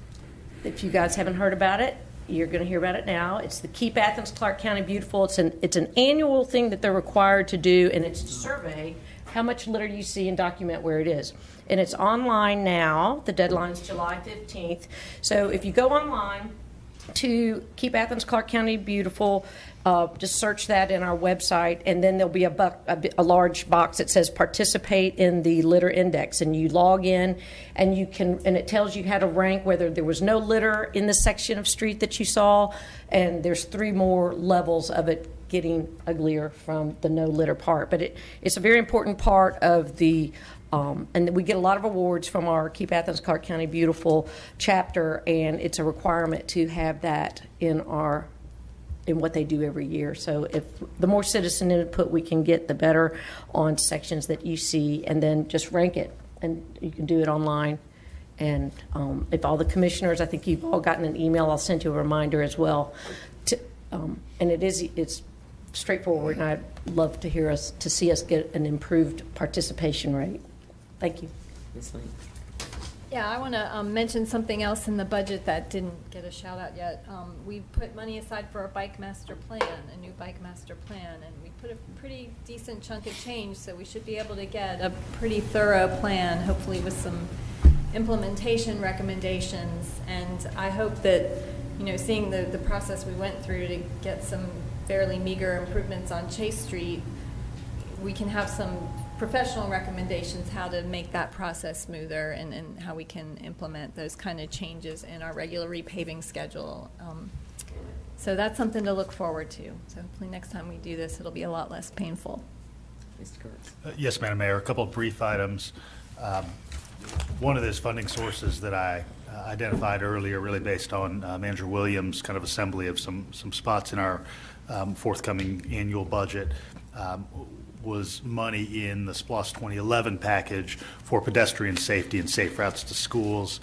If you guys haven't heard about it, you're going to hear about it now. It's the Keep Athens-Clarke County Beautiful. It's an annual thing that they're required to do, and it's to survey how much litter you see and document where it is. And it's online now. The deadline is July 15th. So if you go online to Keep Athens-Clarke County Beautiful, just search that in our website, and then there'll be a large box that says participate in the litter index, and you log in, and it tells you how to rank whether there was no litter in the section of street that you saw, and there's 3 more levels of it getting uglier from the no litter part. But it's a very important part of the and we get a lot of awards from our Keep Athens-Clarke County Beautiful chapter, and it's a requirement to have that in what they do every year. So if the more citizen input we can get, the better on sections that you see, and then just rank it. And you can do it online. And if all the commissioners, I think you've all gotten an email, I'll send you a reminder as well. And it's straightforward, and I'd love to see us get an improved participation rate. Thank you. Ms. Lee. Yeah, I want to mention something else in the budget that didn't get a shout out yet. We put money aside for a bike master plan, a new bike master plan, and we put a pretty decent chunk of change, so we should be able to get a pretty thorough plan, hopefully with some implementation recommendations. And I hope that, you know, seeing the process we went through to get some fairly meager improvements on Chase Street, we can have some professional recommendations how to make that process smoother and how we can implement those kind of changes in our regular repaving schedule. So that's something to look forward to. So hopefully next time we do this, it'll be a lot less painful. Mr. Kurtz. Yes, Madam Mayor, a couple of brief items. One of those funding sources that I identified earlier, really based on Manager Williams' kind of assembly of some spots in our forthcoming annual budget, was money in the SPLOST 2011 package for pedestrian safety and safe routes to schools.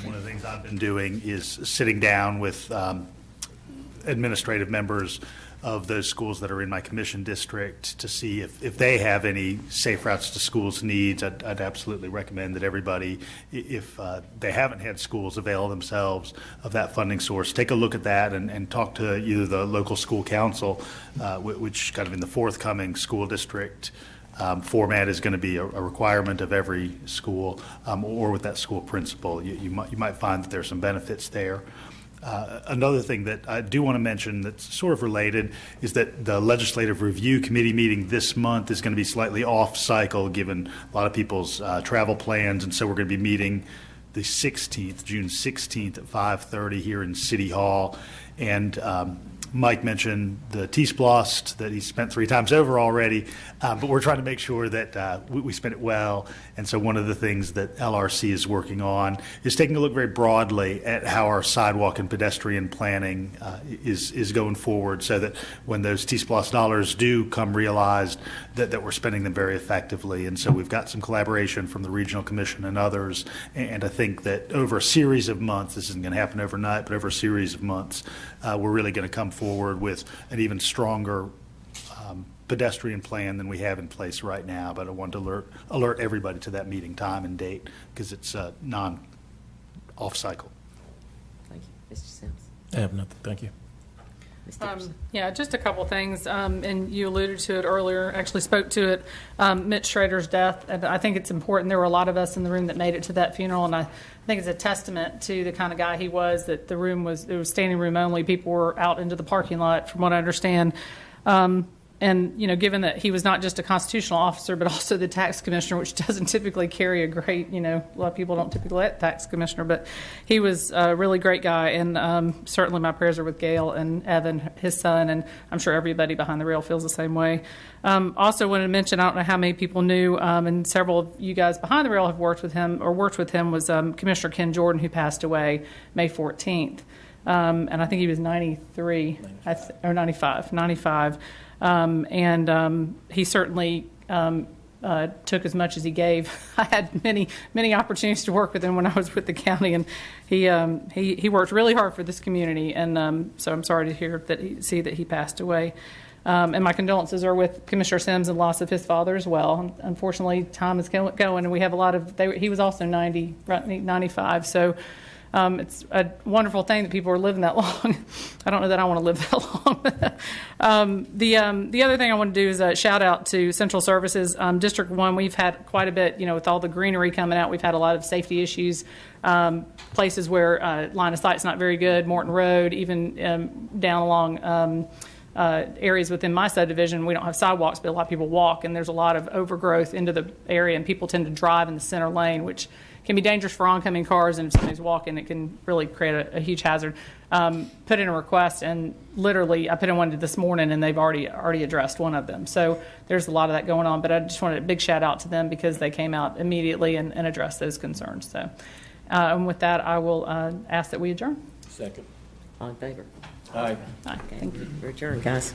One of the things I've been doing is sitting down with administrative members of those schools that are in my commission district to see if they have any safe routes to schools needs. I'd absolutely recommend that everybody, if they haven't had schools avail themselves of that funding source, take a look at that and talk to either the local school council, which kind of in the forthcoming school district format is going to be a requirement of every school, or with that school principal. You might find that there's some benefits there. Another thing that I do want to mention that's sort of related is that the Legislative Review Committee meeting this month is going to be slightly off cycle given a lot of people's travel plans, and so we're going to be meeting the 16th, June 16th at 5:30 here in City Hall. And Mike mentioned the T-Splost that he spent 3 times over already, but we're trying to make sure that we spend it well. And so one of the things that LRC is working on is taking a look very broadly at how our sidewalk and pedestrian planning is going forward, so that when those T-Splost dollars do come realized, that we're spending them very effectively. And so we've got some collaboration from the Regional Commission and others. And I think that over a series of months, this isn't going to happen overnight, but over a series of months, we're really going to come forward with an even stronger pedestrian plan than we have in place right now. But I wanted to alert everybody to that meeting time and date because it's off cycle. Thank you. Mr. Sims. I have nothing. Thank you. Yeah, just a couple things, and you alluded to it earlier, actually spoke to it, Mitch Schrader's death, and I think it's important. There were a lot of us in the room that made it to that funeral, and I think it's a testament to the kind of guy he was, that it was standing room only. People were out into the parking lot, from what I understand. And, you know, given that he was not just a constitutional officer, but also the tax commissioner, which doesn't typically carry a great, you know, a lot of people don't typically let tax commissioner, but he was a really great guy. And certainly my prayers are with Gail and Evan, his son, and I'm sure everybody behind the rail feels the same way. Also wanted to mention, I don't know how many people knew, and several of you guys behind the rail have worked with him, was Commissioner Ken Jordan, who passed away May 14th. And I think he was 93, or 95. He certainly took as much as he gave. I had many opportunities to work with him when I was with the county, and he worked really hard for this community. And so I'm sorry to hear see that he passed away. And my condolences are with Commissioner Sims and loss of his father as well. Unfortunately, time is going, and we have a lot of. He was also 95, so. It's a wonderful thing that people are living that long. I don't know that I want to live that long. The other thing I want to do is a shout out to Central Services. District 1, we've had quite a bit, you know, with all the greenery coming out, we've had a lot of safety issues, places where line of sight's not very good, Morton Road, even down along areas within my subdivision. We don't have sidewalks, but a lot of people walk, and there's a lot of overgrowth into the area, and people tend to drive in the center lane, which can be dangerous for oncoming cars, and if somebody's walking, it can really create a huge hazard. Put in a request, and literally, I put in one this morning, and they've already addressed one of them. So there's a lot of that going on, but I just wanted a big shout out to them because they came out immediately and addressed those concerns. So, and with that, I will ask that we adjourn. Second. All in favor? Aye. Okay. Thank you. We're adjourned, guys.